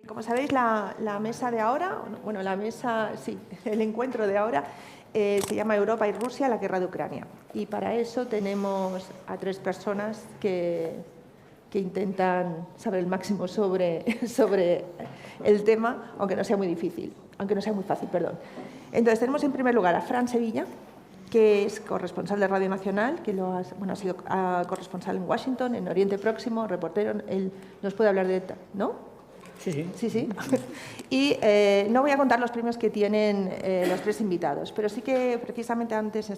Como sabéis, la mesa de ahora, bueno, la mesa, sí, el encuentro de ahora se llama Europa y Rusia, la guerra de Ucrania. Y para eso tenemos a tres personas que intentan saber el máximo sobre el tema, aunque no sea muy difícil, aunque no sea muy fácil, perdón. Entonces tenemos en primer lugar a Fran Sevilla, que es corresponsal de Radio Nacional, que ha sido corresponsal en Washington, en Oriente Próximo, reportero. Él nos puede hablar de... ¿no? Sí. Y no voy a contar los premios que tienen los tres invitados, pero sí que precisamente antes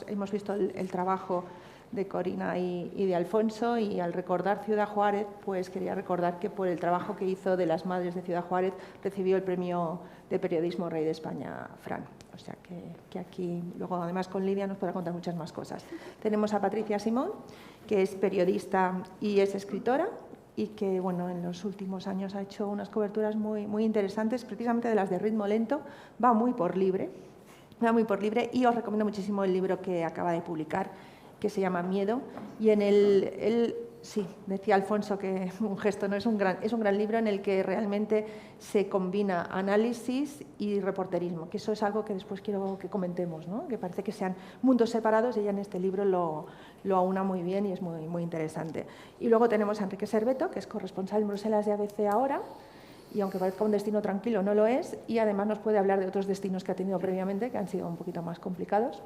hemos visto el trabajo de Corina y de Alfonso, y al recordar Ciudad Juárez, pues quería recordar que por el trabajo que hizo de las madres de Ciudad Juárez recibió el premio de periodismo Rey de España, Fran. O sea que aquí, luego además con Lidia nos podrá contar muchas más cosas. Tenemos a Patricia Simón, que es periodista y es escritora, y que bueno, en los últimos años ha hecho unas coberturas muy interesantes, precisamente de las de ritmo lento. Va muy por libre, y os recomiendo muchísimo el libro que acaba de publicar, que se llama Miedo, y en sí, decía Alfonso que un gesto, ¿no? Es un gran libro en el que realmente se combina análisis y reporterismo, que eso es algo que después quiero que comentemos, ¿no? Que parece que sean mundos separados, y ella en este libro lo aúna muy bien y es muy interesante. Y luego tenemos a Enrique Serveto, que es corresponsal en Bruselas de ABC ahora, y aunque parezca un destino tranquilo, no lo es, y además nos puede hablar de otros destinos que ha tenido previamente, que han sido un poquito más complicados.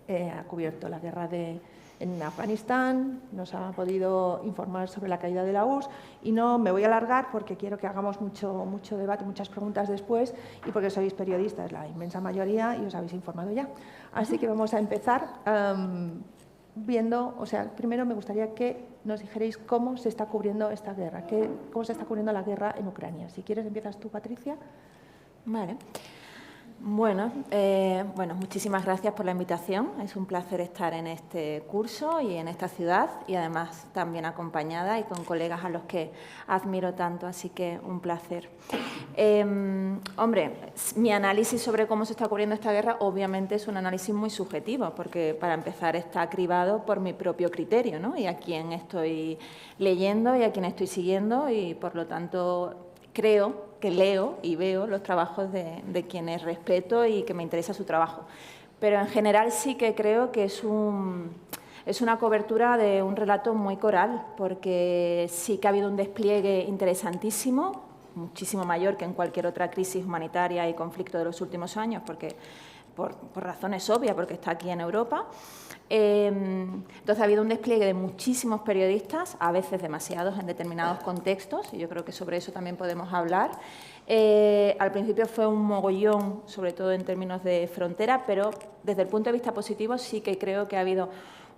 Ha cubierto la guerra en Afganistán, nos ha podido informar sobre la caída de la URSS, y no me voy a alargar porque quiero que hagamos mucho debate, muchas preguntas después, y porque sois periodistas, la inmensa mayoría, y os habéis informado ya. Así que vamos a empezar viendo, primero me gustaría que nos dijerais cómo se está cubriendo esta guerra, cómo se está cubriendo la guerra en Ucrania. Si quieres, empiezas tú, Patricia. Vale. Bueno, muchísimas gracias por la invitación. Es un placer estar en este curso y en esta ciudad, y además también acompañada y con colegas a los que admiro tanto, así que un placer. Mi análisis sobre cómo se está cubriendo esta guerra obviamente es un análisis muy subjetivo, porque para empezar está cribado por mi propio criterio, ¿no? Y a quién estoy leyendo y a quién estoy siguiendo, y por lo tanto creo que leo y veo los trabajos de quienes respeto y que me interesa su trabajo. Pero en general sí que creo que es una cobertura de un relato muy coral, porque sí que ha habido un despliegue interesantísimo, muchísimo mayor que en cualquier otra crisis humanitaria y conflicto de los últimos años, porque por razones obvias, porque está aquí en Europa. Entonces ha habido un despliegue de muchísimos periodistas, a veces demasiados en determinados contextos, y yo creo que sobre eso también podemos hablar. Al principio fue un mogollón, sobre todo en términos de frontera, pero desde el punto de vista positivo sí que creo que ha habido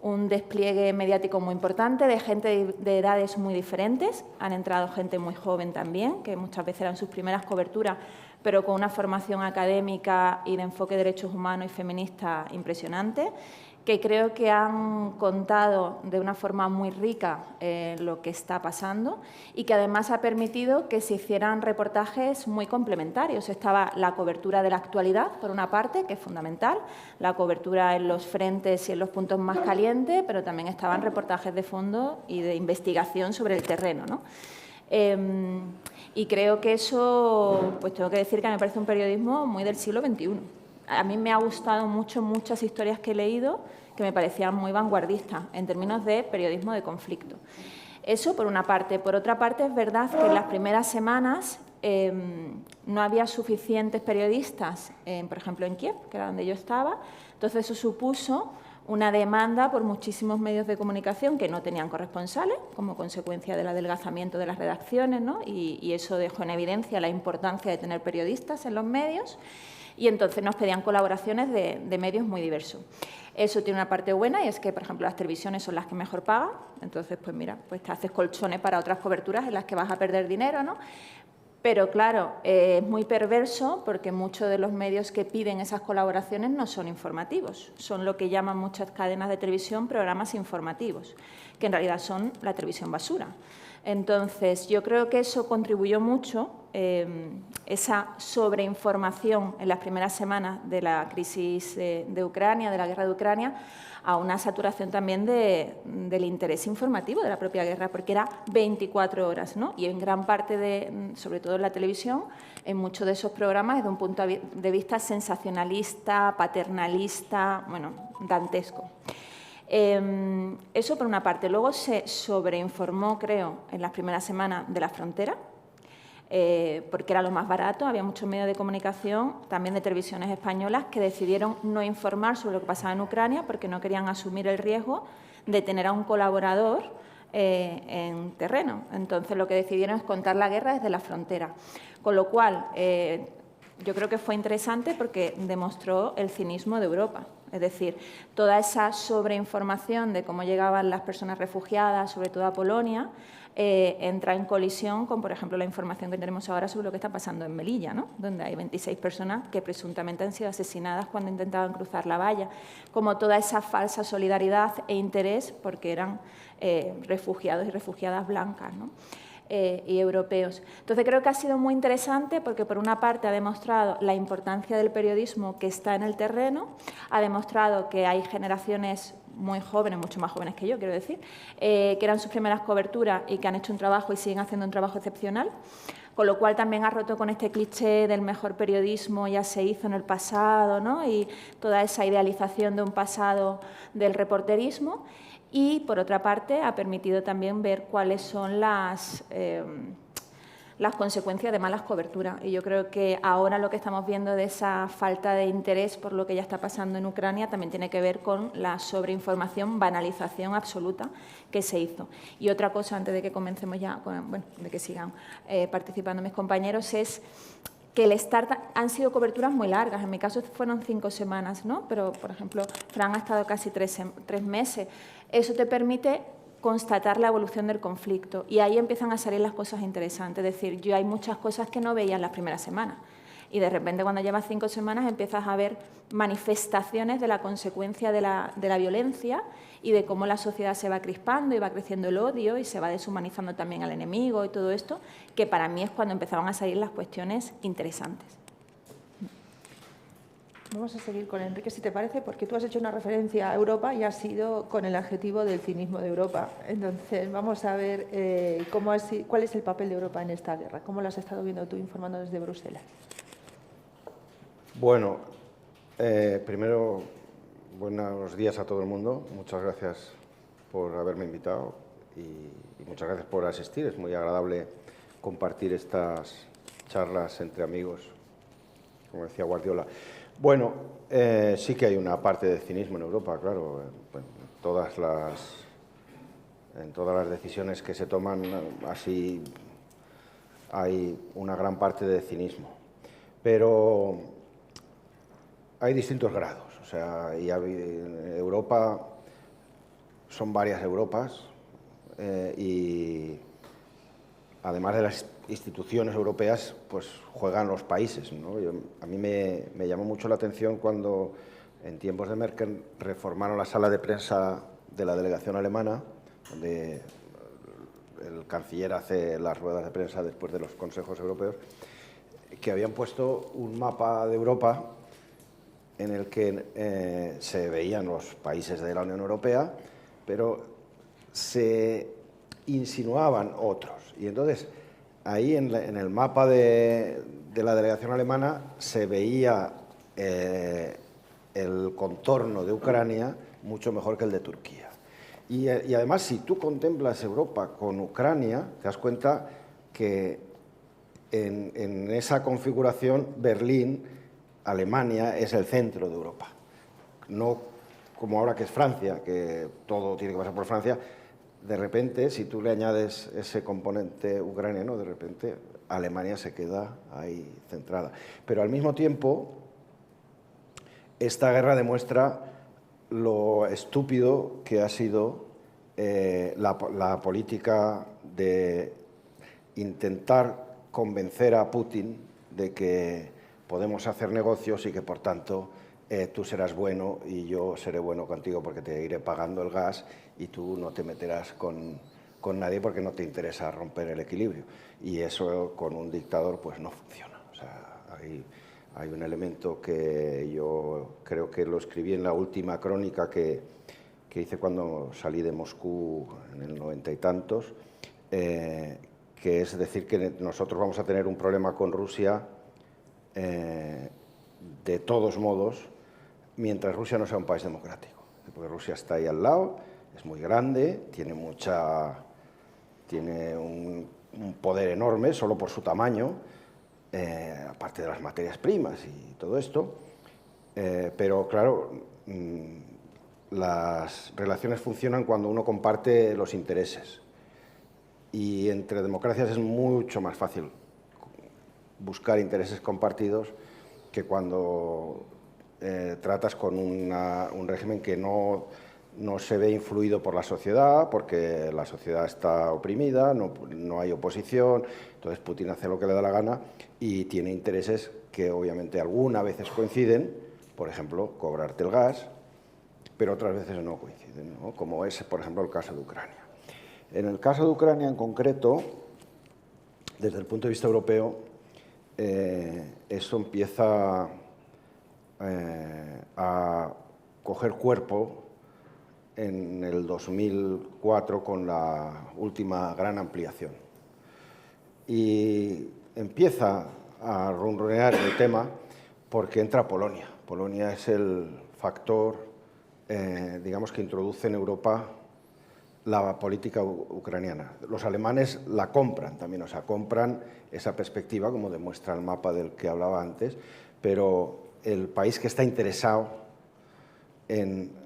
un despliegue mediático muy importante de gente de edades muy diferentes. Han entrado gente muy joven también, que muchas veces eran sus primeras coberturas, pero con una formación académica y de enfoque de derechos humanos y feminista impresionante, que creo que han contado de una forma muy rica lo que está pasando, y que además ha permitido que se hicieran reportajes muy complementarios. Estaba la cobertura de la actualidad, por una parte, que es fundamental, la cobertura en los frentes y en los puntos más calientes, pero también estaban reportajes de fondo y de investigación sobre el terreno, ¿no? Y creo que eso, pues tengo que decir que me parece un periodismo muy del siglo XXI. A mí me ha gustado mucho muchas historias que he leído que me parecían muy vanguardistas en términos de periodismo de conflicto. Eso por una parte. Por otra parte, es verdad que en las primeras semanas no había suficientes periodistas, por ejemplo en Kiev, que era donde yo estaba. Entonces eso supuso una demanda por muchísimos medios de comunicación que no tenían corresponsales, como consecuencia del adelgazamiento de las redacciones, ¿no? Y eso dejó en evidencia la importancia de tener periodistas en los medios. Y entonces nos pedían colaboraciones de medios muy diversos. Eso tiene una parte buena, y es que, por ejemplo, las televisiones son las que mejor pagan. Entonces, pues mira, pues te haces colchones para otras coberturas en las que vas a perder dinero, ¿no? Pero claro, es muy perverso, porque muchos de los medios que piden esas colaboraciones no son informativos. Son lo que llaman muchas cadenas de televisión programas informativos, que en realidad son la televisión basura. Entonces, yo creo que eso contribuyó mucho, esa sobreinformación en las primeras semanas de la crisis de Ucrania, de la guerra de Ucrania, a una saturación también del interés informativo de la propia guerra, porque era 24 horas, ¿no? Y en gran parte, sobre todo en la televisión, en muchos de esos programas, desde un punto de vista sensacionalista, paternalista, bueno, dantesco. Eso por una parte. Luego se sobreinformó, creo, en las primeras semanas de la frontera, porque era lo más barato. Había muchos medios de comunicación, también de televisiones españolas, que decidieron no informar sobre lo que pasaba en Ucrania porque no querían asumir el riesgo de tener a un colaborador en terreno. Entonces, lo que decidieron es contar la guerra desde la frontera. Con lo cual, yo creo que fue interesante porque demostró el cinismo de Europa. Es decir, toda esa sobreinformación de cómo llegaban las personas refugiadas, sobre todo a Polonia, entra en colisión con, por ejemplo, la información que tenemos ahora sobre lo que está pasando en Melilla, ¿no? Donde hay 26 personas que presuntamente han sido asesinadas cuando intentaban cruzar la valla. Como toda esa falsa solidaridad e interés porque eran refugiados y refugiadas blancas, ¿no? Y europeos. Entonces, creo que ha sido muy interesante porque, por una parte, ha demostrado la importancia del periodismo que está en el terreno, ha demostrado que hay generaciones muy jóvenes, mucho más jóvenes que yo, quiero decir, que eran sus primeras coberturas y que han hecho un trabajo y siguen haciendo un trabajo excepcional, con lo cual también ha roto con este cliché del mejor periodismo ya se hizo en el pasado, ¿no? Y toda esa idealización de un pasado del reporterismo. Y, por otra parte, ha permitido también ver cuáles son las consecuencias de malas coberturas. Y yo creo que ahora lo que estamos viendo de esa falta de interés por lo que ya está pasando en Ucrania también tiene que ver con la sobreinformación, banalización absoluta que se hizo. Y otra cosa, antes de que comencemos ya, de que sigan participando mis compañeros, es que el START han sido coberturas muy largas. En mi caso fueron 5 semanas, ¿no? Pero, por ejemplo, Fran ha estado casi 3 meses. Eso te permite constatar la evolución del conflicto y ahí empiezan a salir las cosas interesantes. Es decir, yo hay muchas cosas que no veía en las primeras semanas y de repente cuando llevas 5 semanas empiezas a ver manifestaciones de la consecuencia de la violencia y de cómo la sociedad se va crispando y va creciendo el odio y se va deshumanizando también al enemigo y todo esto, que para mí es cuando empezaban a salir las cuestiones interesantes. Vamos a seguir con Enrique, si te parece, porque tú has hecho una referencia a Europa y has sido con el adjetivo del cinismo de Europa. Entonces, vamos a ver cuál es el papel de Europa en esta guerra. ¿Cómo lo has estado viendo tú informando desde Bruselas? Bueno, primero, buenos días a todo el mundo. Muchas gracias por haberme invitado y muchas gracias por asistir. Es muy agradable compartir estas charlas entre amigos, como decía Guardiola. Bueno, sí que hay una parte de cinismo en Europa, claro. En todas las decisiones que se toman así hay una gran parte de cinismo. Pero hay distintos grados. O sea, en Europa son varias Europas y además de las instituciones europeas, pues juegan los países, ¿no? A mí me llamó mucho la atención cuando en tiempos de Merkel reformaron la sala de prensa de la delegación alemana, donde el canciller hace las ruedas de prensa después de los consejos europeos, que habían puesto un mapa de Europa en el que se veían los países de la Unión Europea, pero se insinuaban otros. Y entonces, ahí en el mapa de la delegación alemana se veía el contorno de Ucrania mucho mejor que el de Turquía. Y además, si tú contemplas Europa con Ucrania, te das cuenta que en esa configuración Berlín, Alemania, es el centro de Europa. No como ahora que es Francia, que todo tiene que pasar por Francia. De repente, si tú le añades ese componente ucraniano, de repente Alemania se queda ahí centrada. Pero al mismo tiempo, esta guerra demuestra lo estúpido que ha sido la política de intentar convencer a Putin de que podemos hacer negocios y que, por tanto, tú serás bueno y yo seré bueno contigo porque te iré pagando el gas y tú no te meterás con con nadie porque no te interesa romper el equilibrio. Y eso con un dictador pues no funciona. O sea, hay un elemento que yo creo que lo escribí en la última crónica que hice cuando salí de Moscú en el 90 y tantos, que es decir que nosotros vamos a tener un problema con Rusia de todos modos, mientras Rusia no sea un país democrático. Porque Rusia está ahí al lado, es muy grande, tiene un poder enorme solo por su tamaño, aparte de las materias primas y todo esto, pero claro, las relaciones funcionan cuando uno comparte los intereses, y entre democracias es mucho más fácil buscar intereses compartidos que cuando tratas con un régimen que no se ve influido por la sociedad, porque la sociedad está oprimida, no hay oposición, entonces Putin hace lo que le da la gana y tiene intereses que obviamente algunas veces coinciden, por ejemplo, cobrarte el gas, pero otras veces no coinciden, ¿no? Como es, por ejemplo, el caso de Ucrania. En el caso de Ucrania en concreto, desde el punto de vista europeo, eso empieza a coger cuerpo en el 2004 con la última gran ampliación. Y empieza a ronronear el tema porque entra Polonia. Polonia es el factor, digamos, que introduce en Europa la política ucraniana. Los alemanes la compran también, o sea, compran esa perspectiva, como demuestra el mapa del que hablaba antes, pero el país que está interesado en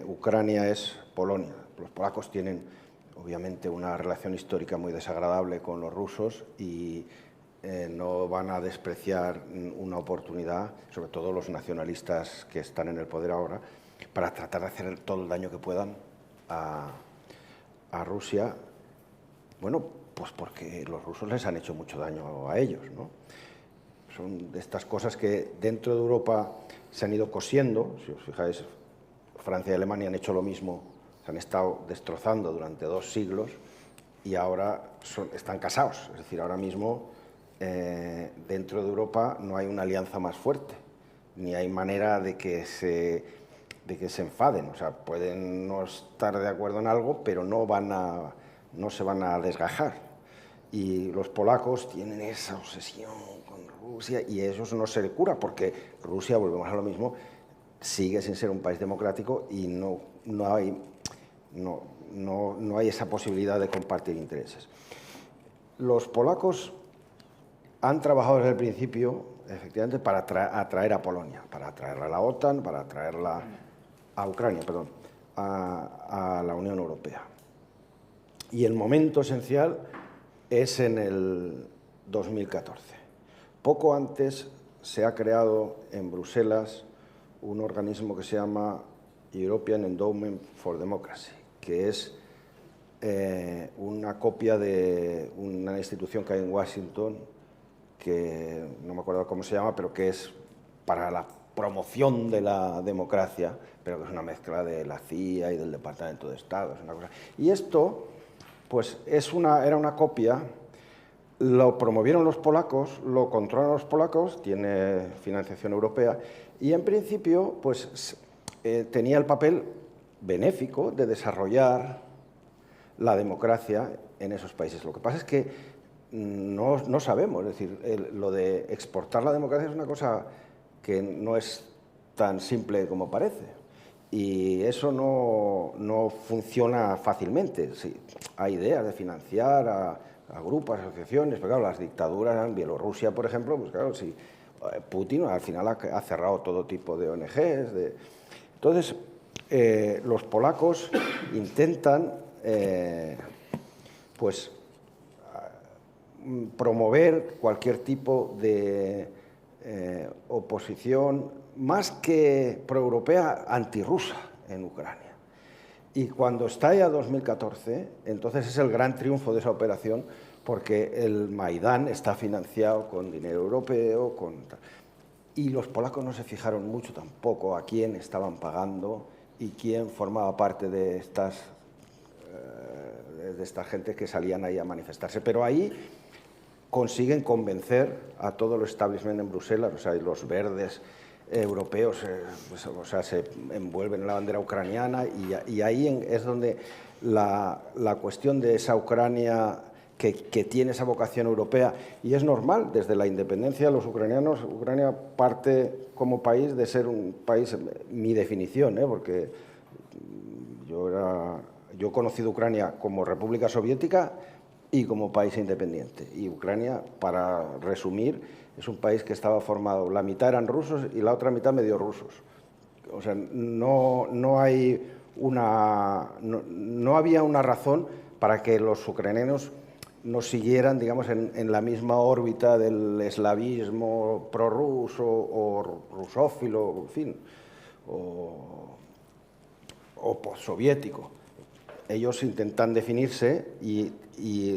Ucrania es Polonia. Los polacos tienen, obviamente, una relación histórica muy desagradable con los rusos y no van a despreciar una oportunidad, sobre todo los nacionalistas que están en el poder ahora, para tratar de hacer todo el daño que puedan a Rusia. Bueno, pues porque los rusos les han hecho mucho daño a ellos, ¿no? Son de estas cosas que dentro de Europa se han ido cosiendo. Si os fijáis, Francia y Alemania han hecho lo mismo, se han estado destrozando durante 2 siglos y ahora están casados. Es decir, ahora mismo dentro de Europa no hay una alianza más fuerte, ni hay manera de que se enfaden. O sea, pueden no estar de acuerdo en algo, pero no se van a desgajar. Y los polacos tienen esa obsesión con Rusia y eso no se le cura porque Rusia, volvemos a lo mismo, sigue sin ser un país democrático y no hay esa posibilidad de compartir intereses. Los polacos han trabajado desde el principio, efectivamente, para atraer a Polonia, para atraerla a la OTAN, para atraerla a Ucrania, perdón, a la Unión Europea. Y el momento esencial es en el 2014. Poco antes se ha creado en Bruselas un organismo que se llama European Endowment for Democracy, que es una copia de una institución que hay en Washington, que no me acuerdo cómo se llama, pero que es para la promoción de la democracia, pero que es una mezcla de la CIA y del Departamento de Estado. Es una cosa. Y esto, pues, era una copia. Lo promovieron los polacos, lo controlan los polacos, tiene financiación europea y en principio pues, tenía el papel benéfico de desarrollar la democracia en esos países. Lo que pasa es que no sabemos, es decir, lo de exportar la democracia es una cosa que no es tan simple como parece y eso no funciona fácilmente. Sí, hay ideas de financiar a grupos, asociaciones, pero claro, las dictaduras, en Bielorrusia, por ejemplo, pues claro, si Putin al final ha cerrado todo tipo de ONGs. Entonces, los polacos intentan, pues, promover cualquier tipo de oposición, más que proeuropea, antirrusa en Ucrania. Y cuando estalla 2014, entonces es el gran triunfo de esa operación, porque el Maidán está financiado con dinero europeo, y los polacos no se fijaron mucho tampoco a quién estaban pagando y quién formaba parte de de esta gente que salían ahí a manifestarse. Pero ahí consiguen convencer a todo el establishment en Bruselas, o sea, los verdes europeos, o sea, se envuelven en la bandera ucraniana y ahí es donde la cuestión de esa Ucrania que tiene esa vocación europea, y es normal, desde la independencia de los ucranianos, Ucrania parte como país de ser un país, mi definición, porque yo he conocido Ucrania como República Soviética y como país independiente. Y Ucrania, para resumir, es un país que estaba formado, la mitad eran rusos y la otra mitad medio rusos. O sea, no había una razón para que los ucranianos no siguieran, digamos, en la misma órbita del eslavismo prorruso o rusófilo, en fin, o postsoviético. Ellos intentan definirse y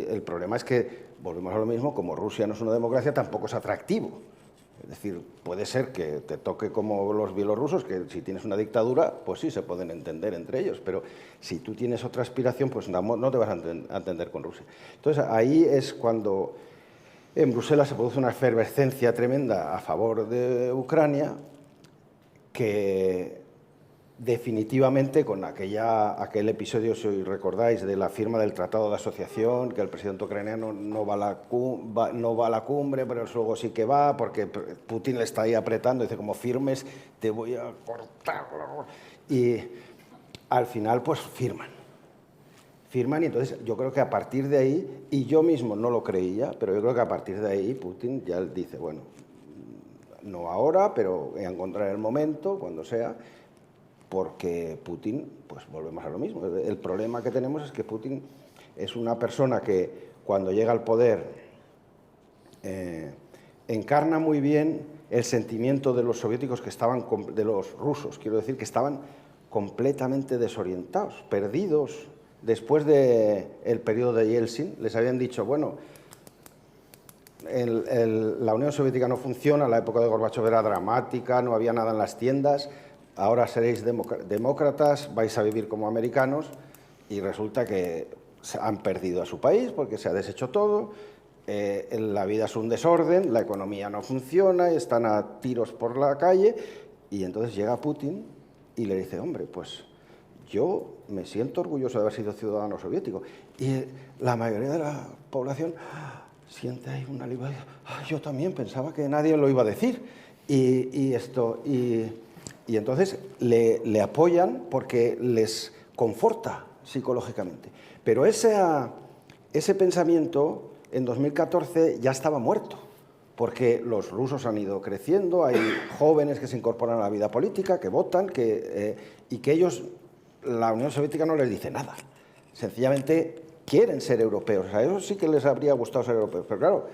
el problema es que, volvemos a lo mismo, como Rusia no es una democracia, tampoco es atractivo. Es decir, puede ser que te toque como los bielorrusos, que si tienes una dictadura, pues sí, se pueden entender entre ellos, pero si tú tienes otra aspiración, pues no te vas a entender con Rusia. Entonces, ahí es cuando en Bruselas se produce una efervescencia tremenda a favor de Ucrania, que definitivamente con aquel episodio, si os recordáis, de la firma del Tratado de Asociación, que el presidente ucraniano no va a la cumbre, pero luego sí que va, porque Putin le está ahí apretando, dice, como firmes, te voy a cortar. Y al final, pues firman, y entonces yo creo que a partir de ahí, y yo mismo no lo creía, pero yo creo que a partir de ahí Putin ya dice, bueno, no ahora, pero encontrar el momento, cuando sea, porque Putin, pues volvemos a lo mismo. El problema que tenemos es que Putin es una persona que cuando llega al poder encarna muy bien el sentimiento de los soviéticos de los rusos, quiero decir, que estaban completamente desorientados, perdidos. Después del periodo de Yeltsin, les habían dicho, bueno, la Unión Soviética no funciona, la época de Gorbachov era dramática, no había nada en las tiendas, ahora seréis demócratas, vais a vivir como americanos, y resulta que han perdido a su país porque se ha deshecho todo, la vida es un desorden, la economía no funciona, están a tiros por la calle, y entonces llega Putin y le dice, hombre, pues yo me siento orgulloso de haber sido ciudadano soviético. Y la mayoría de la población siente ahí un alivio, yo también pensaba que nadie lo iba a decir, y entonces le apoyan porque les conforta psicológicamente. Pero ese pensamiento en 2014 ya estaba muerto, porque los rusos han ido creciendo, hay jóvenes que se incorporan a la vida política, que votan, y que ellos, la Unión Soviética no les dice nada. Sencillamente quieren ser europeos. A ellos sí que les habría gustado ser europeos. Pero claro,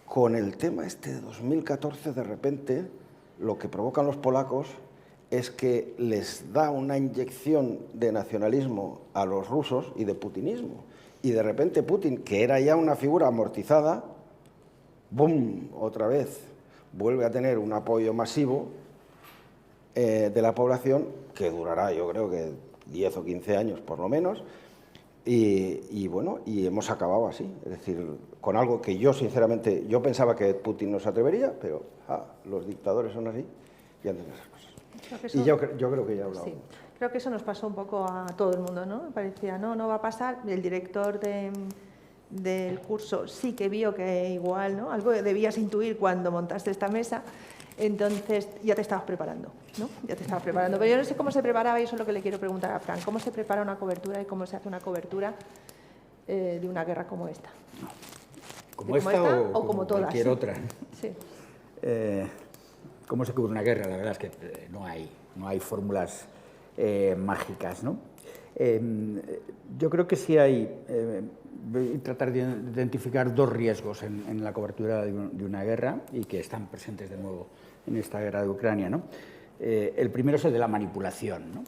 con el tema este de 2014, de repente, lo que provocan los polacos es que les da una inyección de nacionalismo a los rusos y de putinismo. Y de repente Putin, que era ya una figura amortizada, ¡bum!, otra vez vuelve a tener un apoyo masivo de la población, que durará, yo creo que 10 o 15 años por lo menos, y bueno, y hemos acabado así, es decir, con algo que yo sinceramente, yo pensaba que Putin no se atrevería, pero los dictadores son así y hacen esas cosas. Y yo creo que ya he hablado. Sí. Creo que eso nos pasó un poco a todo el mundo, ¿no? Parecía, no va a pasar. El director del curso sí que vio que igual, ¿no? Algo debías intuir cuando montaste esta mesa, entonces ya te estabas preparando, ¿no? Ya te estabas preparando. Pero yo no sé cómo se preparaba, y eso es lo que le quiero preguntar a Fran. ¿Cómo se prepara una cobertura y cómo se hace una cobertura de una guerra como esta? ¿Como esta o como todas? Cualquier otra. Sí. ¿Cómo se cubre una guerra? La verdad es que no hay fórmulas mágicas, ¿no? Yo creo que sí voy a tratar de identificar dos riesgos en la cobertura de una guerra y que están presentes de nuevo en esta guerra de Ucrania, ¿no? El primero es el de la manipulación, ¿no?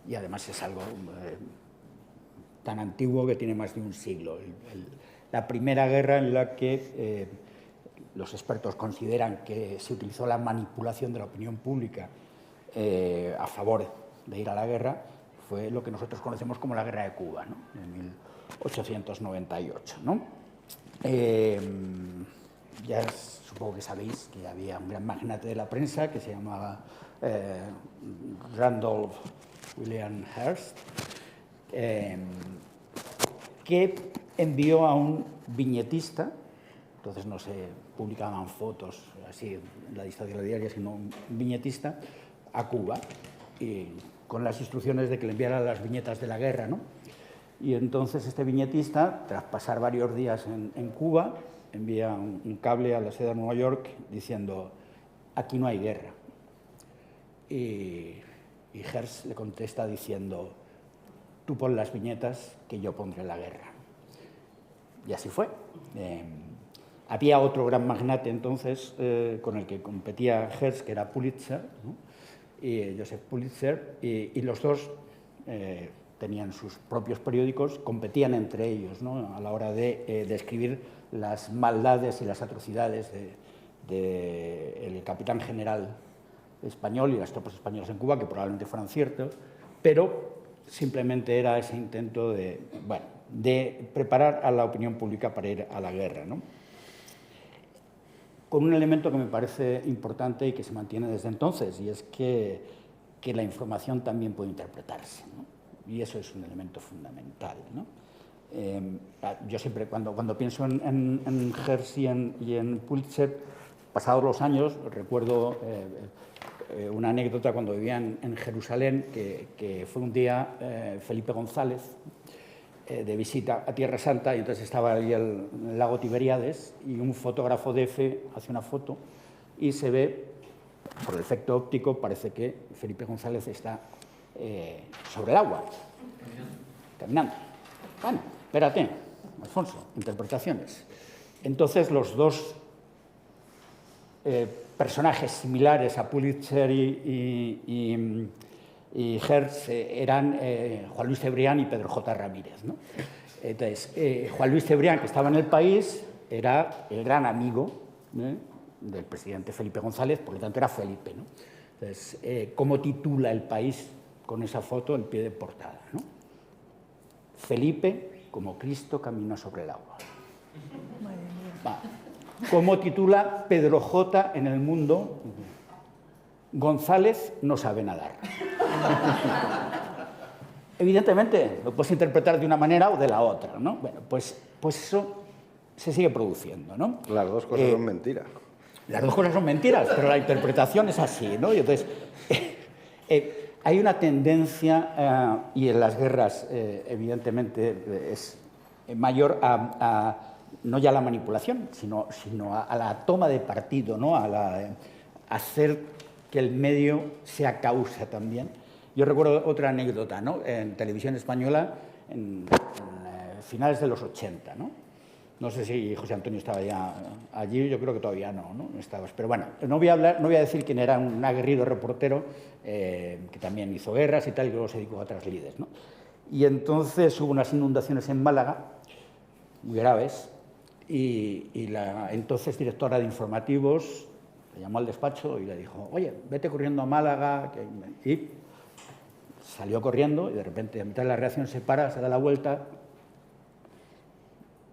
Y además es algo tan antiguo que tiene más de un siglo. La primera guerra en la que los expertos consideran que se utilizó la manipulación de la opinión pública a favor de ir a la guerra fue lo que nosotros conocemos como la Guerra de Cuba, ¿no? En 1898, ¿no? Supongo que sabéis que había un gran magnate de la prensa que se llamaba Randolph William Hearst, que envió a un viñetista, entonces no se publicaban fotos así en la distancia diaria, sino un viñetista, a Cuba, y con las instrucciones de que le enviara las viñetas de la guerra, ¿no? Y entonces este viñetista, tras pasar varios días en Cuba, envía un cable a la sede de Nueva York diciendo: aquí no hay guerra. Y Hearst le contesta diciendo: tú pon las viñetas que yo pondré la guerra. Y así fue. Había otro gran magnate entonces con el que competía Hearst, que era Pulitzer, ¿no? Y Joseph Pulitzer, y los dos tenían sus propios periódicos, competían entre ellos, ¿no? A la hora de describir las maldades y las atrocidades del capitán general español y las tropas españolas en Cuba, que probablemente fueran ciertos, pero simplemente era ese intento de preparar a la opinión pública para ir a la guerra, ¿no? Con un elemento que me parece importante y que se mantiene desde entonces, y es que la información también puede interpretarse, ¿no? Y eso es un elemento fundamental, ¿no? Yo siempre, cuando pienso en Hearst y en Pulitzer, pasados los años, recuerdo una anécdota cuando vivía en Jerusalén, que fue un día Felipe González de visita a Tierra Santa, y entonces estaba ahí el lago Tiberíades, y un fotógrafo de EFE hace una foto y se ve, por el efecto óptico, parece que Felipe González está sobre el agua, caminando. Bueno, espérate, Alfonso, interpretaciones. Entonces los dos personajes similares a Pulitzer y Hearst eran Juan Luis Cebrián y Pedro J. Ramírez, ¿no? Entonces, Juan Luis Cebrián, que estaba en el país, era el gran amigo del presidente Felipe González, por lo tanto era Felipe, ¿no? Entonces, ¿cómo titula El País con esa foto en pie de portada, ¿no? Felipe como Cristo camina sobre el agua. ¿Cómo titula Pedro J. en El Mundo? González no sabe nadar. Evidentemente, lo puedes interpretar de una manera o de la otra, ¿no? Bueno, pues eso se sigue produciendo, ¿no? Las dos cosas son mentiras. Las dos cosas son mentiras, pero la interpretación es así, ¿no? Y entonces, hay una tendencia, y en las guerras, evidentemente, es mayor no ya a la manipulación, sino a la toma de partido, ¿no? A hacer que el medio sea causa también. Yo recuerdo otra anécdota, ¿no? En televisión española, en finales de los 80, ¿no? No sé si José Antonio estaba ya allí, yo creo que todavía no estabas. Pero bueno, no voy a decir quién era, un aguerrido reportero que también hizo guerras y tal, y luego se dedicó a otras lides, ¿no? Y entonces hubo unas inundaciones en Málaga, muy graves, y la entonces directora de informativos le llamó al despacho y le dijo: oye, vete corriendo a Málaga. Y salió corriendo y de repente, a mitad de la reacción, se para, se da la vuelta,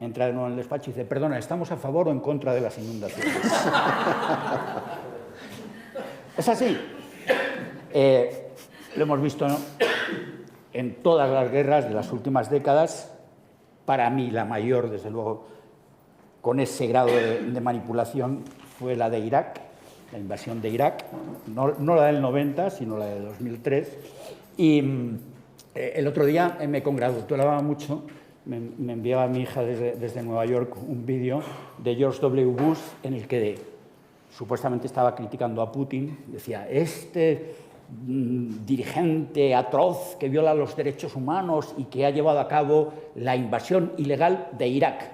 entra de nuevo en el despacho y dice: perdona, ¿estamos a favor o en contra de las inundaciones? Es así. Lo hemos visto, ¿no?, en todas las guerras de las últimas décadas. Para mí, la mayor, desde luego, con ese grado de manipulación, fue la de Irak, la invasión de Irak, no la del 90, sino la de 2003. Y el otro día me congratulaba mucho, me enviaba a mi hija desde Nueva York un vídeo de George W. Bush en el que supuestamente estaba criticando a Putin. Decía: dirigente atroz que viola los derechos humanos y que ha llevado a cabo la invasión ilegal de Irak.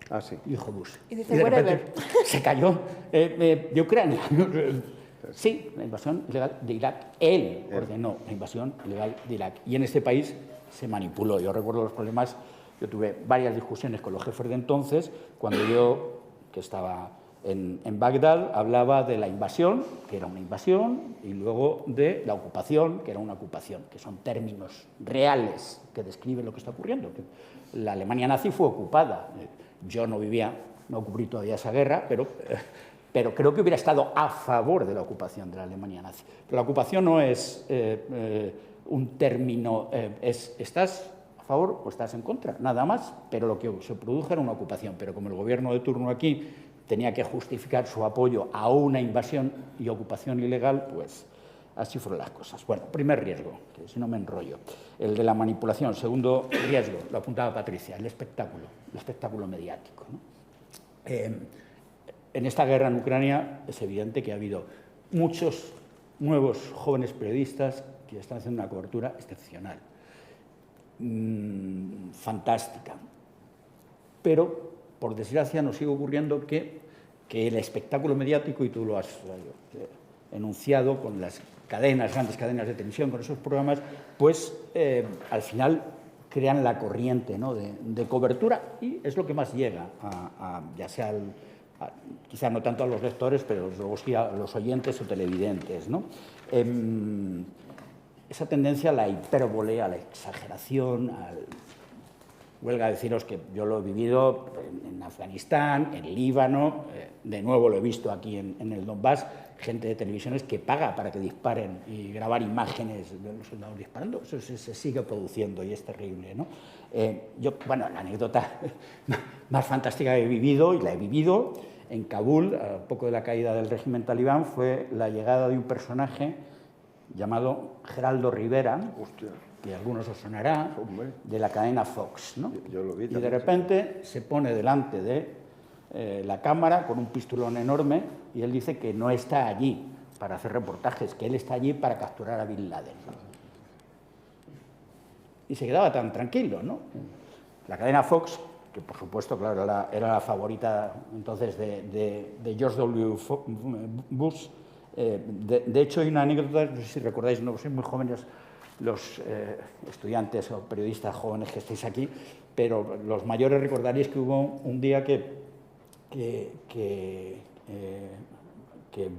Ah, sí. Dijo Bush. Y dice: de repente whatever. se cayó de Ucrania. Sí, la invasión ilegal de Irak. Él ordenó la invasión ilegal de Irak. Y en este país se manipuló. Yo recuerdo los problemas. Yo tuve varias discusiones con los jefes de entonces, cuando yo, que estaba En Bagdad hablaba de la invasión, que era una invasión, y luego de la ocupación, que era una ocupación, que son términos reales que describen lo que está ocurriendo. La Alemania nazi fue ocupada. Yo no cubrí todavía esa guerra, pero creo que hubiera estado a favor de la ocupación de la Alemania nazi. Pero la ocupación no es un término, ¿estás a favor o estás en contra? Nada más, pero lo que se produjo era una ocupación. Pero como el gobierno de turno aquí tenía que justificar su apoyo a una invasión y ocupación ilegal, pues así fueron las cosas. Bueno, primer riesgo, que si no me enrollo, el de la manipulación. Segundo riesgo, lo apuntaba Patricia, el espectáculo mediático, ¿no? En esta guerra en Ucrania es evidente que ha habido muchos nuevos jóvenes periodistas que están haciendo una cobertura excepcional, fantástica, pero por desgracia nos sigue ocurriendo que el espectáculo mediático, y tú lo has enunciado con las grandes cadenas de televisión, con esos programas, pues al final crean la corriente, ¿no?, de cobertura, y es lo que más llega ya sea quizá no tanto a los lectores, pero luego sí a los oyentes o televidentes, ¿no? Esa tendencia a la hipérbole, a la exageración, huelga deciros que yo lo he vivido en Afganistán, en Líbano, de nuevo lo he visto aquí en el Donbass, gente de televisiones que paga para que disparen y grabar imágenes de los soldados disparando. Eso se sigue produciendo y es terrible, ¿no? Bueno, la anécdota más fantástica que he vivido, y la he vivido en Kabul, a poco de la caída del régimen talibán, fue la llegada de un personaje llamado Geraldo Rivera, que a algunos os sonará, de la cadena Fox, ¿no? Yo lo vi y de repente se pone delante de la cámara con un pistolón enorme y él dice que no está allí para hacer reportajes, que él está allí para capturar a Bin Laden. Y se quedaba tan tranquilo, ¿no? La cadena Fox, que por supuesto, claro, era la favorita entonces de George W. Bush. De hecho, hay una anécdota, no sé si recordáis, no sois muy jóvenes los estudiantes o periodistas jóvenes que estáis aquí, pero los mayores recordaréis que hubo un día que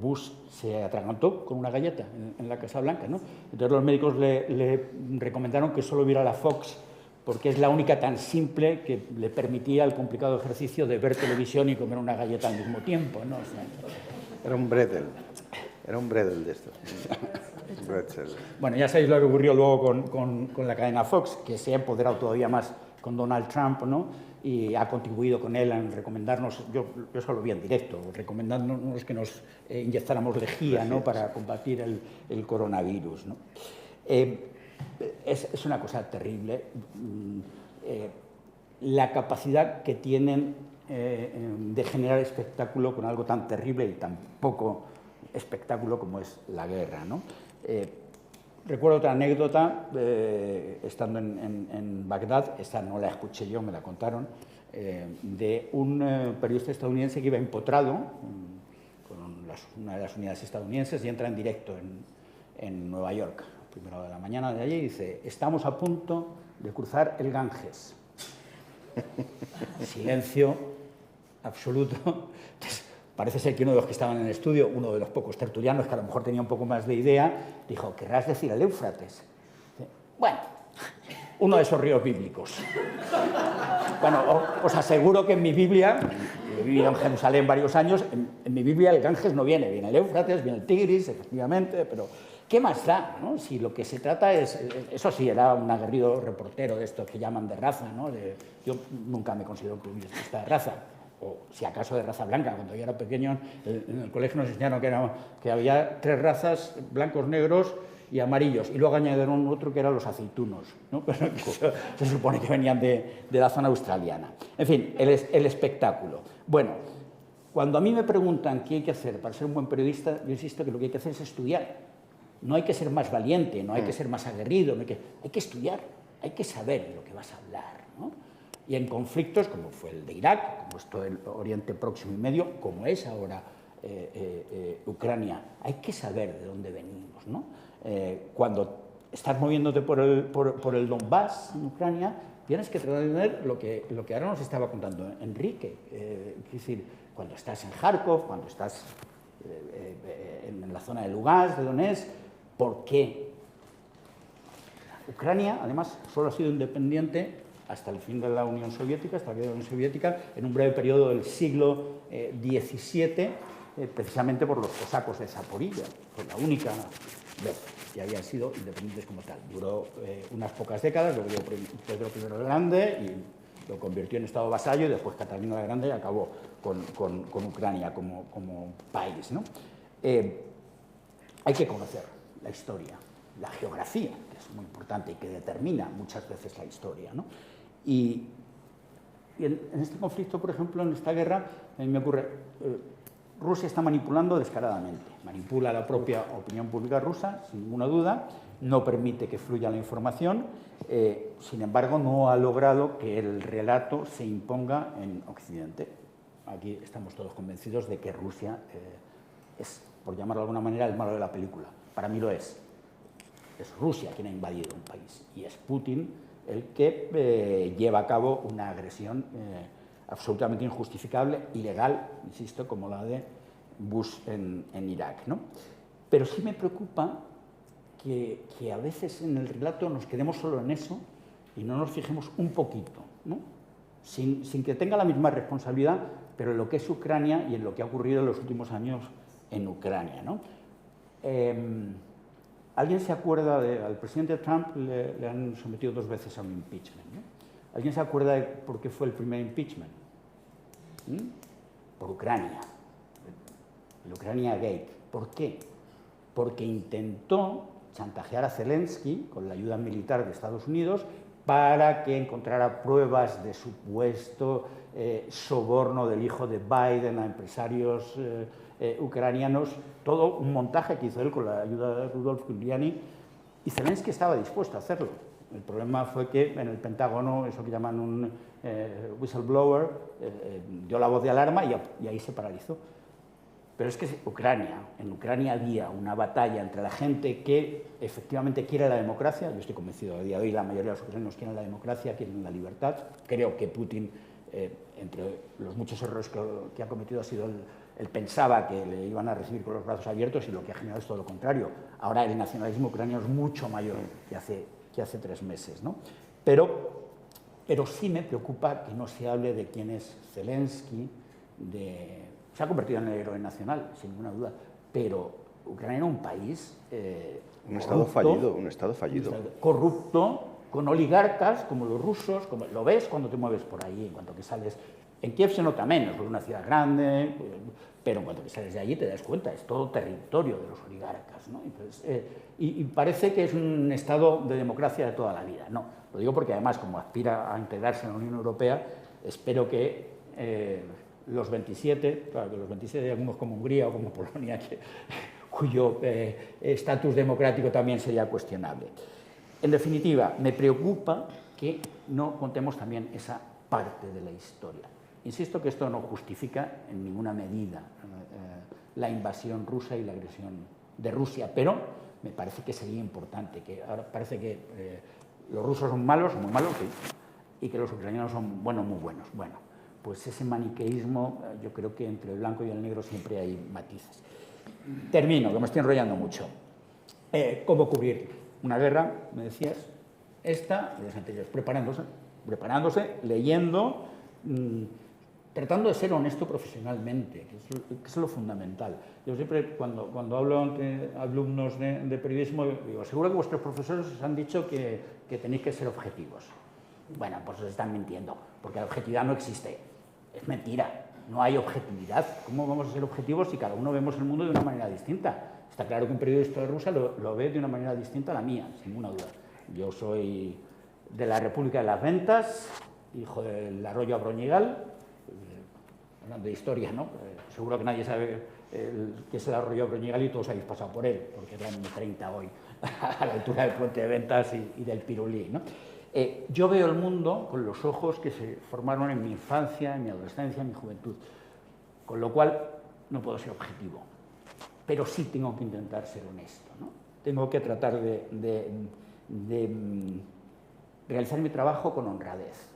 Bush se atragantó con una galleta en la Casa Blanca, ¿no? Entonces los médicos le recomendaron que solo viera la Fox, porque es la única tan simple que le permitía el complicado ejercicio de ver televisión y comer una galleta al mismo tiempo, ¿no? O sea, era un Bredel de estos. Bueno, ya sabéis lo que ocurrió luego con la cadena Fox, que se ha empoderado todavía más con Donald Trump, ¿no? Y ha contribuido con él en recomendarnos, yo eso lo vi en directo, recomendándonos que nos inyectáramos lejía, ¿no?, para combatir el coronavirus, ¿no? Es una cosa terrible la capacidad que tienen de generar espectáculo con algo tan terrible y tan poco espectáculo como es la guerra, ¿no? Recuerdo otra anécdota, estando en Bagdad, esta no la escuché yo, me la contaron, de un periodista estadounidense que iba empotrado con una de las unidades estadounidenses y entra en directo en Nueva York, primero de la mañana de allí, y dice: estamos a punto de cruzar el Ganges. Silencio absoluto. Parece ser que uno de los que estaban en el estudio, uno de los pocos tertulianos, que a lo mejor tenía un poco más de idea, dijo: ¿querrás decir el Éufrates? Bueno, uno de esos ríos bíblicos. Bueno, os aseguro que en mi Biblia, he vivido en Jerusalén varios años, en mi Biblia el Ganges no viene, viene el Éufrates, viene el Tigris, efectivamente, pero ¿qué más da, no? Si lo que se trata es, eso sí, era un aguerrido reportero de estos que llaman de raza, ¿no? Yo nunca me considero un periodista de raza, o si acaso de raza blanca. Cuando yo era pequeño en el colegio nos enseñaron que había 3 razas, blancos, negros y amarillos, y luego añadieron otro que eran los aceitunos, ¿no? Pero se supone que venían de la zona australiana. En fin, el espectáculo. Bueno, cuando a mí me preguntan qué hay que hacer para ser un buen periodista, yo insisto que lo que hay que hacer es estudiar. No hay que ser más valiente, no hay que ser más aguerrido, hay que estudiar, hay que saber lo que vas a hablar, ¿no? Y en conflictos como fue el de Irak, como es todo el Oriente Próximo y Medio, como es ahora Ucrania, hay que saber de dónde venimos, ¿no? Cuando estás moviéndote por el Donbass en Ucrania, tienes que tener lo que ahora nos estaba contando Enrique, es decir, cuando estás en Kharkov, cuando estás en la zona de Lugansk, de Donetsk. ¿Por qué? Ucrania, además, solo ha sido independiente hasta el fin de la Unión Soviética, hasta la caída de la Unión Soviética, en un breve periodo del siglo XVII, precisamente por los cosacos de Zaporilla. Fue la única vez que habían sido independientes como tal. Duró unas pocas décadas, luego Pedro I el Grande y lo convirtió en estado vasallo, y después Catalina la Grande acabó con Ucrania como país, ¿no? Hay que conocer la historia, la geografía, que es muy importante y que determina muchas veces la historia, ¿no? Y en este conflicto, por ejemplo, en esta guerra, a mí me ocurre, Rusia está manipulando descaradamente, manipula la propia opinión pública rusa, sin ninguna duda, no permite que fluya la información, sin embargo, no ha logrado que el relato se imponga en Occidente. Aquí estamos todos convencidos de que Rusia es, por llamarlo de alguna manera, el malo de la película. Para mí lo es. Es Rusia quien ha invadido un país y es Putin el que lleva a cabo una agresión absolutamente injustificable, ilegal, insisto, como la de Bush en Irak, ¿no? Pero sí me preocupa que a veces en el relato nos quedemos solo en eso y no nos fijemos un poquito, ¿no? Sin que tenga la misma responsabilidad, pero en lo que es Ucrania y en lo que ha ocurrido en los últimos años en Ucrania, ¿no? ¿Alguien se acuerda al presidente Trump le han sometido 2 veces a un impeachment, ¿no? ¿Alguien se acuerda de por qué fue el primer impeachment? Por Ucrania, el Ucrania Gate. ¿Por qué? Porque intentó chantajear a Zelensky con la ayuda militar de Estados Unidos para que encontrara pruebas de supuesto soborno del hijo de Biden a empresarios ucranianos, todo un montaje que hizo él con la ayuda de Rudolf Giuliani, y Zelensky estaba dispuesto a hacerlo. El problema fue que en el Pentágono, eso que llaman un whistleblower, dio la voz de alarma y ahí se paralizó. Pero es que en Ucrania había una batalla entre la gente que efectivamente quiere la democracia. Yo estoy convencido, a día de hoy la mayoría de los ucranianos quieren la democracia, quieren la libertad. Creo que Putin, entre los muchos errores que ha cometido, ha sido él pensaba que le iban a recibir con los brazos abiertos, y lo que ha generado es todo lo contrario. Ahora el nacionalismo ucraniano es mucho mayor que hace 3 meses, ¿no? Pero sí me preocupa que no se hable de quién es Zelensky, se ha convertido en el héroe nacional, sin ninguna duda, pero Ucrania era un país un estado fallido, corrupto, con oligarcas como los rusos, como lo ves cuando te mueves por ahí, en cuanto que sales. En Kiev se nota menos, porque es una ciudad grande, pero en cuanto que sales de allí te das cuenta, es todo territorio de los oligarcas, ¿no? Entonces, y parece que es un estado de democracia de toda la vida. No, lo digo porque además, como aspira a integrarse en la Unión Europea, espero que los 27, claro que los 27 hay algunos como Hungría o como Polonia, cuyo estatus democrático también sería cuestionable. En definitiva, me preocupa que no contemos también esa parte de la historia. Insisto que esto no justifica en ninguna medida la invasión rusa y la agresión de Rusia, pero me parece que sería importante, que ahora parece que los rusos son malos, muy malos, sí, y que los ucranianos son buenos, muy buenos. Bueno, pues ese maniqueísmo, yo creo que entre el blanco y el negro siempre hay matices. Termino, que me estoy enrollando mucho. ¿Cómo cubrir una guerra? Me decías, esta y las anteriores, preparándose, leyendo, tratando de ser honesto profesionalmente, que es lo fundamental. Yo siempre, cuando hablo ante alumnos de periodismo, digo, seguro que vuestros profesores os han dicho que tenéis que ser objetivos. Bueno, pues os están mintiendo, porque la objetividad no existe. Es mentira, no hay objetividad. ¿Cómo vamos a ser objetivos si cada uno vemos el mundo de una manera distinta? Está claro que un periodista de Rusia lo ve de una manera distinta a la mía, sin ninguna duda. Yo soy de la República de las Ventas, hijo del Arroyo Abroñigal, hablando de historia, ¿no? Seguro que nadie sabe qué es el Arroyo Abroñigal y todos habéis pasado por él, porque es la M30 hoy, a la altura del Puente de Ventas y del Pirulí, ¿no? Yo veo el mundo con los ojos que se formaron en mi infancia, en mi adolescencia, en mi juventud, con lo cual no puedo ser objetivo, pero sí tengo que intentar ser honesto, ¿no? Tengo que tratar de realizar mi trabajo con honradez,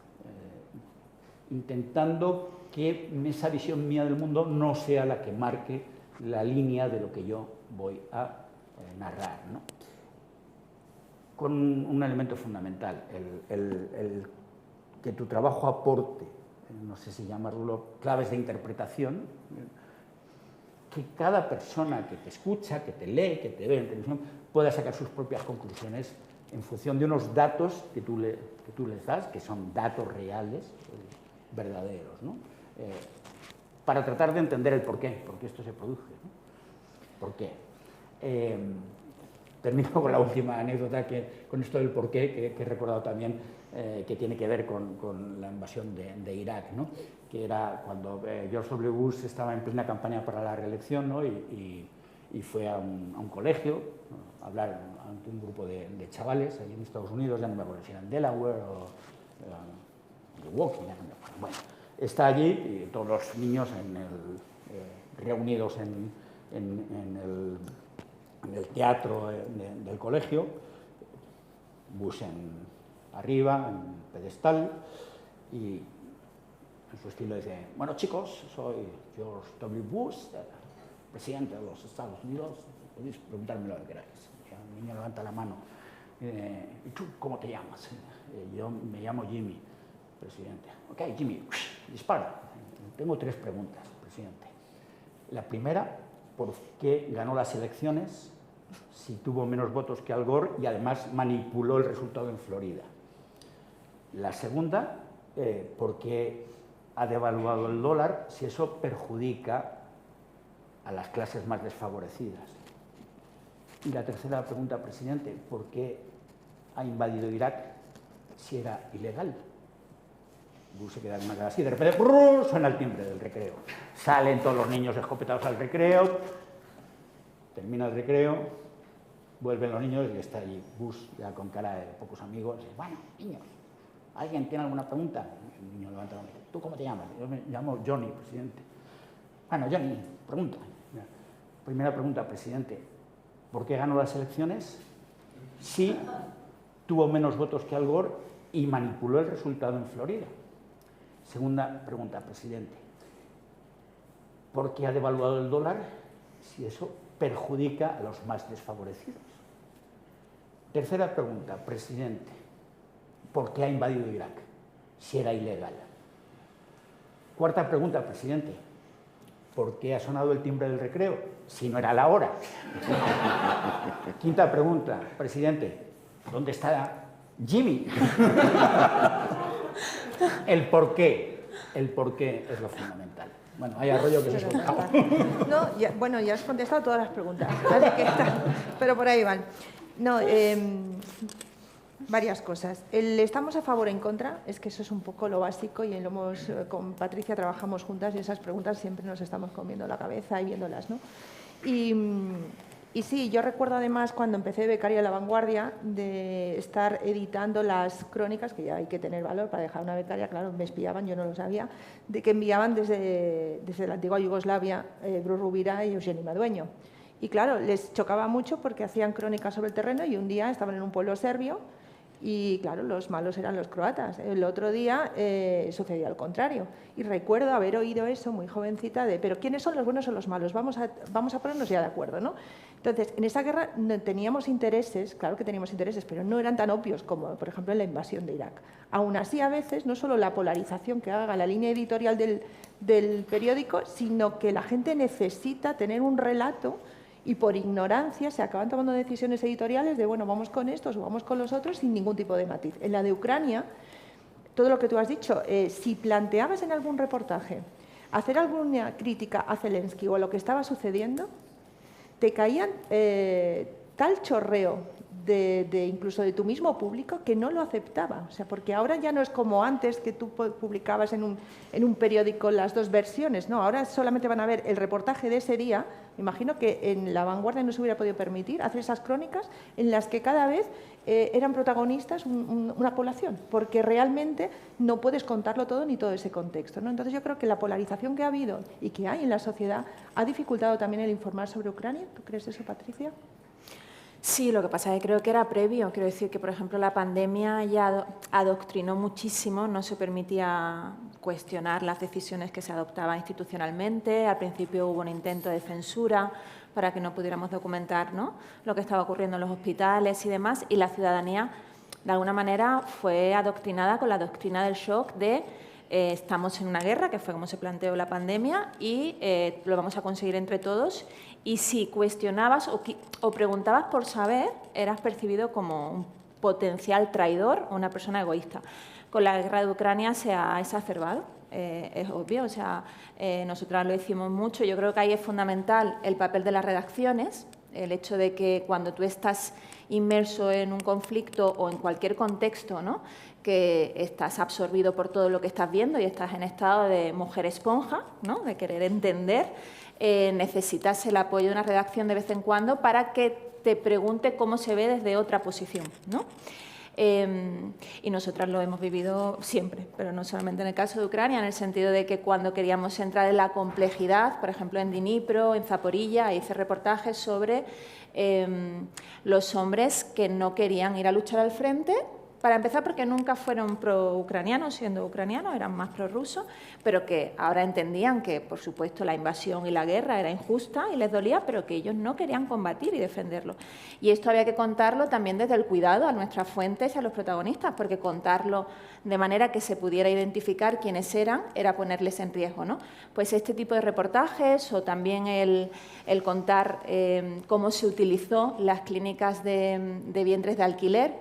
intentando que esa visión mía del mundo no sea la que marque la línea de lo que yo voy a narrar, ¿no? Con un elemento fundamental, el que tu trabajo aporte, no sé si llamarlo claves de interpretación, que cada persona que te escucha, que te lee, que te ve en televisión, pueda sacar sus propias conclusiones en función de unos datos que tú les das, que son datos reales, verdaderos, ¿no? Para tratar de entender el por qué esto se produce, ¿no? ¿Por qué? Termino con la última anécdota, con esto del por qué, que he recordado también, que tiene que ver con la invasión de Irak, ¿no? Que era cuando George W. Bush estaba en plena campaña para la reelección, ¿no? y fue a un colegio, ¿no? A hablar ante un grupo de chavales allí en Estados Unidos, ya no me acuerdo si era en Delaware o Milwaukee, ya no me acuerdo. Bueno, está allí y todos los niños reunidos en el teatro del colegio, Bush arriba, en pedestal, y en su estilo dice: bueno, chicos, soy George W. Bush, presidente de los Estados Unidos, podéis preguntarme lo que queráis. El niño levanta la mano. ¿Y tú cómo te llamas? Yo me llamo Jimmy, presidente. Ok, Jimmy, dispara. Tengo 3 preguntas, presidente. La primera, ¿por qué ganó las elecciones si tuvo menos votos que Al Gore y además manipuló el resultado en Florida? La segunda, ¿por qué ha devaluado el dólar si eso perjudica a las clases más desfavorecidas? Y la tercera pregunta, presidente, ¿por qué ha invadido Irak si era ilegal? Bush se queda así, de repente suena el timbre del recreo. Salen todos los niños escopetados al recreo, termina el recreo, vuelven los niños y está allí Bush ya con cara de pocos amigos. Y dice: bueno, niños, ¿alguien tiene alguna pregunta? El niño levanta la mano. ¿Tú cómo te llamas? Yo me llamo Johnny, presidente. Bueno, Johnny, pregunta. Primera pregunta, presidente. ¿Por qué ganó las elecciones si tuvo menos votos que Al Gore y manipuló el resultado en Florida? Segunda pregunta, presidente. ¿Por qué ha devaluado el dólar si eso perjudica a los más desfavorecidos? Tercera pregunta, presidente. ¿Por qué ha invadido Irak si era ilegal? Cuarta pregunta, presidente. ¿Por qué ha sonado el timbre del recreo si no era la hora? Quinta pregunta, presidente. ¿Dónde está Jimmy? El por qué es lo fundamental. Bueno, hay arroyo que se ha soltado. No, bueno, ya has contestado todas las preguntas, así que pero por ahí van. No, varias cosas. El estamos a favor o en contra, es que eso es un poco lo básico y con Patricia trabajamos juntas y esas preguntas siempre nos estamos comiendo la cabeza y viéndolas, ¿no? Y sí, yo recuerdo además cuando empecé de becaria en La Vanguardia de estar editando las crónicas, que ya hay que tener valor para dejar una becaria, claro, me espiaban, yo no lo sabía, de que enviaban desde la antigua Yugoslavia Bruce Rubira y Eugeni Madueño. Y claro, les chocaba mucho porque hacían crónicas sobre el terreno y un día estaban en un pueblo serbio y claro, los malos eran los croatas. El otro día sucedió al contrario. Y recuerdo haber oído eso muy jovencita pero ¿quiénes son los buenos o los malos? Vamos a ponernos ya de acuerdo, ¿no? Entonces, en esa guerra teníamos intereses, claro que teníamos intereses, pero no eran tan obvios como, por ejemplo, en la invasión de Irak. Aún así, a veces, no solo la polarización que haga la línea editorial del periódico, sino que la gente necesita tener un relato y por ignorancia se acaban tomando decisiones editoriales de, bueno, vamos con estos o vamos con los otros sin ningún tipo de matiz. En la de Ucrania, todo lo que tú has dicho, si planteabas en algún reportaje hacer alguna crítica a Zelensky o a lo que estaba sucediendo, te caían tal chorreo incluso de tu mismo público que no lo aceptaba. O sea, porque ahora ya no es como antes que tú publicabas en un periódico las dos versiones, no, ahora solamente van a ver el reportaje de ese día. Me imagino que en La Vanguardia no se hubiera podido permitir hacer esas crónicas en las que cada vez eran protagonistas una población, porque realmente no puedes contarlo todo ni todo ese contexto, ¿no? Entonces yo creo que la polarización que ha habido y que hay en la sociedad ha dificultado también el informar sobre Ucrania. ¿Tú crees eso, Patricia? Sí, lo que pasa es que creo que era previo. Quiero decir que, por ejemplo, la pandemia ya adoctrinó muchísimo, no se permitía cuestionar las decisiones que se adoptaban institucionalmente. Al principio hubo un intento de censura para que no pudiéramos documentar, ¿no?, lo que estaba ocurriendo en los hospitales y demás, y la ciudadanía, de alguna manera, fue adoctrinada con la doctrina del shock de estamos en una guerra, que fue como se planteó la pandemia, y lo vamos a conseguir entre todos. Y si cuestionabas o preguntabas por saber, eras percibido como un potencial traidor o una persona egoísta. Con la guerra de Ucrania se ha exacerbado, es obvio, o sea, nosotras lo decimos mucho. Yo creo que ahí es fundamental el papel de las redacciones, el hecho de que cuando tú estás inmerso en un conflicto o en cualquier contexto, ¿no?, que estás absorbido por todo lo que estás viendo y estás en estado de mujer esponja, ¿no?, de querer entender, necesitas el apoyo de una redacción de vez en cuando para que te pregunte cómo se ve desde otra posición, ¿no? Y nosotras lo hemos vivido siempre, pero no solamente en el caso de Ucrania, en el sentido de que cuando queríamos entrar en la complejidad, por ejemplo en Dnipro, en Zaporilla, hice reportajes sobre los hombres que no querían ir a luchar al frente. Para empezar, porque nunca fueron pro-ucranianos, siendo ucranianos, eran más prorrusos, pero que ahora entendían que, por supuesto, la invasión y la guerra era injusta y les dolía, pero que ellos no querían combatir y defenderlo. Y esto había que contarlo también desde el cuidado a nuestras fuentes y a los protagonistas, porque contarlo de manera que se pudiera identificar quiénes eran era ponerles en riesgo, ¿no? Pues este tipo de reportajes o también el contar cómo se utilizó las clínicas de vientres de alquiler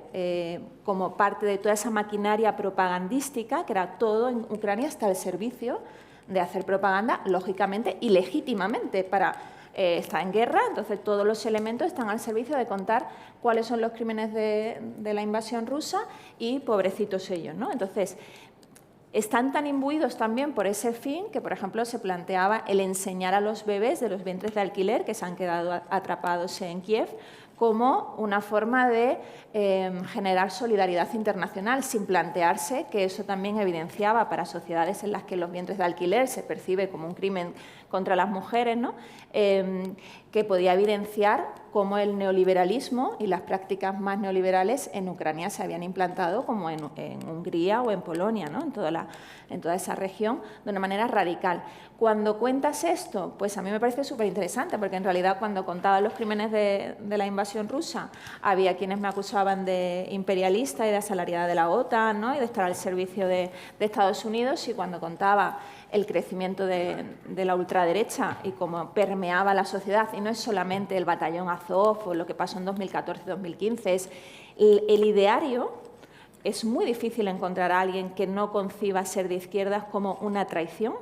como parte de toda esa maquinaria propagandística, que era todo en Ucrania hasta el servicio de hacer propaganda, lógicamente y legítimamente, para estar en guerra, entonces todos los elementos están al servicio de contar cuáles son los crímenes de la invasión rusa y pobrecitos ellos, ¿no? Entonces, están tan imbuidos también por ese fin que, por ejemplo, se planteaba el enseñar a los bebés de los vientres de alquiler que se han quedado atrapados en Kiev como una forma de generar solidaridad internacional, sin plantearse que eso también evidenciaba para sociedades en las que los vientres de alquiler se percibe como un crimen contra las mujeres, ¿no?, que podía evidenciar cómo el neoliberalismo y las prácticas más neoliberales en Ucrania se habían implantado, como en Hungría o en Polonia, ¿no?, en toda esa región, de una manera radical. Cuando cuentas esto, pues a mí me parece súper interesante, porque en realidad cuando contaba los crímenes de la invasión rusa, había quienes me acusaban de imperialista y de asalariada de la OTAN, ¿no?, y de estar al servicio de Estados Unidos, y cuando contaba el crecimiento de la ultraderecha y cómo permeaba la sociedad, y no es solamente el batallón Azov o lo que pasó en 2014-2015, es el ideario. Es muy difícil encontrar a alguien que no conciba ser de izquierdas como una traición,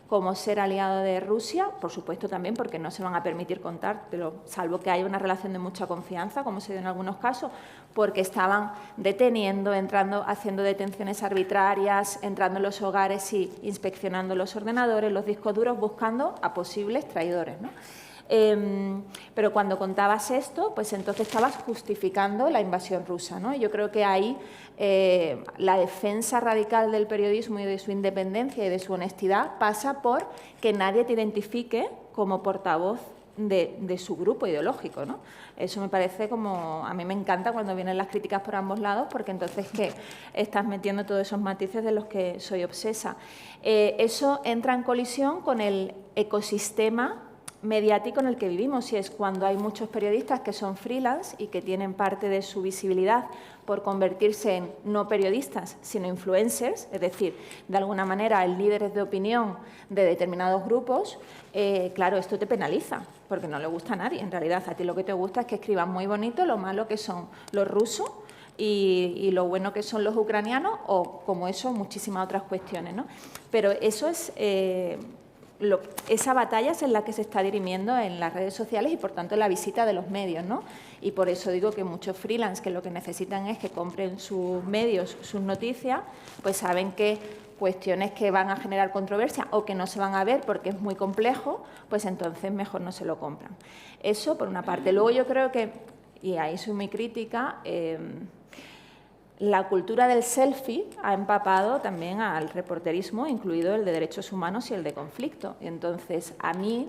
como ser aliado de Rusia, por supuesto también porque no se van a permitir contártelo, salvo que haya una relación de mucha confianza, como se dio en algunos casos, porque estaban deteniendo, entrando, haciendo detenciones arbitrarias, entrando en los hogares y inspeccionando los ordenadores, los discos duros, buscando a posibles traidores, ¿no? Pero cuando contabas esto, pues entonces estabas justificando la invasión rusa, ¿no? Y yo creo que ahí la defensa radical del periodismo y de su independencia y de su honestidad pasa por que nadie te identifique como portavoz de su grupo ideológico, ¿no? Eso me parece como... A mí me encanta cuando vienen las críticas por ambos lados, porque entonces que estás metiendo todos esos matices de los que soy obsesa. Eso entra en colisión con el ecosistema mediático en el que vivimos, y es cuando hay muchos periodistas que son freelance y que tienen parte de su visibilidad por convertirse en no periodistas, sino influencers, es decir, de alguna manera líderes de opinión de determinados grupos. Claro, esto te penaliza, porque no le gusta a nadie. En realidad, a ti lo que te gusta es que escriban muy bonito lo malo que son los rusos y lo bueno que son los ucranianos, o como eso, muchísimas otras cuestiones, ¿no? Pero eso es... esa batalla es en la que se está dirimiendo en las redes sociales y, por tanto, en la visita de los medios, ¿no? Y por eso digo que muchos freelance que lo que necesitan es que compren sus medios, sus noticias, pues saben que cuestiones que van a generar controversia o que no se van a ver porque es muy complejo, pues entonces mejor no se lo compran. Eso por una parte. Luego yo creo que, y ahí soy muy crítica, la cultura del selfie ha empapado también al reporterismo, incluido el de derechos humanos y el de conflicto. Y entonces, a mí,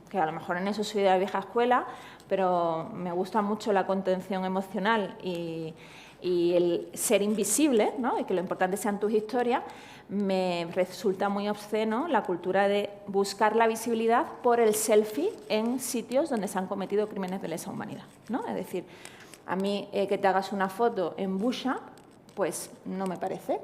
que a lo mejor en eso soy de la vieja escuela, pero me gusta mucho la contención emocional y y el ser invisible, ¿no? Y que lo importante sean tus historias, me resulta muy obsceno la cultura de buscar la visibilidad por el selfie en sitios donde se han cometido crímenes de lesa humanidad, ¿no? Es decir, a mí que te hagas una foto en Bucha, pues no me parece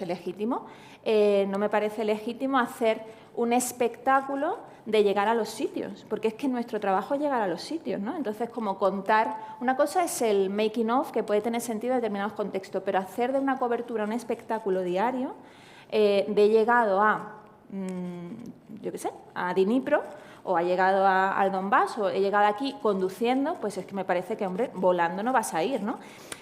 legítimo. No me parece legítimo hacer un espectáculo de llegar a los sitios, porque es que nuestro trabajo es llegar a los sitios, ¿no? Entonces, como contar, una cosa es el making of, que puede tener sentido en determinados contextos, pero hacer de una cobertura un espectáculo diario, de llegado a, yo qué sé, a Dnipro, o ha llegado al Donbass, o he llegado aquí conduciendo, pues es que me parece que, hombre, volando no vas a ir, ¿no?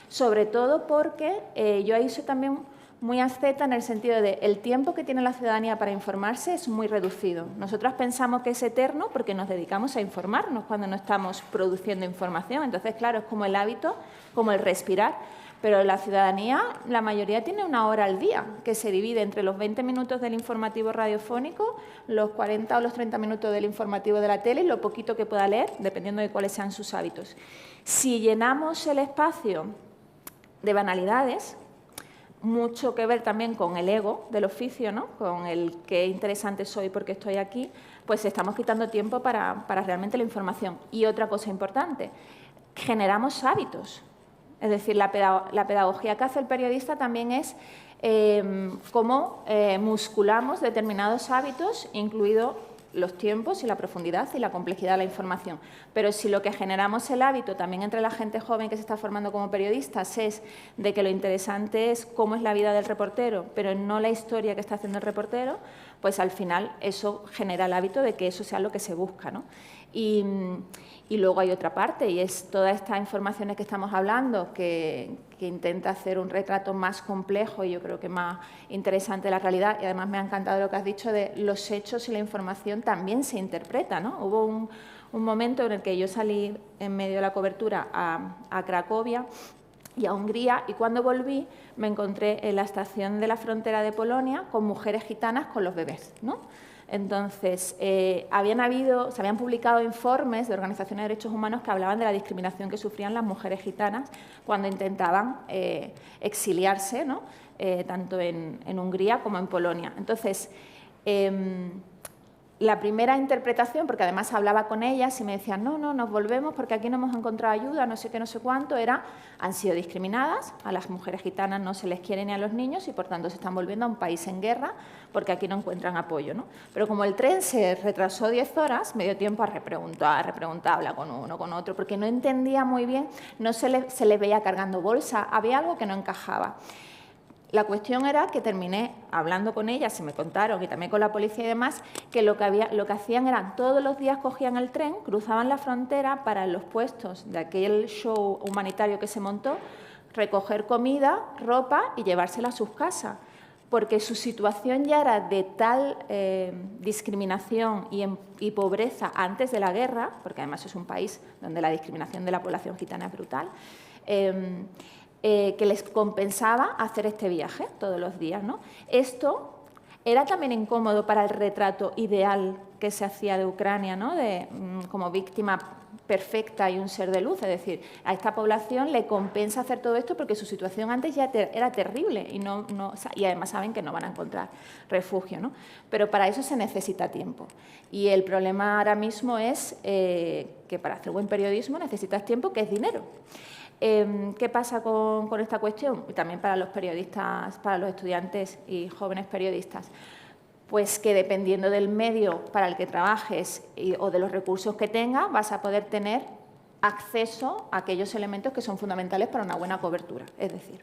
Sobre todo porque yo ahí soy también muy asceta en el sentido de el tiempo que tiene la ciudadanía para informarse es muy reducido. Nosotros pensamos que es eterno porque nos dedicamos a informarnos cuando no estamos produciendo información. Entonces, claro, es como el hábito, como el respirar. Pero la ciudadanía, la mayoría tiene 1 hora al día, que se divide entre los 20 minutos del informativo radiofónico, los 40 o los 30 minutos del informativo de la tele y lo poquito que pueda leer, dependiendo de cuáles sean sus hábitos. Si llenamos el espacio de banalidades, mucho que ver también con el ego del oficio, ¿no? Con el qué interesante soy porque estoy aquí, pues estamos quitando tiempo para realmente la información. Y otra cosa importante, generamos hábitos. Es decir, la pedagogía que hace el periodista también es cómo musculamos determinados hábitos, incluido los tiempos y la profundidad y la complejidad de la información. Pero si lo que generamos el hábito también entre la gente joven que se está formando como periodistas es de que lo interesante es cómo es la vida del reportero, pero no la historia que está haciendo el reportero, pues al final eso genera el hábito de que eso sea lo que se busca, ¿no? Y luego hay otra parte, y es todas estas informaciones que estamos hablando, que intenta hacer un retrato más complejo y yo creo que más interesante de la realidad. Y además me ha encantado lo que has dicho de los hechos y la información también se interpreta, ¿no? Hubo un momento en el que yo salí en medio de la cobertura a Cracovia y a Hungría, y cuando volví me encontré en la estación de la frontera de Polonia con mujeres gitanas con los bebés, ¿no? Entonces, se habían publicado informes de organizaciones de derechos humanos que hablaban de la discriminación que sufrían las mujeres gitanas cuando intentaban exiliarse, ¿no? Tanto en Hungría como en Polonia. Entonces, la primera interpretación, porque además hablaba con ellas y me decían, no, nos volvemos porque aquí no hemos encontrado ayuda, no sé qué, no sé cuánto, han sido discriminadas, a las mujeres gitanas no se les quiere ni a los niños y por tanto se están volviendo a un país en guerra porque aquí no encuentran apoyo, ¿no? Pero como el tren se retrasó 10 horas, me dio tiempo a repreguntar, hablar con uno, con otro, porque no entendía muy bien, no se les veía cargando bolsa, había algo que no encajaba. La cuestión era que terminé hablando con ellas, se me contaron, y también con la policía y demás, que lo que hacían eran todos los días cogían el tren, cruzaban la frontera para en los puestos de aquel show humanitario que se montó, recoger comida, ropa y llevársela a sus casas, porque su situación ya era de tal discriminación y pobreza antes de la guerra, porque además es un país donde la discriminación de la población gitana es brutal, que les compensaba hacer este viaje todos los días, ¿no? Esto era también incómodo para el retrato ideal que se hacía de Ucrania, ¿no? Como víctima perfecta y un ser de luz, es decir, a esta población le compensa hacer todo esto porque su situación antes ya era terrible y además saben que no van a encontrar refugio, ¿no? Pero para eso se necesita tiempo. Y el problema ahora mismo es que para hacer buen periodismo necesitas tiempo, que es dinero. ¿Qué pasa con esta cuestión? Y también para los periodistas, para los estudiantes y jóvenes periodistas. Pues que dependiendo del medio para el que trabajes o de los recursos que tengas, vas a poder tener acceso a aquellos elementos que son fundamentales para una buena cobertura. Es decir,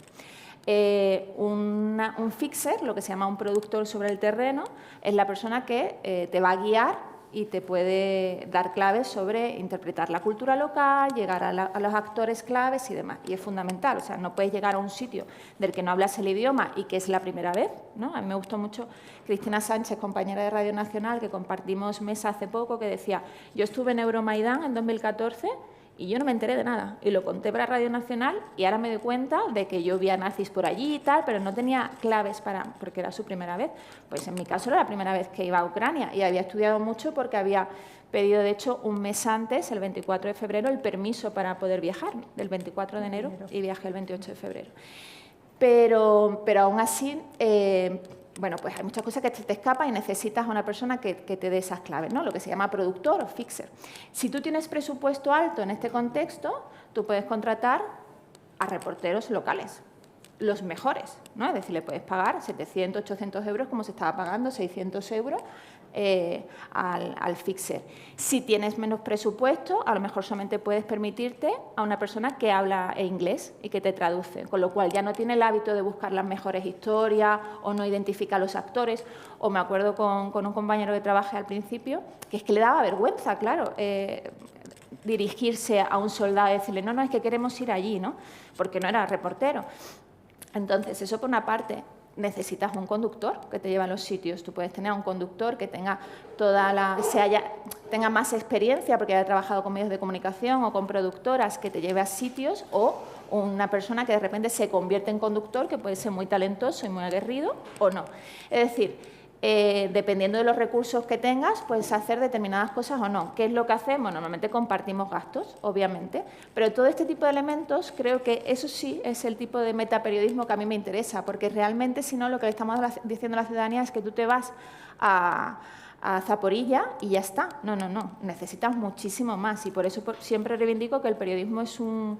un fixer, lo que se llama un productor sobre el terreno, es la persona que te va a guiar y te puede dar claves sobre interpretar la cultura local, llegar a los actores claves y demás. Y es fundamental, o sea, no puedes llegar a un sitio del que no hablas el idioma y que es la primera vez, ¿no? A mí me gustó mucho Cristina Sánchez, compañera de Radio Nacional, que compartimos mesa hace poco, que decía, yo estuve en Euromaidán en 2014 y yo no me enteré de nada. Y lo conté para Radio Nacional y ahora me doy cuenta de que yo vi a nazis por allí y tal, pero no tenía claves porque era su primera vez. Pues en mi caso era la primera vez que iba a Ucrania y había estudiado mucho porque había pedido, de hecho, un mes antes, el 24 de febrero, el permiso para poder viajar, del 24 de enero, y viajé el 28 de febrero. Pero aún así, bueno, pues hay muchas cosas que te escapan y necesitas a una persona que te dé esas claves, ¿no? Lo que se llama productor o fixer. Si tú tienes presupuesto alto en este contexto, tú puedes contratar a reporteros locales, los mejores, ¿no? Es decir, le puedes pagar 700, 800 euros como se estaba pagando, 600 euros al fixer. Si tienes menos presupuesto, a lo mejor solamente puedes permitirte a una persona que habla inglés y que te traduce, con lo cual ya no tiene el hábito de buscar las mejores historias o no identifica a los actores. O me acuerdo con un compañero que trabajé al principio, que es que le daba vergüenza, claro, dirigirse a un soldado y decirle, no, es que queremos ir allí, ¿no? Porque no era reportero. Entonces, eso por una parte. Necesitas un conductor que te lleve a los sitios. Tú puedes tener un conductor que tenga tenga más experiencia porque haya trabajado con medios de comunicación o con productoras, que te lleve a sitios, o una persona que de repente se convierte en conductor, que puede ser muy talentoso y muy aguerrido o no. Es decir, dependiendo de los recursos que tengas, puedes hacer determinadas cosas o no. ¿Qué es lo que hacemos? Normalmente compartimos gastos, obviamente, pero todo este tipo de elementos, creo que eso sí es el tipo de metaperiodismo que a mí me interesa, porque realmente, si no, lo que le estamos diciendo a la ciudadanía es que tú te vas a Zaporilla y ya está. No, necesitas muchísimo más, y por eso siempre reivindico que el periodismo es un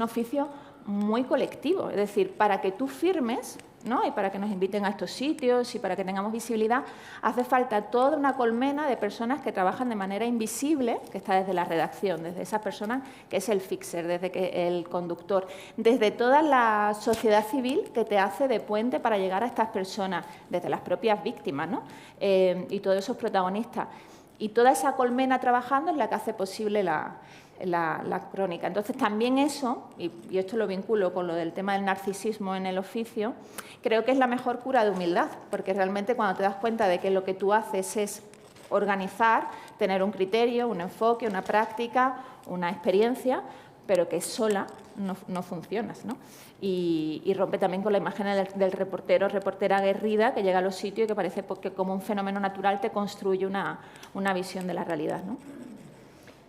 oficio muy colectivo. Es decir, para que tú firmes, ¿no? Y para que nos inviten a estos sitios y para que tengamos visibilidad, hace falta toda una colmena de personas que trabajan de manera invisible, que está desde la redacción, desde esas personas que es el fixer, desde el conductor, desde toda la sociedad civil que te hace de puente para llegar a estas personas, desde las propias víctimas, ¿no? Y todos esos protagonistas. Y toda esa colmena trabajando es la que hace posible la crónica. Entonces, también eso, y esto lo vinculo con lo del tema del narcisismo en el oficio, creo que es la mejor cura de humildad, porque realmente cuando te das cuenta de que lo que tú haces es organizar, tener un criterio, un enfoque, una práctica, una experiencia, pero que sola no funcionas, ¿no? Y rompe también con la imagen del reportero, reportera aguerrida, que llega a los sitios y que parece que como un fenómeno natural te construye una visión de la realidad, ¿no?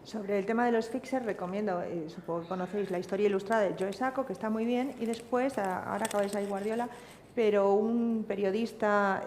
Sobre el tema de los fixers, recomiendo, supongo que conocéis la historia ilustrada de Joe Sacco, que está muy bien, y después, ahora acaba de salir Guardiola, pero un periodista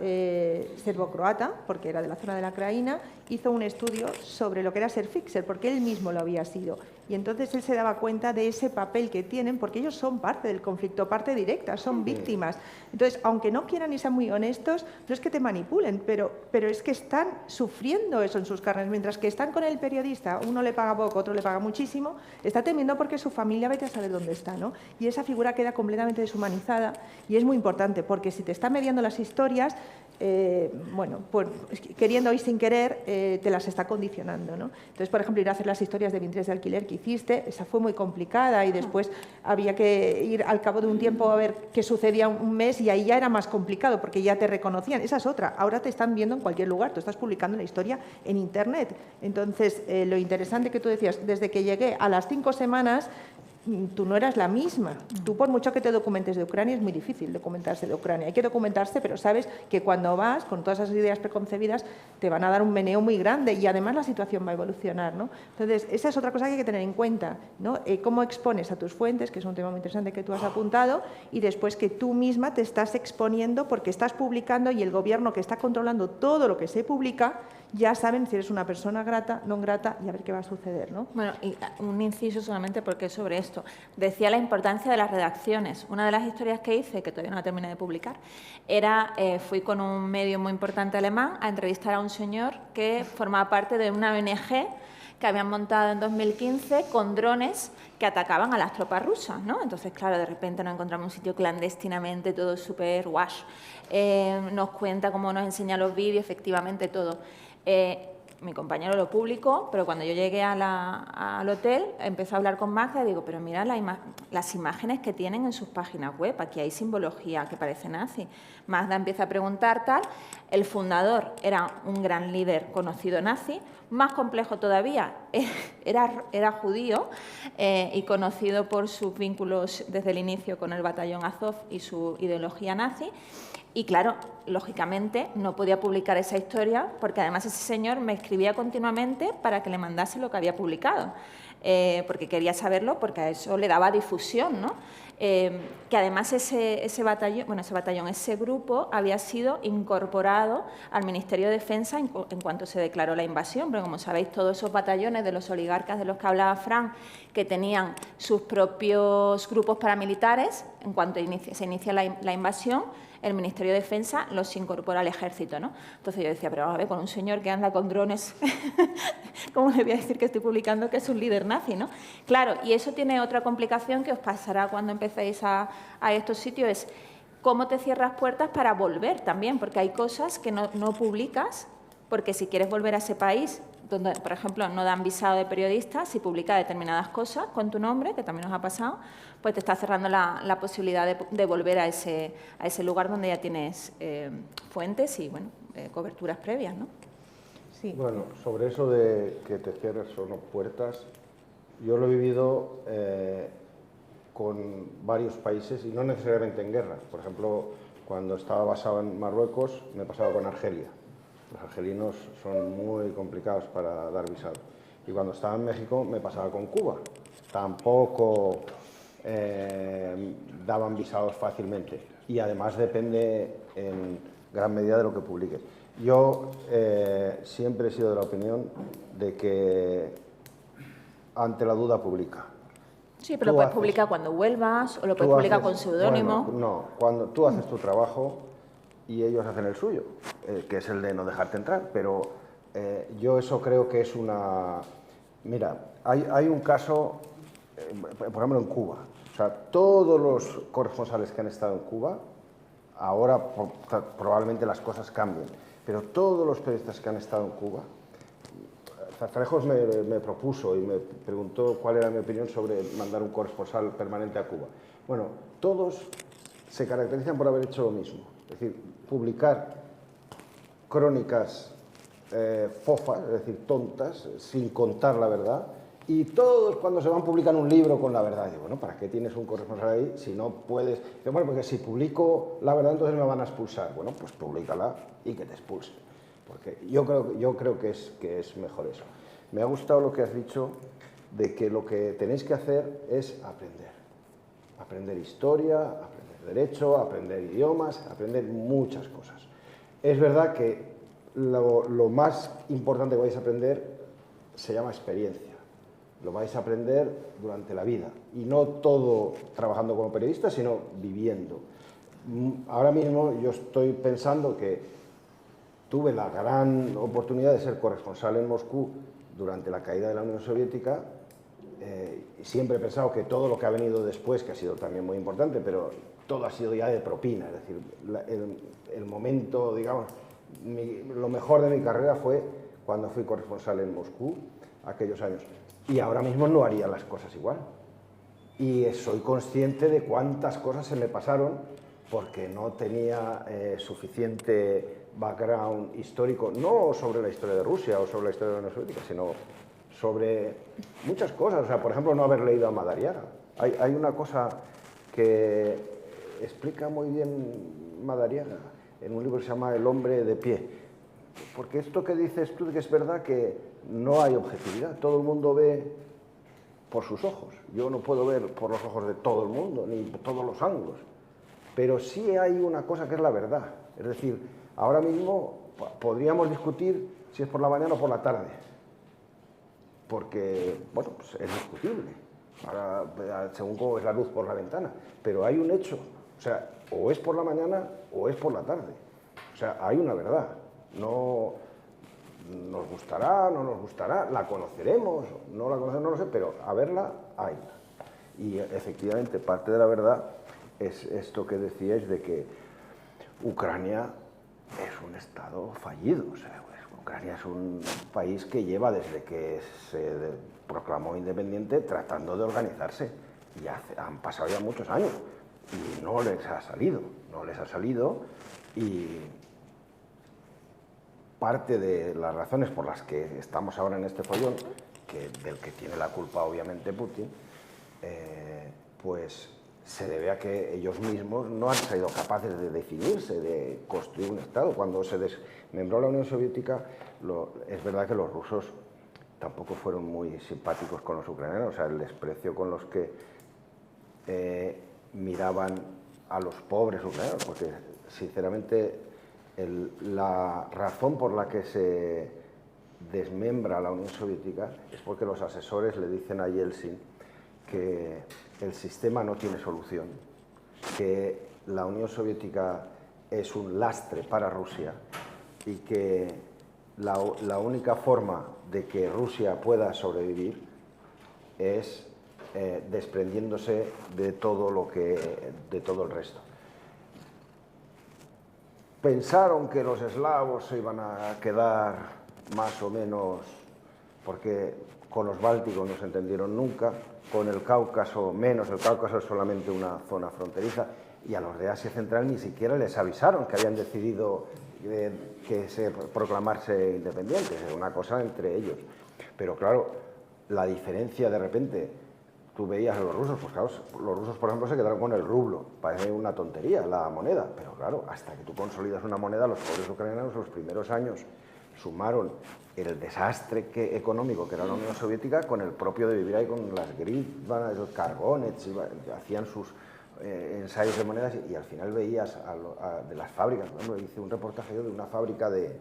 serbo-croata, porque era de la zona de la Craína, hizo un estudio sobre lo que era ser fixer, porque él mismo lo había sido. Y entonces él se daba cuenta de ese papel que tienen, porque ellos son parte del conflicto, parte directa, son víctimas. Entonces, aunque no quieran y sean muy honestos, no es que te manipulen, pero es que están sufriendo eso en sus carnes. Mientras que están con el periodista, uno le paga poco, otro le paga muchísimo, está temiendo porque su familia vete a saber dónde está, ¿no? Y esa figura queda completamente deshumanizada, y es muy importante, porque si te está mediando las historias, bueno, pues queriendo y sin querer, te las está condicionando, ¿no? Entonces, por ejemplo, ir a hacer las historias de vientres de alquiler que hiciste, esa fue muy complicada, y después había que ir al cabo de un tiempo a ver qué sucedía un mes, y ahí ya era más complicado porque ya te reconocían. Esa es otra, ahora te están viendo en cualquier lugar, tú estás publicando la historia en Internet. Entonces, lo interesante que tú decías, desde que llegué a las 5 semanas, tú no eras la misma. Tú, por mucho que te documentes de Ucrania, es muy difícil documentarse de Ucrania. Hay que documentarse, pero sabes que cuando vas con todas esas ideas preconcebidas te van a dar un meneo muy grande, y además la situación va a evolucionar, ¿no? Entonces, esa es otra cosa que hay que tener en cuenta, ¿no? Cómo expones a tus fuentes, que es un tema muy interesante que tú has apuntado, y después que tú misma te estás exponiendo porque estás publicando, y el gobierno, que está controlando todo lo que se publica, ya saben si eres una persona grata, no grata, y a ver qué va a suceder, ¿no? Bueno, y un inciso solamente porque sobre esto. Decía la importancia de las redacciones. Una de las historias que hice, que todavía no la terminé de publicar, era, fui con un medio muy importante alemán a entrevistar a un señor que formaba parte de una ONG que habían montado en 2015 con drones que atacaban a las tropas rusas, ¿no? Entonces, claro, de repente nos encontramos un sitio clandestinamente, todo súper wash. Nos cuenta cómo nos enseña los vídeos, efectivamente todo. Mi compañero lo publicó, pero cuando yo llegué al hotel, empecé a hablar con Magda y digo, pero mira las imágenes que tienen en sus páginas web, aquí hay simbología que parece nazi. Magda empieza a preguntar tal, el fundador era un gran líder conocido nazi, más complejo todavía, era judío y conocido por sus vínculos desde el inicio con el batallón Azov y su ideología nazi. Y claro, lógicamente no podía publicar esa historia porque además ese señor me escribía continuamente para que le mandase lo que había publicado, porque quería saberlo, porque a eso le daba difusión, ¿no? Que además ese batallón, ese grupo había sido incorporado al Ministerio de Defensa en cuanto se declaró la invasión, pero como sabéis, todos esos batallones de los oligarcas de los que hablaba Fran, que tenían sus propios grupos paramilitares, en cuanto se inicia la invasión, el Ministerio de Defensa los incorpora al ejército, ¿no? Entonces yo decía, pero a ver, con un señor que anda con drones, ¿cómo le voy a decir que estoy publicando que es un líder nazi, ¿no? Claro, y eso tiene otra complicación que os pasará cuando empecéis a estos sitios, es cómo te cierras puertas para volver también, porque hay cosas que no publicas, porque si quieres volver a ese país, donde, por ejemplo, no dan visado de periodista, si publica determinadas cosas con tu nombre, que también nos ha pasado, pues te está cerrando la posibilidad de volver a ese lugar donde ya tienes fuentes y, bueno, coberturas previas, ¿no? Sí. Bueno, sobre eso de que te cierres solo puertas, yo lo he vivido con varios países y no necesariamente en guerra. Por ejemplo, cuando estaba basado en Marruecos, me pasaba con Argelia. Los argelinos son muy complicados para dar visado. Y cuando estaba en México me pasaba con Cuba. Tampoco daban visados fácilmente. Y además depende en gran medida de lo que publiques. Yo siempre he sido de la opinión de que ante la duda publica. Sí, pero lo puedes publicar cuando vuelvas o lo puedes publicar con seudónimo. Bueno, no, cuando tú haces tu trabajo y ellos hacen el suyo, que es el de no dejarte entrar, pero yo eso creo que es una... Mira, hay un caso, por ejemplo, en Cuba. O sea, todos los corresponsales que han estado en Cuba, ahora probablemente las cosas cambien, pero todos los periodistas que han estado en Cuba, Zarzalejos me propuso y me preguntó cuál era mi opinión sobre mandar un corresponsal permanente a Cuba. Bueno, todos se caracterizan por haber hecho lo mismo, es decir, publicar crónicas fofas, es decir, tontas, sin contar la verdad, y todos cuando se van publican un libro con la verdad. Digo, bueno, ¿para qué tienes un corresponsal ahí si no puedes? Digo, bueno, porque si publico la verdad entonces me van a expulsar. Bueno, pues públicala y que te expulsen. Porque yo creo que es mejor eso. Me ha gustado lo que has dicho de que lo que tenéis que hacer es aprender. Aprender historia, aprender derecho, aprender idiomas, aprender muchas cosas. Es verdad que lo más importante que vais a aprender se llama experiencia. Lo vais a aprender durante la vida. Y no todo trabajando como periodista, sino viviendo. Ahora mismo yo estoy pensando que tuve la gran oportunidad de ser corresponsal en Moscú durante la caída de la Unión Soviética. Siempre he pensado que todo lo que ha venido después, que ha sido también muy importante, pero todo ha sido ya de propina. Es decir, el momento, digamos, lo mejor de mi carrera fue cuando fui corresponsal en Moscú, aquellos años. Y ahora mismo no haría las cosas igual. Y soy consciente de cuántas cosas se me pasaron porque no tenía suficiente background histórico, no sobre la historia de Rusia o sobre la historia de la Unión Soviética, sino sobre muchas cosas. O sea, por ejemplo, no haber leído a Madariaga. Hay una cosa que explica muy bien Madariaga en un libro que se llama El hombre de pie. Porque esto que dices tú, que es verdad que no hay objetividad. Todo el mundo ve por sus ojos. Yo no puedo ver por los ojos de todo el mundo, ni por todos los ángulos. Pero sí hay una cosa que es la verdad. Es decir, ahora mismo podríamos discutir si es por la mañana o por la tarde. Porque, bueno, pues es discutible. Ahora, según cómo es la luz por la ventana. Pero hay un hecho. O sea, o es por la mañana o es por la tarde. O sea, hay una verdad. No nos gustará, no nos gustará, la conoceremos, no la conoceremos, no lo sé, pero a verla, hay. Y efectivamente, parte de la verdad es esto que decíais de que Ucrania es un estado fallido. O sea, Ucrania es un país que lleva desde que se proclamó independiente tratando de organizarse. Y han pasado ya muchos años y no les ha salido, y parte de las razones por las que estamos ahora en este follón, del que tiene la culpa obviamente Putin, pues se debe a que ellos mismos no han sido capaces de definirse, de construir un Estado. Cuando se desmembró la Unión Soviética, es verdad que los rusos tampoco fueron muy simpáticos con los ucranianos, o sea, el desprecio con los que miraban a los pobres ucranianos, porque sinceramente la razón por la que se desmembra la Unión Soviética es porque los asesores le dicen a Yeltsin que el sistema no tiene solución, que la Unión Soviética es un lastre para Rusia y que la única forma de que Rusia pueda sobrevivir es desprendiéndose de todo el resto. Pensaron que los eslavos se iban a quedar más o menos, porque con los bálticos no se entendieron nunca, con el Cáucaso menos, el Cáucaso es solamente una zona fronteriza, y a los de Asia Central ni siquiera les avisaron que habían decidido proclamarse independientes, era una cosa entre ellos. Pero claro, la diferencia de repente, tú veías a los rusos, pues claro, los rusos por ejemplo se quedaron con el rublo, parece una tontería la moneda, pero claro, hasta que tú consolidas una moneda, los pobres ucranianos los primeros años sumaron el desastre económico que era la Unión Soviética con el propio de vivir ahí con las grivas, los cargonets, hacían sus ensayos de monedas y al final veías de las fábricas. Bueno, hice un reportaje yo de una fábrica de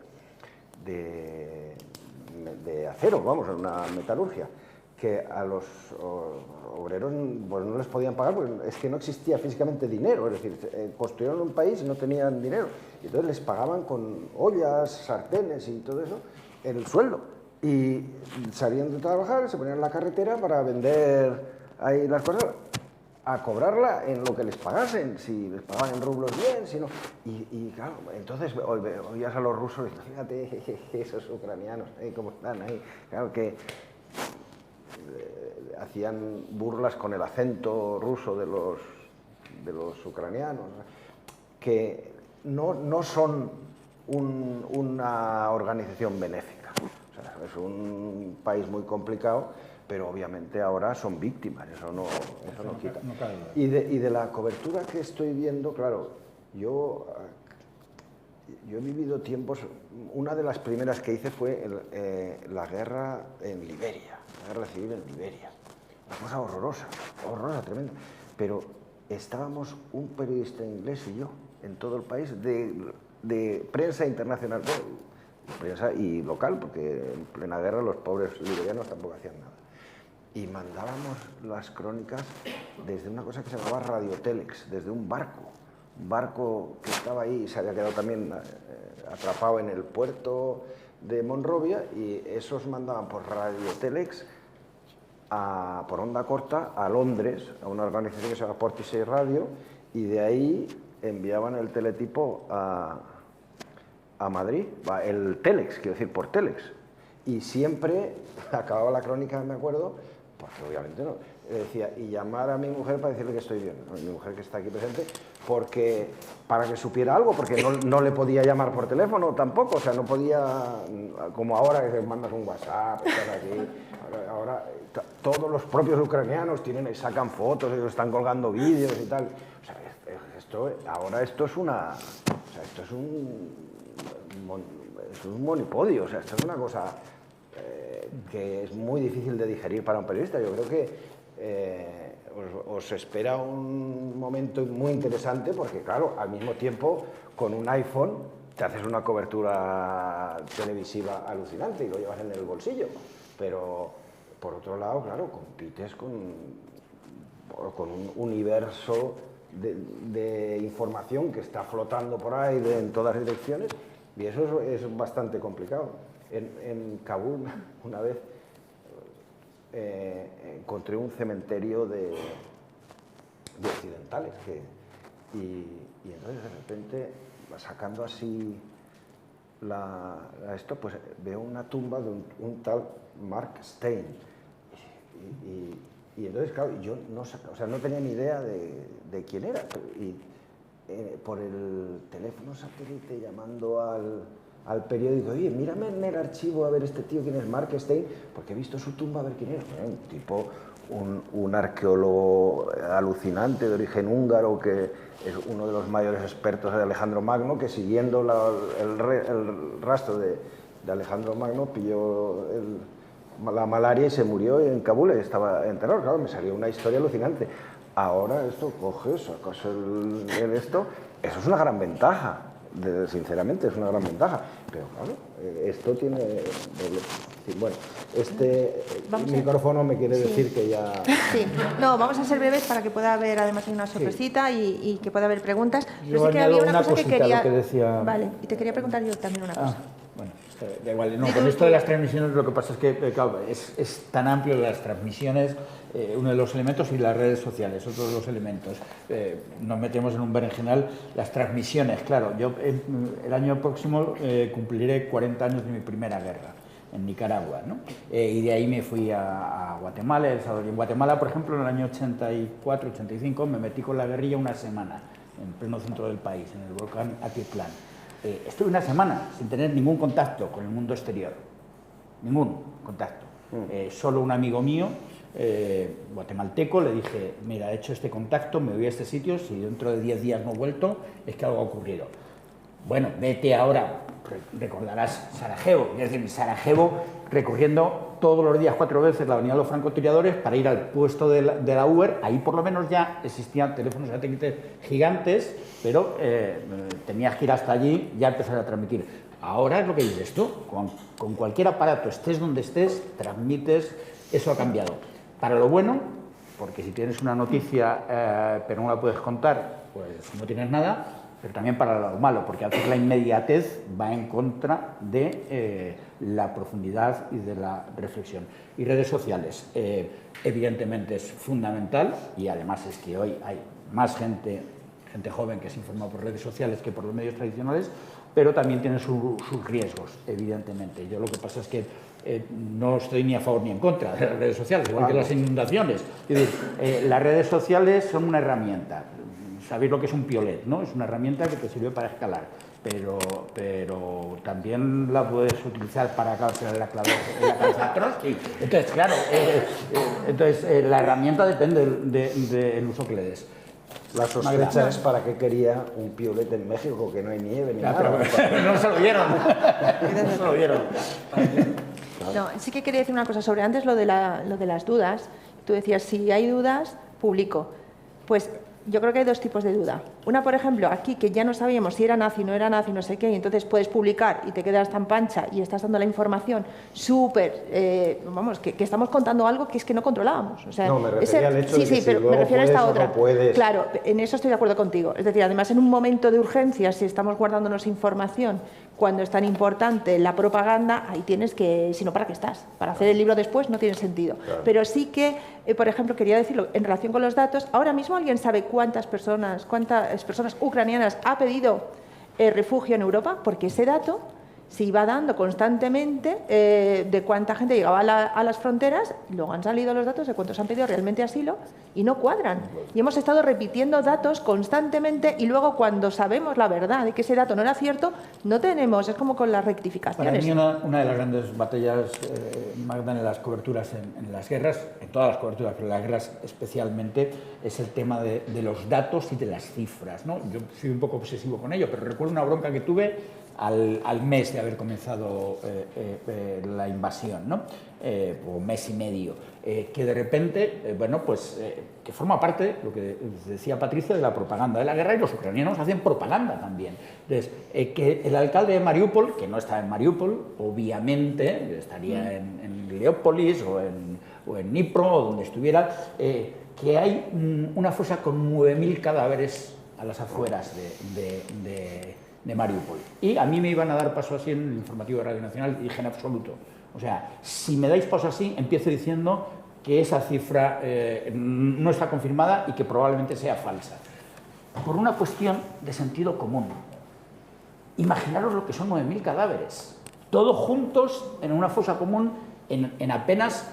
acero, vamos, una metalurgia, que a los obreros pues, no les podían pagar porque es que no existía físicamente dinero, es decir, construyeron un país y no tenían dinero, y entonces les pagaban con ollas, sartenes y todo eso el sueldo, y salían de trabajar, se ponían en la carretera para vender ahí las cosas, a cobrarla en lo que les pagasen, si les pagaban en rublos bien, si no, y claro, entonces oías a los rusos, fíjate, esos ucranianos, cómo están ahí, claro que hacían burlas con el acento ruso de los ucranianos, que no son una organización benéfica. O sea, es un país muy complicado, pero obviamente ahora son víctimas, eso no quita. Y de la cobertura que estoy viendo, claro, yo he vivido tiempos, una de las primeras que hice fue la guerra en Liberia, la guerra civil en Liberia. Una cosa horrorosa, tremenda. Pero estábamos un periodista inglés y yo en todo el país de prensa internacional, prensa y local, porque en plena guerra los pobres liberianos tampoco hacían nada. Y mandábamos las crónicas desde una cosa que se llamaba Radiotelex, desde un barco que estaba ahí y se había quedado también atrapado en el puerto de Monrovia, y esos mandaban por Radiotelex por onda corta a Londres, a una organización que se llama Portishead Radio, y de ahí enviaban el teletipo a Madrid, el Telex, quiero decir, por Telex. Y siempre acababa la crónica, me acuerdo, porque obviamente no, decía, y llamar a mi mujer para decirle que estoy bien, mi mujer que está aquí presente, para que supiera algo, porque no le podía llamar por teléfono tampoco, o sea, no podía, como ahora que mandas un WhatsApp, estás aquí, ahora todos los propios ucranianos sacan fotos, ellos están colgando vídeos y tal, o sea, ahora esto es esto es un monipodio, o sea, esto es una cosa que es muy difícil de digerir para un periodista. Yo creo que os espera un momento muy interesante porque, claro, al mismo tiempo, con un iPhone te haces una cobertura televisiva alucinante y lo llevas en el bolsillo, pero por otro lado, claro, compites con un universo de información que está flotando por ahí en todas direcciones, y eso es bastante complicado. En Kabul, una vez, encontré un cementerio de occidentales, y entonces de repente, sacando así esto, pues veo una tumba de un tal Mark Stein, y entonces, claro, yo no tenía ni idea de quién era, y por el teléfono satélite llamando al periódico, oye, mírame en el archivo a ver este tío quién es Mark Stein, porque he visto su tumba a ver quién era. Un tipo, un arqueólogo alucinante de origen húngaro que es uno de los mayores expertos de Alejandro Magno, que siguiendo el rastro de Alejandro Magno pilló la malaria y se murió en Kabul, estaba en terror. Claro, me salió una historia alucinante. Ahora esto coges, sacas esto, eso es una gran ventaja, sinceramente es una gran ventaja, pero claro, esto tiene bueno, micrófono me quiere decir que ya... Sí, no, vamos a ser breves para que pueda haber además una sorpresita y que pueda haber preguntas. Pero sí que había una cosa que quería... Lo que decía... Vale, y te quería preguntar yo también una cosa. Bueno, da igual. No, con esto de las transmisiones lo que pasa es que claro, es tan amplio las transmisiones, uno de los elementos, y las redes sociales, otro de los elementos. Nos metemos en un berenjenal. Las transmisiones, claro, yo el año próximo cumpliré 40 años de mi primera guerra en Nicaragua, ¿no? Y de ahí me fui a Guatemala, El Salvador. Y en Guatemala, por ejemplo, en el año 84, 85, me metí con la guerrilla una semana, en pleno centro del país, en el volcán Atitlán. Estuve una semana sin tener ningún contacto con el mundo exterior, ningún contacto. Solo un amigo mío, guatemalteco, le dije, mira, he hecho este contacto, me voy a este sitio, si dentro de 10 días no he vuelto, es que algo ha ocurrido. Bueno, vete ahora, recordarás Sarajevo, es decir, Sarajevo recorriendo todos los días 4 veces la avenida de los francotiradores para ir al puesto de la Uber. Ahí por lo menos ya existían teléfonos satélites gigantes, pero tenías que ir hasta allí ya empezar a transmitir. Ahora es lo que dices tú, con cualquier aparato, estés donde estés, transmites. Eso ha cambiado. Para lo bueno, porque si tienes una noticia pero no la puedes contar, pues no tienes nada. Pero también para lo malo, porque a veces la inmediatez va en contra de la profundidad y de la reflexión. Y redes sociales, evidentemente es fundamental, y además es que hoy hay más gente joven que se informa por redes sociales que por los medios tradicionales, pero también tiene sus riesgos, evidentemente. Yo lo que pasa es que no estoy ni a favor ni en contra de las redes sociales, igual que las inundaciones. Es decir, las redes sociales son una herramienta. Sabéis lo que es un piolet, ¿no? Es una herramienta que te sirve para escalar, pero también la puedes utilizar para calzar la cabeza a Trotsky. Entonces, claro, la herramienta depende del uso que le des. La sospecha es para qué quería un piolet en México, que no hay nieve ni nada. No se lo vieron. No se lo vieron. No, sí que quería decir una cosa sobre antes lo de las dudas. Tú decías, si hay dudas, publico. Pues yo creo que hay dos tipos de duda. Una, por ejemplo, aquí, que ya no sabíamos si era nazi, no era nazi, no sé qué, y entonces puedes publicar y te quedas tan pancha y estás dando la información súper, vamos, que estamos contando algo que es que no controlábamos. O sea, no, me refería al hecho de que pero si me refiero a esta otra. No puedes. Claro, en eso estoy de acuerdo contigo. Es decir, además, en un momento de urgencia, si estamos guardándonos información, cuando es tan importante la propaganda, ahí tienes que, si no, ¿para qué estás? Para hacer el libro después no tiene sentido. Claro. Pero sí que, por ejemplo, quería decirlo, en relación con los datos, ahora mismo alguien sabe cuántas personas ucranianas ha pedido refugio en Europa, porque ese dato se iba dando constantemente de cuánta gente llegaba a las fronteras, y luego han salido los datos de cuántos han pedido realmente asilo y no cuadran. Y hemos estado repitiendo datos constantemente y luego cuando sabemos la verdad de que ese dato no era cierto, no tenemos, es como con las rectificaciones. Para mí una de las grandes batallas, Magda, en las coberturas, en las guerras, en todas las coberturas, pero en las guerras especialmente, es el tema de los datos y de las cifras, ¿no? Yo soy un poco obsesivo con ello, pero recuerdo una bronca que tuve al mes de haber comenzado la invasión, ¿no? O mes y medio, que de repente, que forma parte, lo que decía Patricia, de la propaganda de la guerra, y los ucranianos hacen propaganda también. Entonces, que el alcalde de Mariupol, que no está en Mariupol, obviamente estaría en Leópolis o en Dnipro, o donde estuviera, que hay una fosa con 9.000 cadáveres a las afueras de Mariupol. Y a mí me iban a dar paso así en el informativo de Radio Nacional y dije en absoluto. O sea, si me dais paso así, empiezo diciendo que esa cifra no está confirmada y que probablemente sea falsa. Por una cuestión de sentido común. Imaginaros lo que son 9.000 cadáveres, todos juntos en una fosa común En apenas,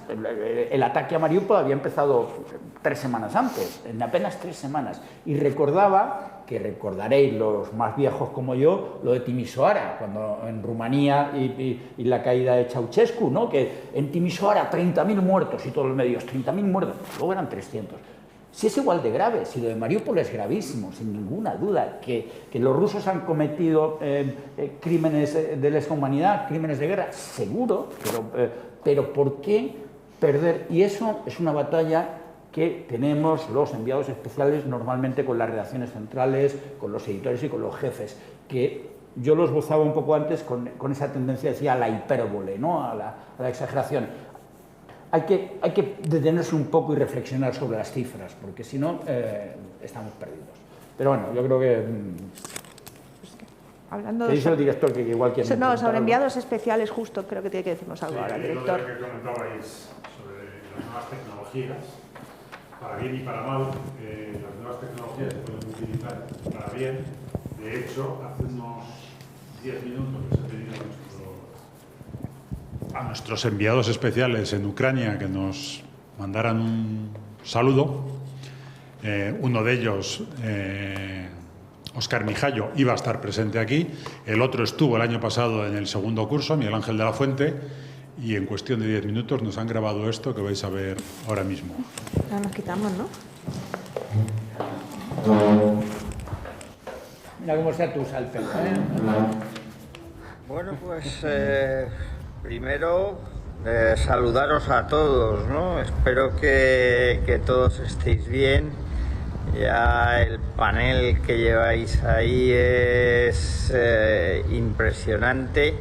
el ataque a Mariupol había empezado 3 semanas antes, en apenas 3 semanas. Y recordaba, que recordaréis los más viejos como yo, lo de Timisoara, cuando en Rumanía y la caída de Ceausescu, ¿no? Que en Timisoara 30.000 muertos y todos los medios, 30.000 muertos, luego eran 300. Si es igual de grave, si lo de Mariupol es gravísimo, sin ninguna duda, que los rusos han cometido crímenes de lesa humanidad, crímenes de guerra, seguro, pero ¿por qué perder? Y eso es una batalla que tenemos los enviados especiales normalmente con las redacciones centrales, con los editores y con los jefes, que yo lo esbozaba un poco antes con esa tendencia, decía, a la hipérbole, ¿no? a la exageración. Hay que detenerse un poco y reflexionar sobre las cifras, porque si no, estamos perdidos. Pero bueno, yo creo que... Hablando dice el director que igual quiere... No, sobre enviados especiales, justo creo que tiene que decirnos algo ahora, director. Lo que comentabais sobre las nuevas tecnologías, para bien y para mal, las nuevas tecnologías se pueden utilizar para bien. De hecho, hace unos 10 minutos les he pedido a nuestros enviados especiales en Ucrania que nos mandaran un saludo. Uno de ellos, Óscar Mijallo, iba a estar presente aquí. El otro estuvo el año pasado en el segundo curso, Miguel Ángel de la Fuente, y en cuestión de 10 minutos nos han grabado esto que vais a ver ahora mismo. Ya nos quitamos, ¿no? Mira cómo se atusa el pelo, Bueno, pues primero saludaros a todos, ¿no? Espero que todos estéis bien. Ya el panel que lleváis ahí es impresionante.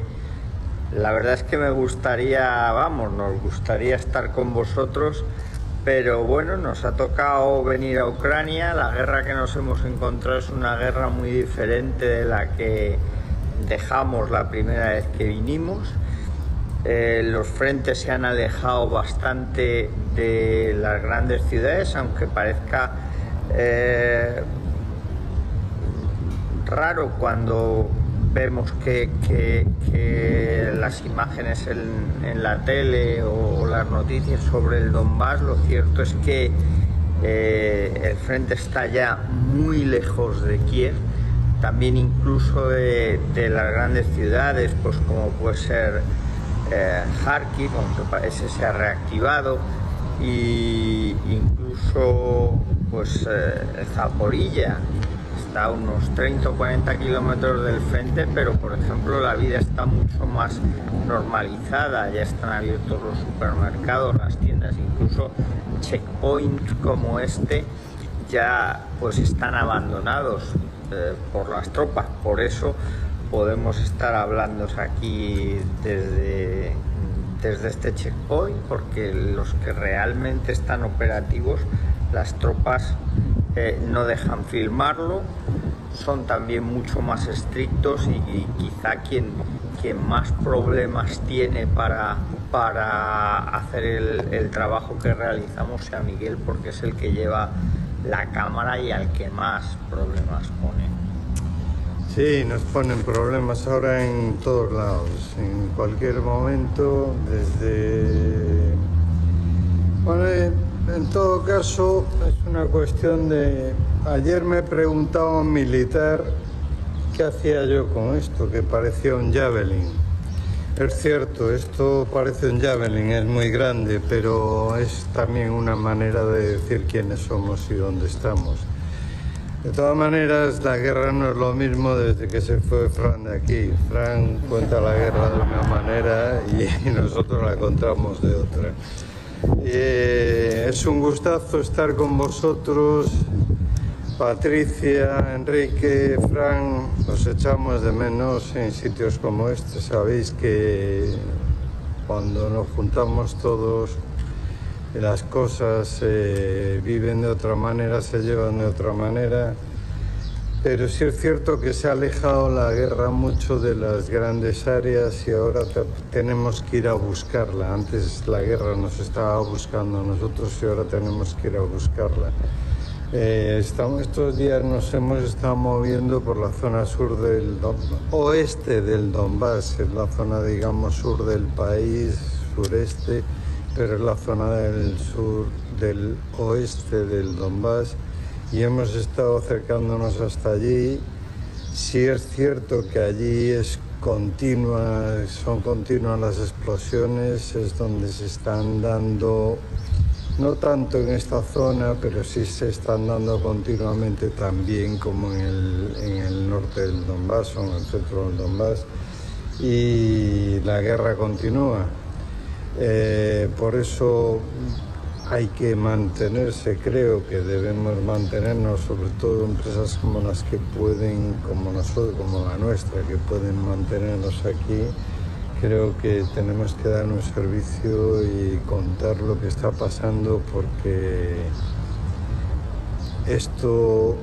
La verdad es que me gustaría, nos gustaría estar con vosotros, pero bueno, nos ha tocado venir a Ucrania. La guerra que nos hemos encontrado es una guerra muy diferente de la que dejamos la primera vez que vinimos. Los frentes se han alejado bastante de las grandes ciudades, aunque parezca raro cuando vemos que las imágenes en la tele o las noticias sobre el Donbass. Lo cierto es que el frente está ya muy lejos de Kiev, también incluso de las grandes ciudades, pues como puede ser Kharkiv, aunque parece se ha reactivado, y incluso pues Zaporilla está a unos 30 o 40 kilómetros del frente, pero por ejemplo la vida está mucho más normalizada, ya están abiertos los supermercados, las tiendas, incluso checkpoints como este ya pues están abandonados por las tropas. Por eso podemos estar hablando aquí desde este checkpoint, porque los que realmente están operativos, las tropas no dejan filmarlo, son también mucho más estrictos y quizá quien más problemas tiene para hacer el trabajo que realizamos sea Miguel, porque es el que lleva la cámara y al que más problemas pone. Sí, nos ponen problemas ahora en todos lados, en cualquier momento, desde... Bueno, en todo caso, es una cuestión de... Ayer me preguntaba un militar qué hacía yo con esto, que parecía un Javelin. Es cierto, esto parece un Javelin, es muy grande, pero es también una manera de decir quiénes somos y dónde estamos. De todas maneras, la guerra no es lo mismo desde que se fue Fran de aquí. Fran cuenta la guerra de una manera y nosotros la contamos de otra. Es un gustazo estar con vosotros. Patricia, Enrique, Fran, os echamos de menos en sitios como este. Sabéis que cuando nos juntamos todos, las cosas se viven de otra manera, se llevan de otra manera, pero sí es cierto que se ha alejado la guerra mucho de las grandes áreas y ahora tenemos que ir a buscarla. Antes la guerra nos estaba buscando a nosotros y ahora tenemos que ir a buscarla. Estos días nos hemos estado moviendo por la zona sur oeste del Donbass, en la zona, digamos, sur del país, sureste, pero es la zona del sur, del oeste del Donbass, y hemos estado acercándonos hasta allí. Sí es cierto que allí son continuas las explosiones, es donde se están dando, no tanto en esta zona, pero sí se están dando continuamente también como en el norte del Donbass o en el centro del Donbass, y la guerra continúa. Por eso hay que mantenerse, creo que debemos mantenernos, sobre todo empresas como las que pueden, como nosotros, como la nuestra, que pueden mantenernos aquí. Creo que tenemos que dar un servicio y contar lo que está pasando, porque esto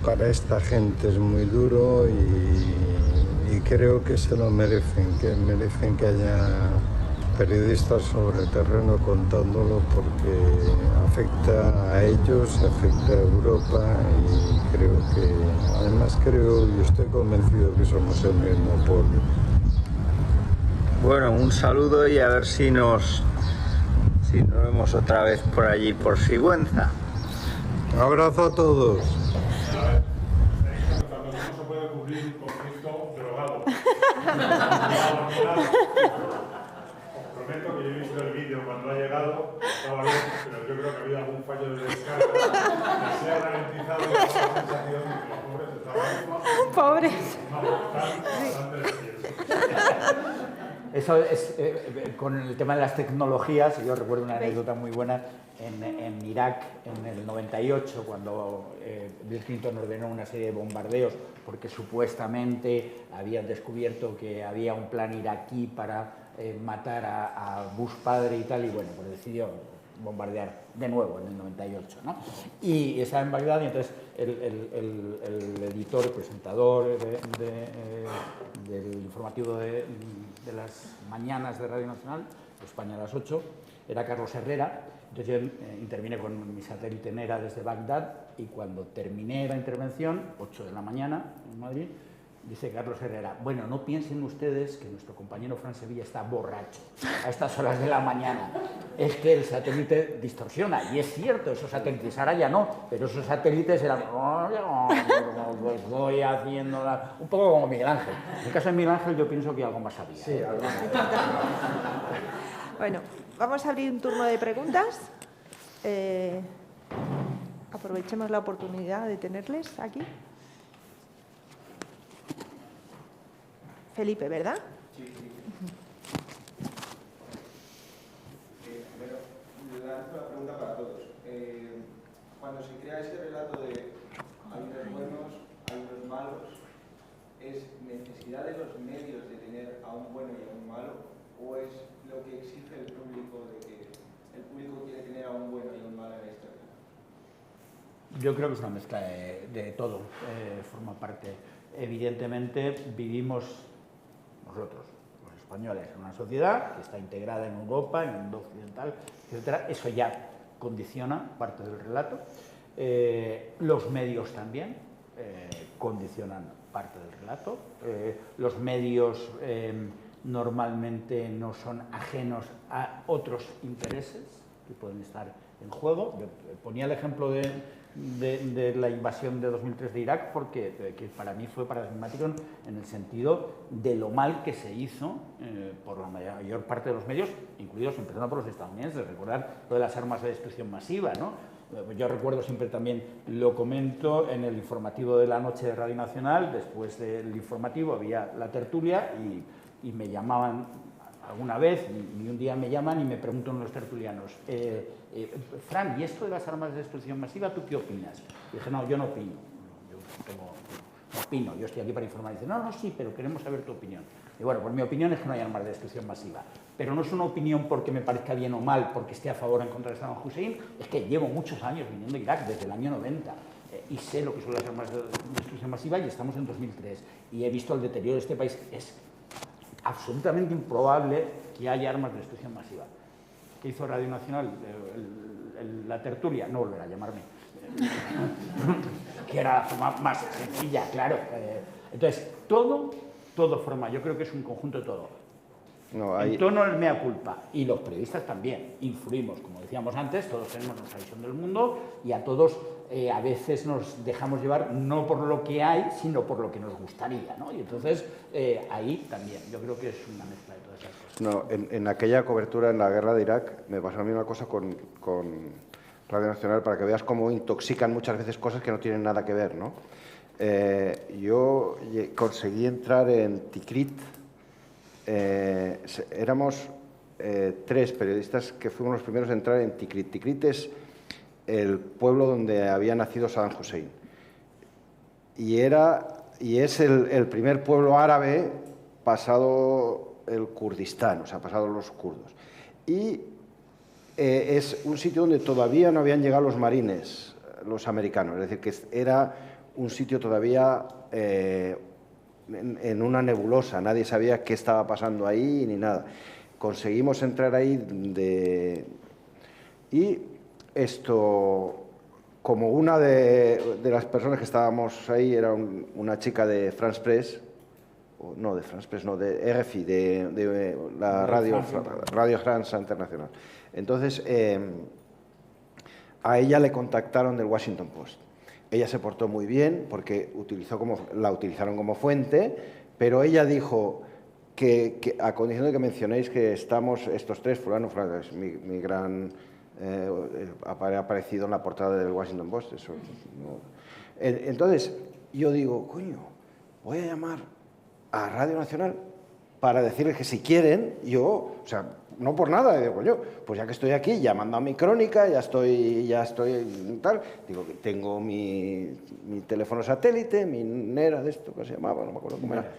para esta gente es muy duro y creo que se lo merecen, que haya periodistas sobre el terreno contándolo, porque afecta a ellos, afecta a Europa, y creo que, además y estoy convencido que somos el mismo pueblo. Bueno, un saludo y a ver si nos vemos otra vez por allí, por Sigüenza. Un abrazo a todos. Cuando no se puede cubrir un conflicto drogado. Prometo que yo he visto el vídeo cuando ha llegado, estaba bien, pero yo creo que ha habido algún fallo de descarga, que se ha ralentizado y la sensación de que los pobres estaban bastante despiertos. Eso es, con el tema de las tecnologías, yo recuerdo una anécdota muy buena en Irak en el 98, cuando Bill Clinton ordenó una serie de bombardeos porque supuestamente habían descubierto que había un plan iraquí para matar a Bush padre y tal, y bueno, pues decidió bombardear de nuevo en el 98, ¿no? Y estaba en Bagdad, y entonces el editor, el presentador del informativo de las mañanas de Radio Nacional, España a las 8, era Carlos Herrera. Entonces yo intervine con mi satélite NERA desde Bagdad, y cuando terminé la intervención, 8 de la mañana en Madrid, dice Carlos Herrera: bueno, no piensen ustedes que nuestro compañero Fran Sevilla está borracho a estas horas de la mañana. Es que el satélite distorsiona. Y es cierto, esos satélites, ahora ya no, pero esos satélites eran... pues voy haciendo un poco como Miguel Ángel. En el caso de Miguel Ángel yo pienso que algo más sabía. Sí, algo más. Bueno, vamos a abrir un turno de preguntas. Aprovechemos la oportunidad de tenerles aquí. Felipe, ¿verdad? Sí. Lanzo una pregunta para todos. Cuando se crea ese relato de hay unos buenos, hay unos malos, ¿es necesidad de los medios de tener a un bueno y a un malo, o es lo que exige el público, de que el público quiere tener a un bueno y a un malo en la historia? Yo creo que es una mezcla de todo, forma parte. Evidentemente vivimos nosotros, los españoles, en una sociedad que está integrada en Europa, en el mundo occidental, etcétera. Eso ya condiciona parte del relato. Los medios también condicionan parte del relato. Los medios normalmente no son ajenos a otros intereses que pueden estar en juego. Yo ponía el ejemplo de la invasión de 2003 de Irak porque que para mí fue paradigmático en el sentido de lo mal que se hizo por la mayor parte de los medios, incluidos, empezando por los estadounidenses. Recordar lo de las armas de destrucción masiva, ¿no? Yo recuerdo siempre también, lo comento en el informativo de la noche de Radio Nacional. Después del informativo había la tertulia y me llamaban alguna vez, y un día me llaman y me preguntan los tertulianos: Fran, ¿y esto de las armas de destrucción masiva, tú qué opinas? Y dije: no, yo no opino. No opino, yo estoy aquí para informar. Y dice: no, sí, pero queremos saber tu opinión. Y bueno, pues mi opinión es que no hay armas de destrucción masiva. Pero no es una opinión porque me parezca bien o mal, porque esté a favor o en contra de Saddam Hussein. Es que llevo muchos años viniendo a Irak, desde el año 90, y sé lo que son las armas de destrucción masiva, y estamos en 2003. Y he visto el deterioro de este país. Es absolutamente improbable que haya armas de destrucción masiva. ¿Qué hizo Radio Nacional? La tertulia, no volverá a llamarme, que era la forma más sencilla, claro. Entonces, todo forma, yo creo que es un conjunto de todo. En tono el mea culpa. Y los periodistas también influimos, como decíamos antes, todos tenemos nuestra visión del mundo y a todos a veces nos dejamos llevar no por lo que hay, sino por lo que nos gustaría, ¿no? Y entonces ahí también, yo creo que es una mezcla de todas esas cosas. No, en aquella cobertura en la guerra de Irak me pasó a mí una cosa con Radio Nacional, para que veas cómo intoxican muchas veces cosas que no tienen nada que ver, ¿no? Yo conseguí entrar en Tikrit. Éramos 3 periodistas que fuimos los primeros a entrar en Tikrit. Tikrit es el pueblo donde había nacido Saddam Hussein. Y es el primer pueblo árabe pasado el Kurdistán, o sea, pasado los kurdos. Y es un sitio donde todavía no habían llegado los marines, los americanos. Es decir, que era un sitio todavía en una nebulosa, nadie sabía qué estaba pasando ahí ni nada. Conseguimos entrar ahí y esto, como una de las personas que estábamos ahí era una chica de France Press, no de France Press, no, de RFI, de la Radio France Internacional. Entonces, a ella le contactaron del Washington Post. Ella se portó muy bien porque la utilizaron como fuente, pero ella dijo que a condición de que mencionéis que estamos estos 3, fulano, es mi gran... ha aparecido en la portada del Washington Post. Eso, no. Entonces, yo digo, coño, voy a llamar a Radio Nacional para decirles que si quieren, yo, o sea, no por nada, digo, coño, pues ya que estoy aquí, ya he mandado mi crónica, ya estoy tal, digo que tengo mi teléfono satélite, mi NERA de esto que se llamaba, no me acuerdo cómo era,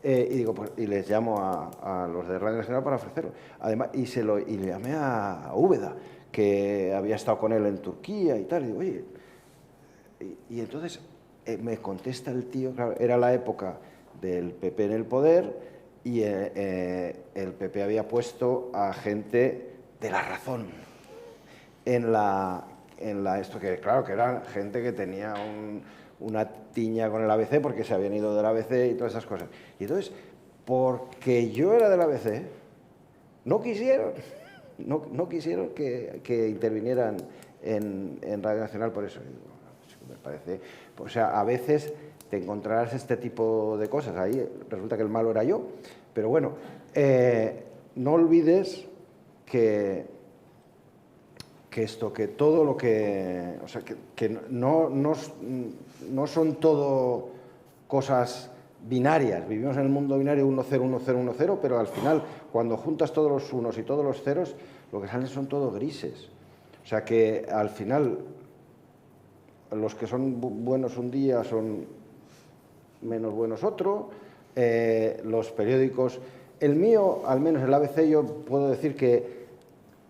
y digo, pues, y les llamo a los de Radio Nacional para ofrecerlo. Además, y le llamé a Úbeda, que había estado con él en Turquía y tal, y digo, oye, y entonces me contesta el tío, claro, era la época del PP en el poder, y el PP había puesto a gente de La Razón en esto, que claro, que era gente que tenía una tiña con el ABC porque se habían ido del ABC y todas esas cosas. Y entonces, porque yo era del ABC, no quisieron que intervinieran en Radio Nacional por eso. Me parece, o sea, a veces te encontrarás este tipo de cosas. Ahí resulta que el malo era yo. Pero bueno, no olvides que todo lo que... O sea, que no son todo cosas binarias. Vivimos en el mundo binario 1, 0, 1, 0, 1, 0, pero al final, cuando juntas todos los unos y todos los ceros, lo que salen son todos grises. O sea que al final, los que son buenos un día son menos buenos otro, los periódicos... El mío, al menos el ABC, yo puedo decir que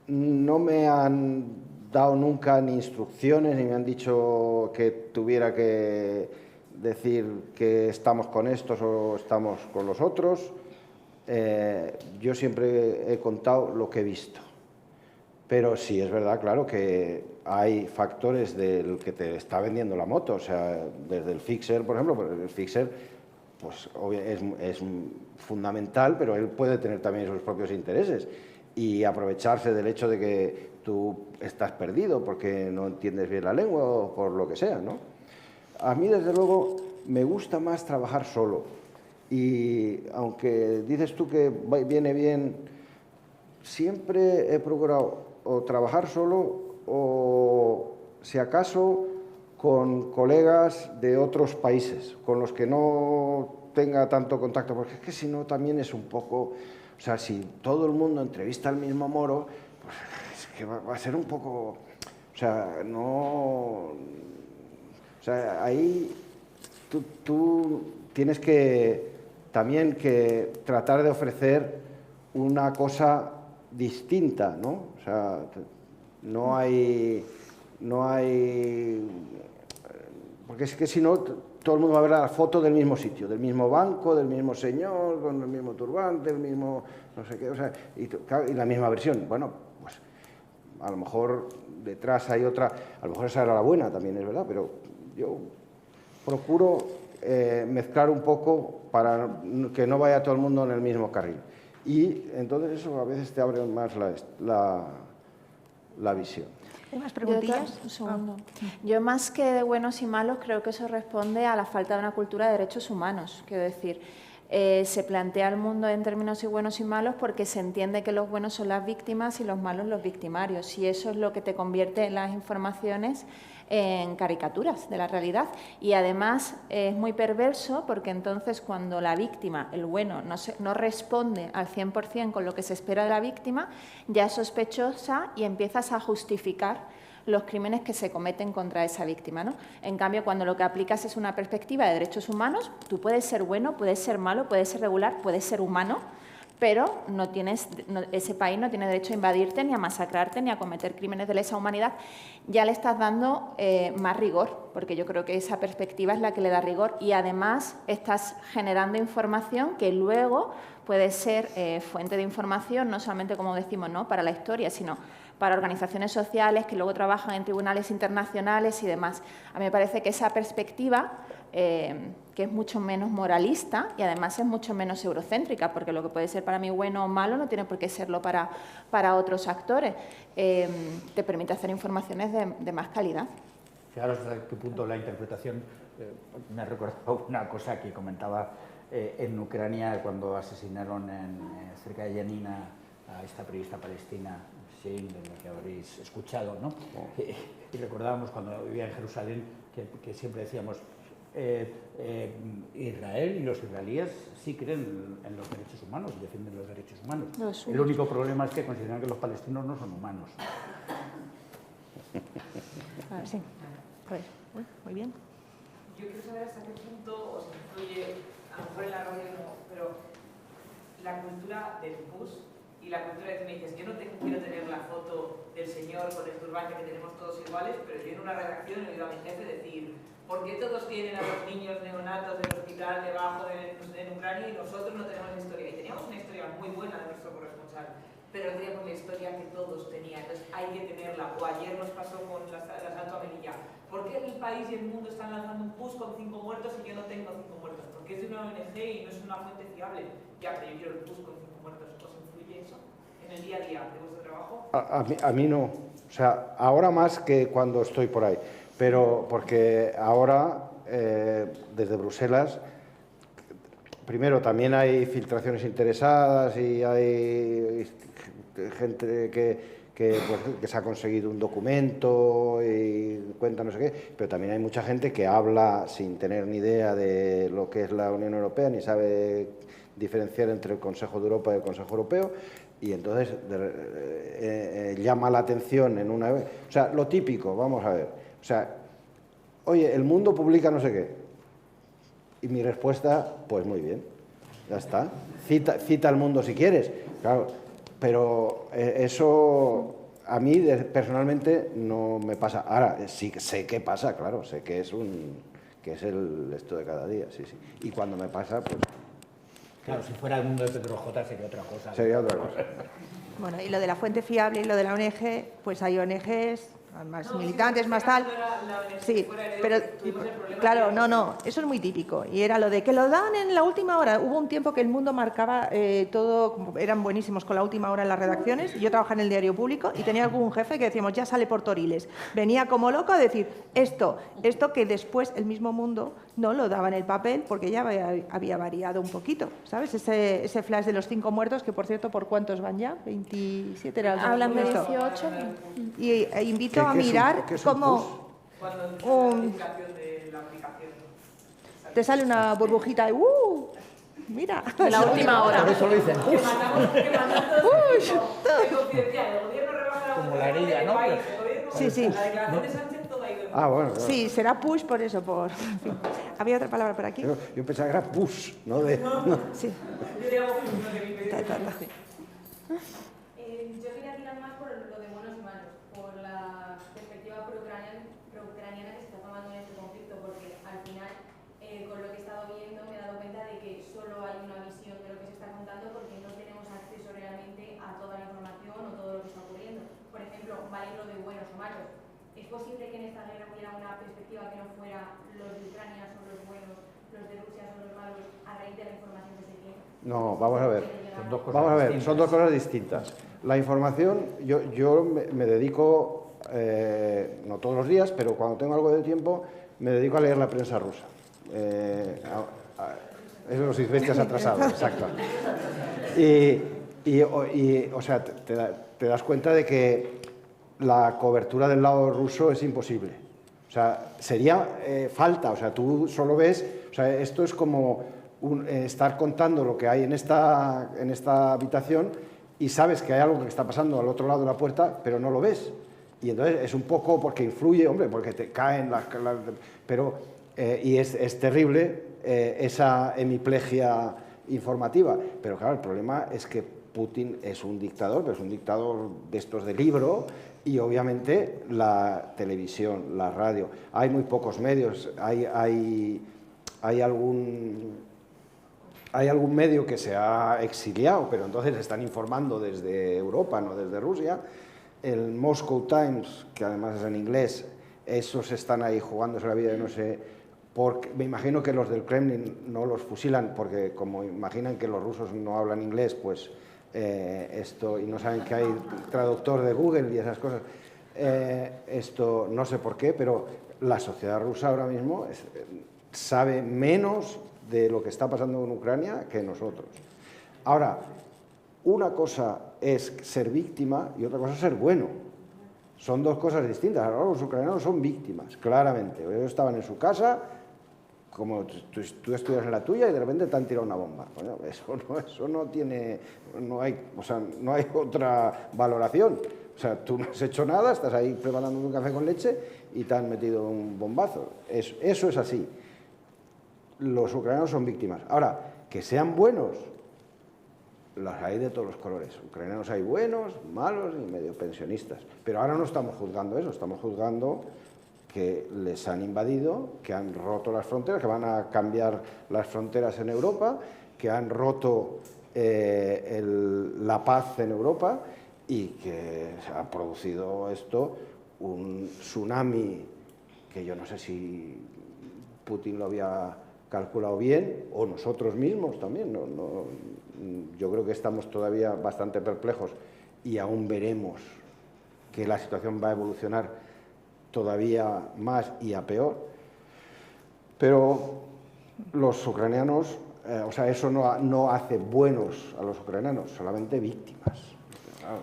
no me han dado nunca ni instrucciones, ni me han dicho que tuviera que decir que estamos con estos o estamos con los otros. Yo siempre he contado lo que he visto. Pero sí, es verdad, claro, que hay factores del que te está vendiendo la moto. O sea, desde el fixer, por ejemplo, el fixer pues, es fundamental, pero él puede tener también sus propios intereses y aprovecharse del hecho de que tú estás perdido porque no entiendes bien la lengua o por lo que sea, ¿no? A mí, desde luego, me gusta más trabajar solo. Y aunque dices tú que viene bien, siempre he procurado o trabajar solo o, si acaso, con colegas de otros países, con los que no tenga tanto contacto, porque es que si no también es un poco... O sea, si todo el mundo entrevista al mismo Moro, pues es que va a ser un poco... O sea, no... O sea, ahí tú tienes que también que tratar de ofrecer una cosa distinta, ¿no? O sea, no hay... Porque es que si no, todo el mundo va a ver la foto del mismo sitio, del mismo banco, del mismo señor, con el mismo turbante, el mismo no sé qué, o sea, y la misma versión. Bueno, pues a lo mejor detrás hay otra, a lo mejor esa era la buena también, es verdad, pero yo procuro mezclar un poco para que no vaya todo el mundo en el mismo carril. Y entonces eso a veces te abre más la visión. ¿Hay más preguntillas? Un segundo. Yo, más que de buenos y malos, creo que eso responde a la falta de una cultura de derechos humanos. Quiero decir, se plantea el mundo en términos de buenos y malos porque se entiende que los buenos son las víctimas y los malos los victimarios. Y eso es lo que te convierte en las informaciones en caricaturas de la realidad. Y además es muy perverso porque entonces cuando la víctima, el bueno, no responde al 100% con lo que se espera de la víctima, ya es sospechosa y empiezas a justificar los crímenes que se cometen contra esa víctima, ¿no? En cambio, cuando lo que aplicas es una perspectiva de derechos humanos, tú puedes ser bueno, puedes ser malo, puedes ser regular, puedes ser humano, pero ese país no tiene derecho a invadirte, ni a masacrarte, ni a cometer crímenes de lesa humanidad. Ya le estás dando más rigor, porque yo creo que esa perspectiva es la que le da rigor y además estás generando información que luego puede ser fuente de información, no solamente, como decimos, ¿no?, para la historia, sino para organizaciones sociales que luego trabajan en tribunales internacionales y demás. A mí me parece que esa perspectiva, que es mucho menos moralista y además es mucho menos eurocéntrica, porque lo que puede ser para mí bueno o malo no tiene por qué serlo para otros actores, te permite hacer informaciones de más calidad. Fijaros hasta qué punto la interpretación, me ha recordado una cosa que comentaba en Ucrania cuando asesinaron cerca de Yanina a esta periodista palestina, de la que habréis escuchado, ¿no? Y recordábamos cuando vivía en Jerusalén que siempre decíamos Israel y los israelíes sí creen en los derechos humanos, defienden los derechos humanos. El único problema es que consideran que los palestinos no son humanos. Sí. Pues, muy bien. Yo quiero saber hasta qué punto os influye, a lo mejor en la radio no, pero la cultura del bus y la cultura de que me dices, yo no quiero tener la foto del señor con el turbante que tenemos todos iguales, pero yo en una redacción he oído a mi jefe decir, ¿por qué todos tienen a los niños neonatos del hospital debajo en Ucrania y nosotros no tenemos historia? Y teníamos una historia muy buena de nuestro corresponsal, pero no teníamos la historia que todos tenían, entonces hay que tenerla. O ayer nos pasó con el asalto a Melilla. ¿Por qué el país y el mundo están lanzando un bus con 5 muertos y yo no tengo 5 muertos? Porque es de una ONG y no es una fuente fiable. Ya, pero yo quiero el bus con 5 muertos. ¿Os influye eso en el día a día de vuestro trabajo? A mí no. O sea, ahora más que cuando estoy por ahí. Pero porque ahora, desde Bruselas, primero también hay filtraciones interesadas y hay gente que se ha conseguido un documento y cuenta no sé qué, pero también hay mucha gente que habla sin tener ni idea de lo que es la Unión Europea, ni sabe diferenciar entre el Consejo de Europa y el Consejo Europeo, y entonces llama la atención en una vez. O sea, lo típico, vamos a ver. O sea, oye, el mundo publica no sé qué. Y mi respuesta, pues muy bien, ya está. Cita al mundo si quieres, claro. Pero eso a mí personalmente no me pasa. Ahora, sí sé qué pasa, claro, sé que es esto de cada día, sí, sí. Y cuando me pasa, pues... Claro, si fuera el mundo de Pedro J sería otra cosa. Sería otra cosa. Bueno, y lo de la fuente fiable y lo de la ONG, pues hay ONGs, más militantes, más tal. Sí, pero claro, no, eso es muy típico. Y era lo de que lo dan en la última hora. Hubo un tiempo que el mundo marcaba todo, eran buenísimos con la última hora en las redacciones. Yo trabajaba en el diario público y tenía algún jefe que decíamos, ya sale por Toriles. Venía como loco a decir esto que después el mismo mundo no lo daba en el papel porque ya había variado un poquito, ¿sabes? Ese flash de los 5 muertos, que por cierto, ¿por cuántos van ya? 27 era el... Hablan de 18. Y invito a mirar cómo te sale una burbujita de mira, de la última hora. Por eso lo dicen. Como la herida, ¿no? Sí, sí. Ah, bueno. Claro. Sí, será push por eso. En fin. ¿Había otra palabra por aquí? Yo pensaba que era push, ¿no? Sí. Yo quería tirar más por lo de buenos y malos, por la perspectiva pro-ucraniana que se está tomando en este conflicto, porque al final, con lo que he estado viendo, me he dado cuenta de que solo hay una visión de lo que se está contando porque no tenemos acceso realmente a toda la información o todo lo que está ocurriendo. Por ejemplo, vale lo de buenos o malos. ¿Es posible que en esta guerra hubiera una perspectiva que no fuera los de Ucrania son los buenos, los de Rusia son los malos, a raíz de la información que se tiene? No, vamos a ver. Son dos cosas Vamos a ver, distintas. son dos cosas distintas. La información, yo me dedico, no todos los días, pero cuando tengo algo de tiempo, me dedico a leer la prensa rusa. Es los Izvestias atrasados, exacto. O sea, te das cuenta de que la cobertura del lado ruso es imposible. O sea, sería falta, o sea, tú solo ves, o sea, esto es como estar contando lo que hay en esta habitación y sabes que hay algo que está pasando al otro lado de la puerta, pero no lo ves. Y entonces es un poco porque influye, hombre, porque te caen pero y es terrible esa hemiplegia informativa. Pero claro, el problema es que Putin es un dictador, pero es un dictador de estos de libro, y obviamente la televisión, la radio, hay muy pocos medios, hay algún medio que se ha exiliado, pero entonces están informando desde Europa, no desde Rusia. El Moscow Times, que además es en inglés, esos están ahí jugándose la vida, no sé, porque me imagino que los del Kremlin no los fusilan, porque como imaginan que los rusos no hablan inglés, pues y no saben que hay traductor de Google y esas cosas. Esto no sé por qué, pero la sociedad rusa ahora mismo sabe menos de lo que está pasando en Ucrania que nosotros. Ahora, una cosa es ser víctima y otra cosa es ser bueno. Son dos cosas distintas. Ahora los ucranianos son víctimas, claramente. Ellos estaban en su casa, como tú estudias en la tuya y de repente te han tirado una bomba. Bueno, eso no tiene, no hay otra valoración. O sea, tú no has hecho nada, estás ahí preparando un café con leche y te han metido un bombazo. Eso es así. Los ucranianos son víctimas. Ahora, que sean buenos, los hay de todos los colores. Ucranianos hay buenos, malos y medio pensionistas. Pero ahora no estamos juzgando eso, estamos juzgando que les han invadido, que han roto las fronteras, que van a cambiar las fronteras en Europa, que han roto la paz en Europa y que se ha producido esto, un tsunami que yo no sé si Putin lo había calculado bien, o nosotros mismos también. Yo creo que estamos todavía bastante perplejos y aún veremos que la situación va a evolucionar todavía más y a peor. Pero los ucranianos, o sea, eso no hace buenos a los ucranianos, solamente víctimas. Claro.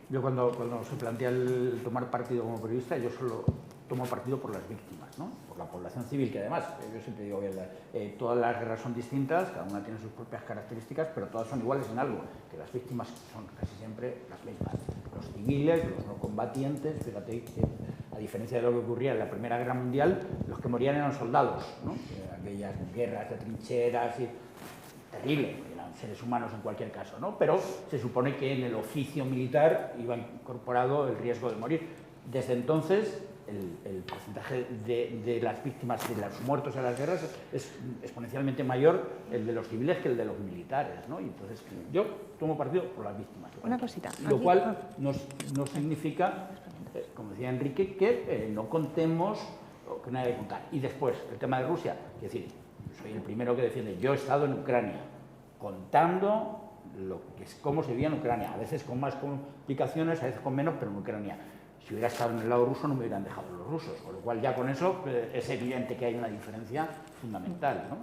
Yo cuando se plantea el tomar partido como periodista, yo solo tomo partido por las víctimas, ¿no? Por la población civil, que además, yo siempre digo que todas las guerras son distintas, cada una tiene sus propias características, pero todas son iguales en algo, que las víctimas son casi siempre las mismas. Los civiles, los no combatientes, fíjate que a diferencia de lo que ocurría en la Primera Guerra Mundial, los que morían eran soldados, ¿no? Aquellas guerras de trincheras, terrible, eran seres humanos en cualquier caso, ¿no? Pero se supone que en el oficio militar iba incorporado el riesgo de morir. Desde entonces, el porcentaje de las víctimas, de los muertos en las guerras, es exponencialmente mayor el de los civiles que el de los militares, ¿no? Y entonces yo tomo partido por las víctimas. Una cosita. Lo cual no significa, como decía Enrique, que no contemos o que no haya que contar. Y después, el tema de Rusia, es decir, soy el primero que defiende, yo he estado en Ucrania contando cómo se vivía en Ucrania, a veces con más complicaciones, a veces con menos, pero en Ucrania. Si hubiera estado en el lado ruso no me hubieran dejado los rusos, con lo cual ya con eso es evidente que hay una diferencia fundamental, ¿no?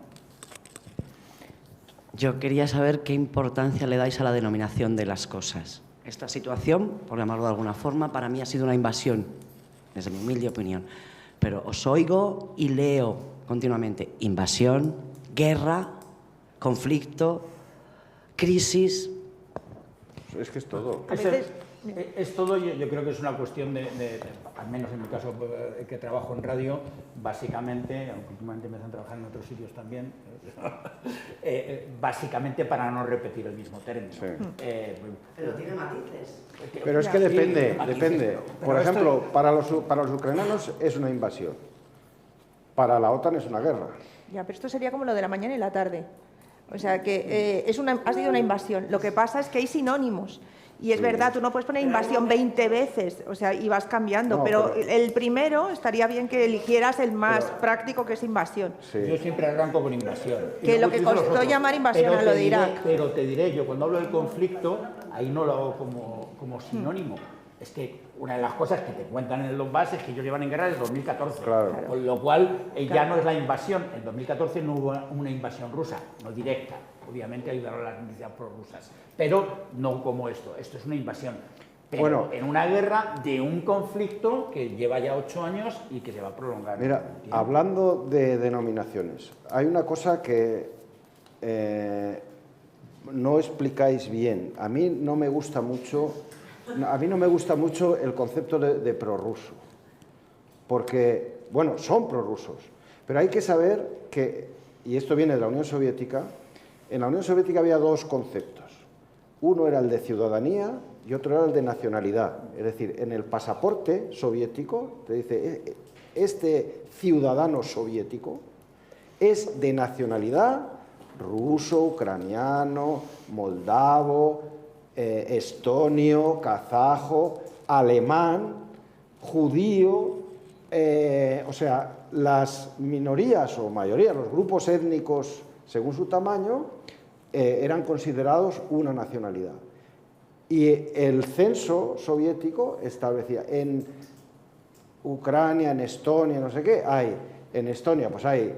Yo quería saber qué importancia le dais a la denominación de las cosas. Esta situación, por llamarlo de alguna forma, para mí ha sido una invasión, desde mi humilde opinión. Pero os oigo y leo continuamente invasión, guerra, conflicto, crisis. Es que es todo. Es todo, yo creo que es una cuestión al menos en mi caso que trabajo en radio, básicamente, aunque últimamente me hacen trabajar en otros sitios también, básicamente para no repetir el mismo término. Sí. Pero tiene matices. Pero es que depende. Por ejemplo, para los ucranianos es una invasión. Para la OTAN es una guerra. Ya, pero esto sería como lo de la mañana y la tarde. O sea, que ha sido una invasión. Lo que pasa es que hay sinónimos. Y es verdad, tú no puedes poner invasión 20 veces, o sea, y vas cambiando, no, pero el primero estaría bien que eligieras el más práctico, que es invasión. Sí. Yo siempre arranco con invasión. Que lo que costó llamar invasión a lo de Irak. Pero te diré, yo cuando hablo del conflicto, ahí no lo hago como sinónimo. Es que una de las cosas que te cuentan en el Donbass es que ellos llevan en guerra desde 2014, claro. Con lo cual ya no es la invasión. En 2014 no hubo una invasión rusa, no directa. Obviamente ayudaron a las milicias prorrusas, pero no como esto. Esto es una invasión. Pero bueno, en una guerra de un conflicto que lleva ya 8 años y que se va a prolongar. Mira, hablando de denominaciones, hay una cosa que no explicáis bien. A mí no me gusta mucho el concepto de prorruso, porque, bueno, son prorrusos, pero hay que saber que, y esto viene de la Unión Soviética, en la Unión Soviética había dos conceptos. Uno era el de ciudadanía y otro era el de nacionalidad. Es decir, en el pasaporte soviético te dice, este ciudadano soviético es de nacionalidad ruso, ucraniano, moldavo, estonio, kazajo, alemán, judío, o sea, las minorías o mayoría, los grupos étnicos según su tamaño, eran considerados una nacionalidad. Y el censo soviético establecía en Ucrania, en Estonia, no sé qué, en Estonia pues hay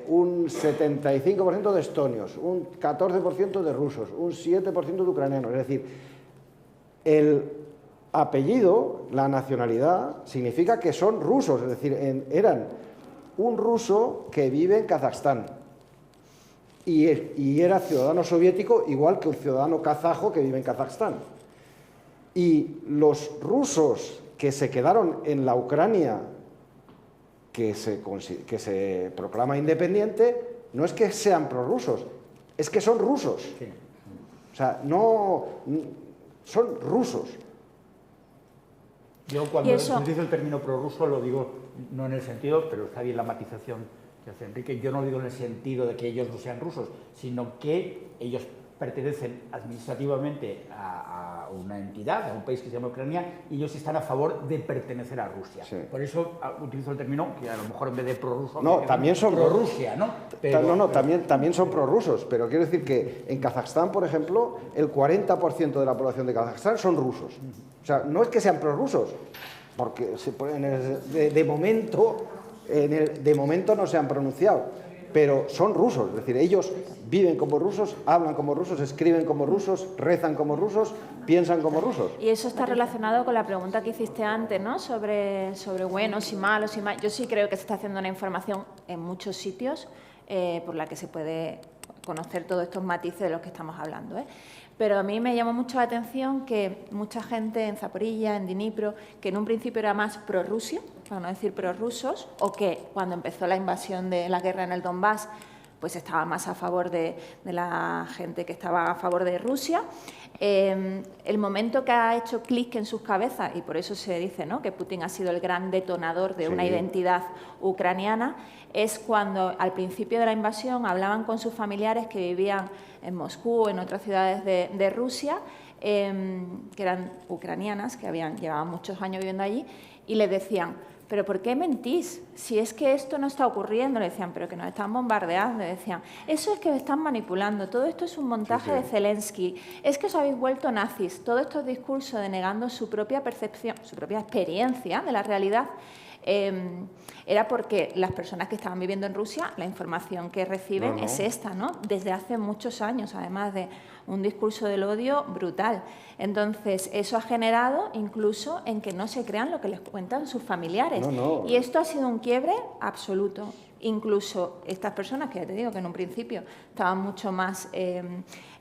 un 75% de estonios, un 14% de rusos, un 7% de ucranianos. Es decir, el apellido, la nacionalidad, significa que son rusos, es decir, eran un ruso que vive en Kazajstán y era ciudadano soviético igual que un ciudadano kazajo que vive en Kazajstán. Y los rusos que se quedaron en la Ucrania que se proclama independiente, no es que sean prorrusos, es que son rusos. Sí. O sea, no son rusos. Yo cuando utilizo el término prorruso lo digo no en el sentido, pero está bien la matización que hace Enrique, yo no lo digo en el sentido de que ellos no sean rusos, sino que ellos pertenecen administrativamente a una entidad, a un país que se llama Ucrania, y ellos están a favor de pertenecer a Rusia. Sí. Por eso utilizo el término que a lo mejor en vez de prorruso... No, también son prorrusia, ¿no? Pero, también son prorrusos, pero quiero decir que en Kazajstán, por ejemplo, el 40% de la población de Kazajstán son rusos. O sea, no es que sean prorrusos, porque de momento no se han pronunciado, pero son rusos, es decir, ellos viven como rusos, hablan como rusos, escriben como rusos, rezan como rusos, piensan como rusos. Y eso está relacionado con la pregunta que hiciste antes, ¿no? Sobre buenos y malos y mal. Yo sí creo que se está haciendo una información en muchos sitios por la que se puede conocer todos estos matices de los que estamos hablando, ¿eh? Pero a mí me llamó mucho la atención que mucha gente en Zaporilla, en Dnipro, que en un principio era más prorrusia, para no decir prorrusos, o que cuando empezó la invasión de la guerra en el Donbass, pues estaba más a favor de la gente que estaba a favor de Rusia. El momento que ha hecho clic en sus cabezas, y por eso se dice, ¿no?, que Putin ha sido el gran detonador de una identidad ucraniana, es cuando al principio de la invasión hablaban con sus familiares que vivían en Moscú o en otras ciudades de Rusia, que eran ucranianas, que llevaban muchos años viviendo allí, y les decían, ¿pero por qué mentís? Si es que esto no está ocurriendo. Le decían, pero que nos están bombardeando. Le decían, eso es que están manipulando, todo esto es un montaje de Zelensky, es que os habéis vuelto nazis. Todos estos discursos denegando su propia percepción, su propia experiencia de la realidad, era porque las personas que estaban viviendo en Rusia, la información que reciben es esta, ¿no? Desde hace muchos años, además de un discurso del odio brutal. Entonces, eso ha generado incluso en que no se crean lo que les cuentan sus familiares. Y esto ha sido un quiebre absoluto. Incluso estas personas, que ya te digo que en un principio estaban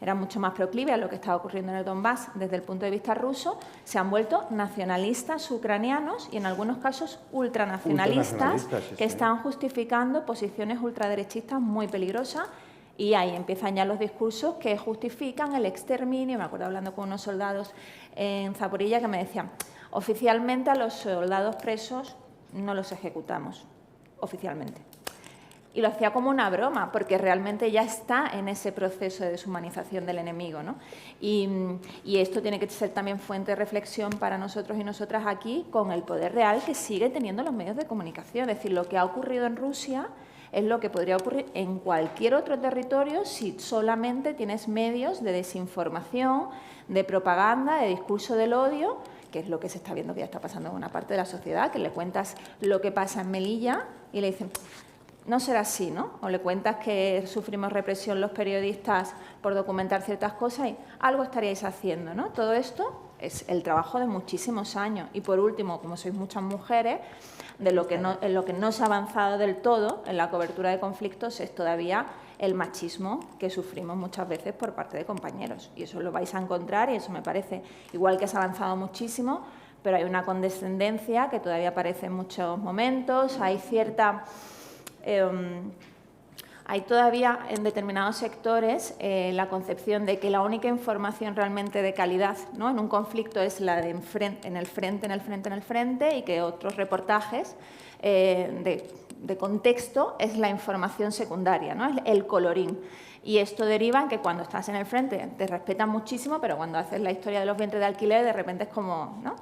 eran mucho más proclives a lo que estaba ocurriendo en el Donbass desde el punto de vista ruso, se han vuelto nacionalistas ucranianos y en algunos casos ultranacionalistas que están justificando posiciones ultraderechistas muy peligrosas. Y ahí empiezan ya los discursos que justifican el exterminio. Me acuerdo hablando con unos soldados en Zaporilla que me decían, oficialmente a los soldados presos no los ejecutamos, oficialmente. y lo hacía como una broma, porque realmente ya está en ese proceso de deshumanización del enemigo, ¿no? Y esto tiene que ser también fuente de reflexión para nosotros y nosotras aquí, con el poder real que sigue teniendo los medios de comunicación. Es decir, lo que ha ocurrido en Rusia es lo que podría ocurrir en cualquier otro territorio si solamente tienes medios de desinformación, de propaganda, de discurso del odio, que es lo que se está viendo que ya está pasando en una parte de la sociedad, que le cuentas lo que pasa en Melilla y le dicen, no será así, ¿no? O le cuentas que sufrimos represión los periodistas por documentar ciertas cosas y algo estaríais haciendo, ¿no? Todo esto es el trabajo de muchísimos años. Y por último, como sois muchas mujeres, en lo que no se ha avanzado del todo en la cobertura de conflictos es todavía el machismo que sufrimos muchas veces por parte de compañeros. Y eso lo vais a encontrar y eso me parece, igual que se ha avanzado muchísimo, pero hay una condescendencia que todavía aparece en muchos momentos, hay cierta... hay todavía en determinados sectores la concepción de que la única información realmente de calidad, ¿no?, en un conflicto es la de en el frente, y que otros reportajes de contexto es la información secundaria, ¿no?, es el colorín. Y esto deriva en que cuando estás en el frente te respetan muchísimo, pero cuando haces la historia de los vientres de alquiler de repente es como, ¿no?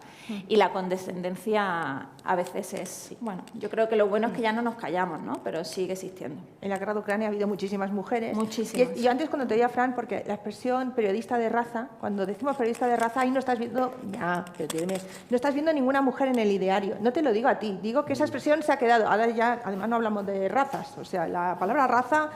Y la condescendencia a veces es... Bueno, yo creo que lo bueno es que ya no nos callamos, ¿no? Pero sigue existiendo. En la guerra de Ucrania ha habido muchísimas mujeres. Muchísimas. Y yo antes cuando te oía, Fran, porque la expresión periodista de raza, cuando decimos periodista de raza, ahí no estás viendo... no estás viendo ninguna mujer en el ideario. No te lo digo a ti, digo que esa expresión se ha quedado. Ahora ya, además no hablamos de razas, o sea, la palabra raza,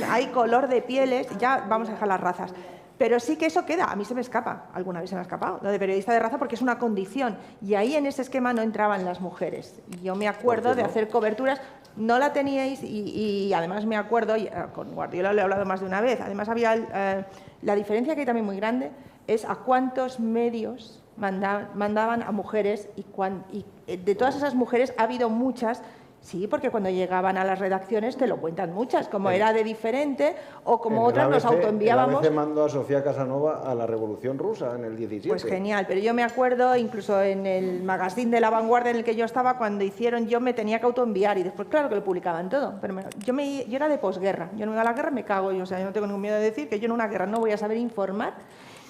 hay color de pieles, ya vamos a dejar las razas. Pero sí que eso queda, a mí se me escapa, alguna vez se me ha escapado, lo de periodista de raza, porque es una condición, y ahí en ese esquema no entraban las mujeres. Y yo me acuerdo de hacer coberturas, no la teníais, y además me acuerdo, y con Guardiola lo he hablado más de una vez, además había la diferencia que hay también muy grande, es a cuántos medios mandaban a mujeres, y de todas esas mujeres ha habido muchas. Sí, porque cuando llegaban a las redacciones te lo cuentan muchas, como era de diferente o como otras nos autoenviábamos. El ABC mandó a Sofía Casanova a la Revolución Rusa en el 17. Pues genial, pero yo me acuerdo, incluso en el magazine de La Vanguardia en el que yo estaba, cuando hicieron, yo me tenía que autoenviar y después claro que lo publicaban todo, pero yo era de posguerra, yo no iba a la guerra, me cago, yo no tengo ningún miedo de decir que yo en una guerra no voy a saber informar.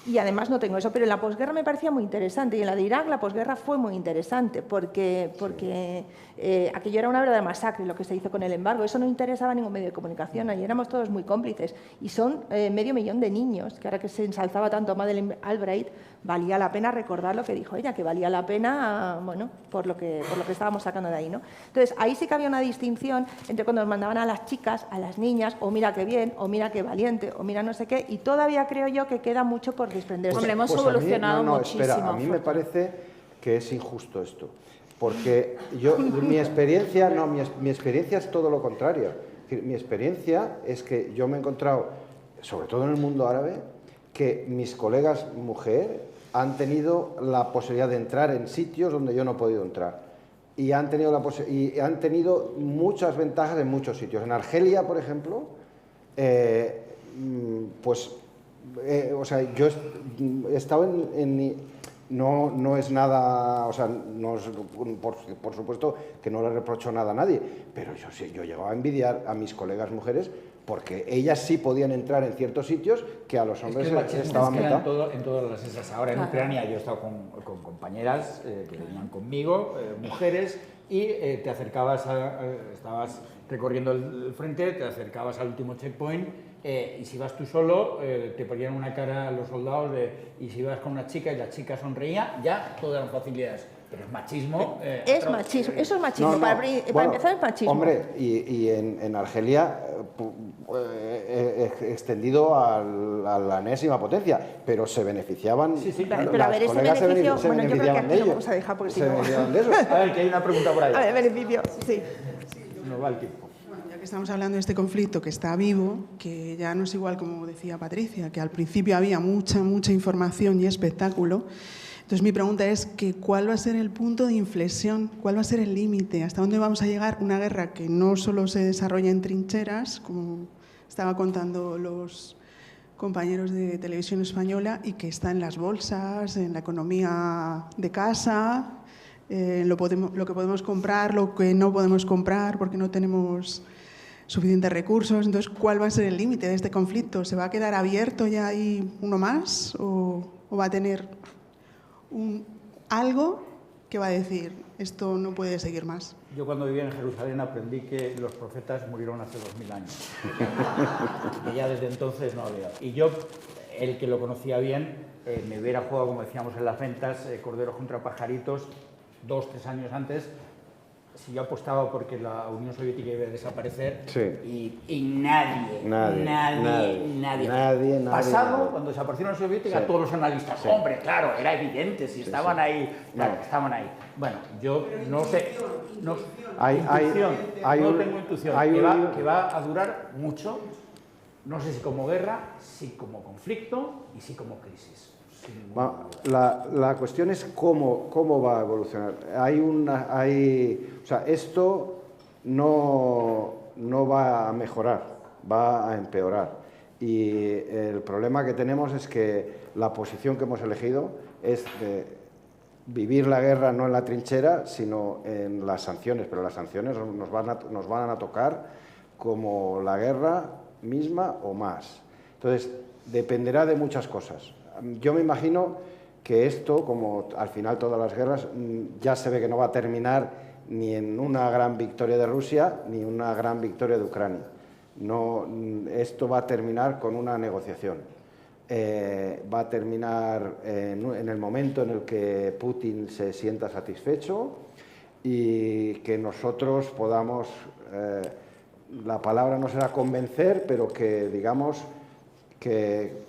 Y además no tengo eso, pero en la posguerra me parecía muy interesante y en la de Irak la posguerra fue muy interesante porque aquello era una verdadera masacre lo que se hizo con el embargo, eso no interesaba a ningún medio de comunicación, ahí éramos todos muy cómplices y son 500.000 de niños, que ahora que se ensalzaba tanto a Madeleine Albright, valía la pena recordar lo que dijo ella, que valía la pena, bueno, por lo que estábamos sacando de ahí, ¿no? Entonces ahí sí que había una distinción entre cuando nos mandaban a las chicas, a las niñas, o mira qué bien, o mira qué valiente, o mira no sé qué, y todavía creo yo que queda muo por desprenderse. Hombre, hemos evolucionado muchísimo. Espera, a mí me parece que es injusto esto, porque mi experiencia es todo lo contrario. Mi experiencia es que yo me he encontrado, sobre todo en el mundo árabe, que mis colegas mujer han tenido la posibilidad de entrar en sitios donde yo no he podido entrar. Y han tenido muchas ventajas en muchos sitios. En Argelia, por ejemplo, o sea, yo he estado no es nada, o sea, no es, por supuesto que no le reprocho nada a nadie, pero yo llegaba a envidiar a mis colegas mujeres porque ellas sí podían entrar en ciertos sitios que a los hombres estaban metados. En todas las esas. Ahora en Ucrania yo he estado con compañeras que venían conmigo, mujeres, y te acercabas, estabas recorriendo el frente, te acercabas al último checkpoint, y si vas tú solo, te ponían una cara a los soldados, y si ibas con una chica y la chica sonreía, ya todo eran facilidades. Pero es machismo. Es machismo, eso es machismo. Para empezar es machismo. Hombre, y en Argelia, extendido a la enésima potencia, pero se beneficiaban. Sí, pero a ver, ese beneficio, bueno, yo creo que aquí lo vamos a dejar porque si no. A ver, que hay una pregunta por ahí. A ver, beneficio, sí. No va el tiempo. Ya que estamos hablando de este conflicto que está vivo, que ya no es igual, como decía Patricia, que al principio había mucha información y espectáculo. Entonces mi pregunta es que ¿cuál va a ser el punto de inflexión? ¿Cuál va a ser el límite? ¿Hasta dónde vamos a llegar? Una guerra que no solo se desarrolla en trincheras, como estaba contando los compañeros de Televisión Española, y que está en las bolsas, en la economía de casa, lo que podemos comprar, lo que no podemos comprar, porque no tenemos suficientes recursos. Entonces, ¿cuál va a ser el límite de este conflicto? ¿Se va a quedar abierto ya ahí uno más o va a tener algo que va a decir esto no puede seguir más? Yo cuando vivía en Jerusalén aprendí que los profetas murieron hace 2000 años. Y ya desde entonces no había. Y yo, el que lo conocía bien, me hubiera jugado, como decíamos en las ventas, corderos contra pajaritos 2 o 3 años antes. Si yo apostaba porque la Unión Soviética iba a desaparecer, sí. y nadie. Pasado, cuando desapareció la Unión Soviética, sí. Todos los analistas, sí. Hombre, claro, era evidente, si estaban ahí, claro, estaban ahí. Bueno, yo no sé, no tengo intuición, que va a durar mucho, no sé si como guerra, si como conflicto y si como crisis. La cuestión es cómo va a evolucionar. O sea, esto no va a mejorar, va a empeorar. Y el problema que tenemos es que la posición que hemos elegido es de vivir la guerra no en la trinchera, sino en las sanciones. Pero las sanciones nos van a tocar como la guerra misma o más. Entonces, dependerá de muchas cosas. Yo me imagino que esto, como al final todas las guerras, ya se ve que no va a terminar ni en una gran victoria de Rusia ni una gran victoria de Ucrania. No, esto va a terminar con una negociación. Va a terminar en el momento en el que Putin se sienta satisfecho y que nosotros podamos, la palabra no será convencer, pero que digamos que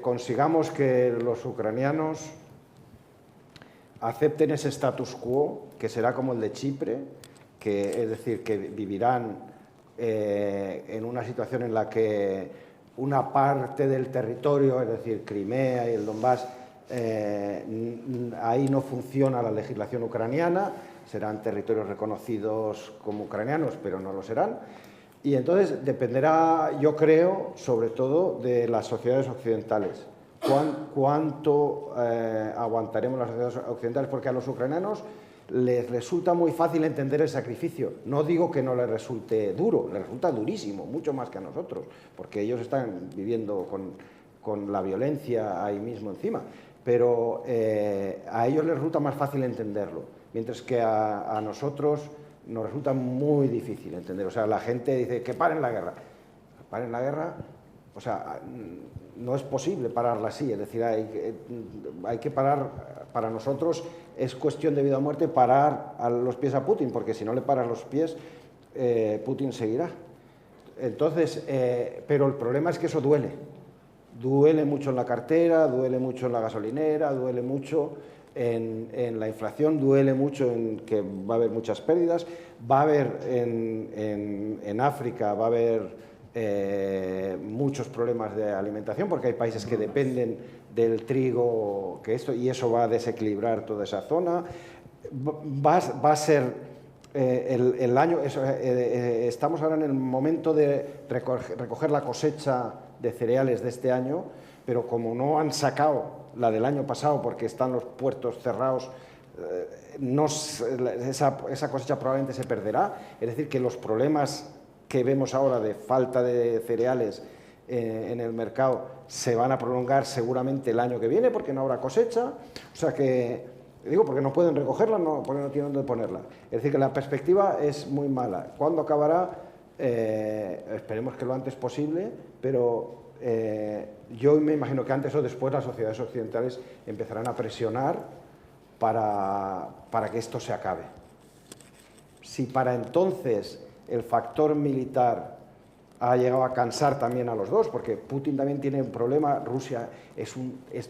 consigamos que los ucranianos acepten ese status quo, que será como el de Chipre, es decir, que vivirán en una situación en la que una parte del territorio, es decir, Crimea y el Donbass, ahí no funciona la legislación ucraniana, serán territorios reconocidos como ucranianos, pero no lo serán. Y entonces dependerá, yo creo, sobre todo de las sociedades occidentales. ¿Cuánto aguantaremos las sociedades occidentales? Porque a los ucranianos les resulta muy fácil entender el sacrificio. No digo que no les resulte duro, les resulta durísimo, mucho más que a nosotros, porque ellos están viviendo con la violencia ahí mismo encima. Pero a ellos les resulta más fácil entenderlo, mientras que a nosotros nos resulta muy difícil entender. O sea, la gente dice que paren la guerra. Paren la guerra, o sea, no es posible pararla así. Es decir, hay que parar, para nosotros es cuestión de vida o muerte parar a los pies a Putin, porque si no le paras los pies, Putin seguirá. Entonces, pero el problema es que eso duele. Duele mucho en la cartera, duele mucho en la gasolinera, duele mucho en la inflación, duele mucho en que va a haber muchas pérdidas, va a haber en África, va a haber muchos problemas de alimentación, porque hay países que dependen del trigo, y eso va a desequilibrar toda esa zona. Va a ser el año, estamos ahora en el momento de recoger la cosecha de cereales de este año, pero como no han sacado la del año pasado porque están los puertos cerrados, esa cosecha probablemente se perderá. Es decir, que los problemas que vemos ahora de falta de cereales en el mercado se van a prolongar seguramente el año que viene porque no habrá cosecha. O sea que, digo, porque no pueden recogerla, porque no tienen dónde ponerla. Es decir, que la perspectiva es muy mala. ¿Cuándo acabará? Esperemos que lo antes posible, pero yo me imagino que antes o después las sociedades occidentales empezarán a presionar para que esto se acabe. Si para entonces el factor militar ha llegado a cansar también a los dos, porque Putin también tiene un problema, Rusia es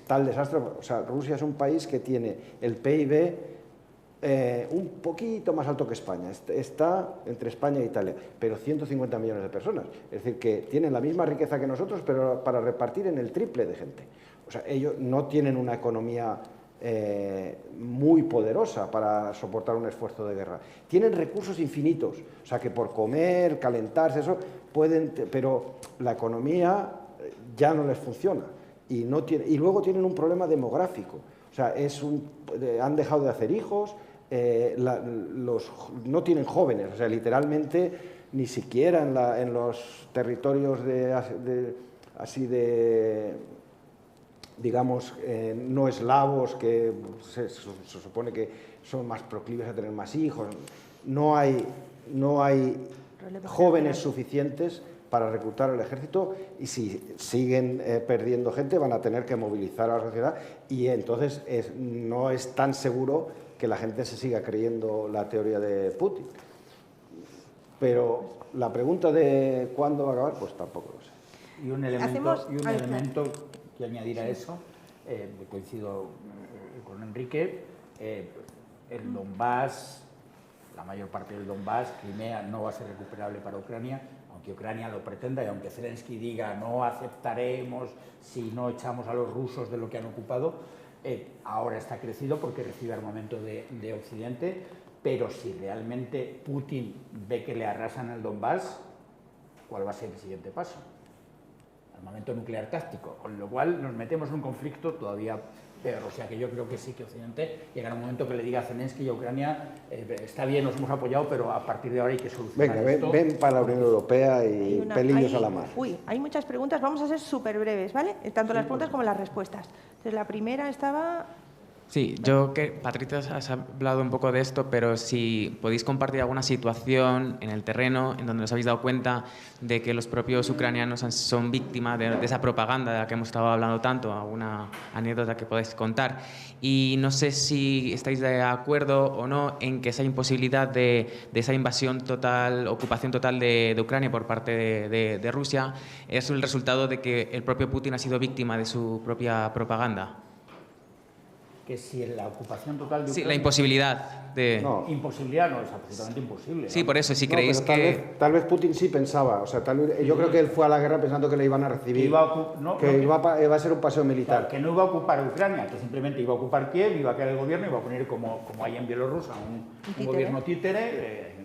tal desastre, o sea, Rusia es un país que tiene el PIB un poquito más alto que España, está entre España e Italia, pero 150 millones de personas, es decir, que tienen la misma riqueza que nosotros, pero para repartir en el triple de gente. O sea, ellos no tienen una economía muy poderosa para soportar un esfuerzo de guerra. Tienen recursos infinitos, o sea, que por comer, calentarse, eso, pueden, pero la economía ya no les funciona. Y luego tienen un problema demográfico, o sea, han dejado de hacer hijos, no tienen jóvenes, o sea, literalmente ni siquiera en los territorios digamos, no eslavos, que se supone que son más proclives a tener más hijos. No hay jóvenes suficientes para reclutar al ejército, y si siguen perdiendo gente van a tener que movilizar a la sociedad, y entonces no es tan seguro que la gente se siga creyendo la teoría de Putin. Pero la pregunta de cuándo va a acabar, pues tampoco lo sé. Y un elemento que añadir a eso, coincido con Enrique, el Donbass, la mayor parte del Donbass, Crimea, no va a ser recuperable para Ucrania, aunque Ucrania lo pretenda y aunque Zelensky diga no aceptaremos si no echamos a los rusos de lo que han ocupado, ahora está crecido porque recibe armamento de Occidente, pero si realmente Putin ve que le arrasan el Donbass, ¿cuál va a ser el siguiente paso? Armamento nuclear táctico, con lo cual nos metemos en un conflicto todavía peor. O sea que yo creo que sí, que Occidente llegará un momento que le diga a Zelensky y a Ucrania, está bien, nos hemos apoyado, pero a partir de ahora hay que solucionar esto. Ven para la Unión Europea y pelillos a la mar. Hay muchas preguntas, vamos a ser súper breves, ¿vale? Tanto las preguntas como las respuestas. Entonces, la primera estaba... Sí, Patricia, has hablado un poco de esto, pero si podéis compartir alguna situación en el terreno en donde os habéis dado cuenta de que los propios ucranianos son víctimas de esa propaganda de la que hemos estado hablando tanto, alguna anécdota que podáis contar. Y no sé si estáis de acuerdo o no en que esa imposibilidad de esa invasión total, ocupación total de Ucrania por parte de Rusia es el resultado de que el propio Putin ha sido víctima de su propia propaganda. Que si la ocupación total de Ucrania... Sí, la imposibilidad de... No, imposibilidad no, es absolutamente imposible. Sí, ¿no? por eso, si creéis que... Tal vez Putin sí pensaba, o sea, yo creo que él fue a la guerra pensando que le iban a recibir, iba a ser un paseo militar. Claro, que no iba a ocupar Ucrania, que simplemente iba a ocupar Kiev, iba a crear el gobierno, iba a poner como hay en Bielorrusia un gobierno títere,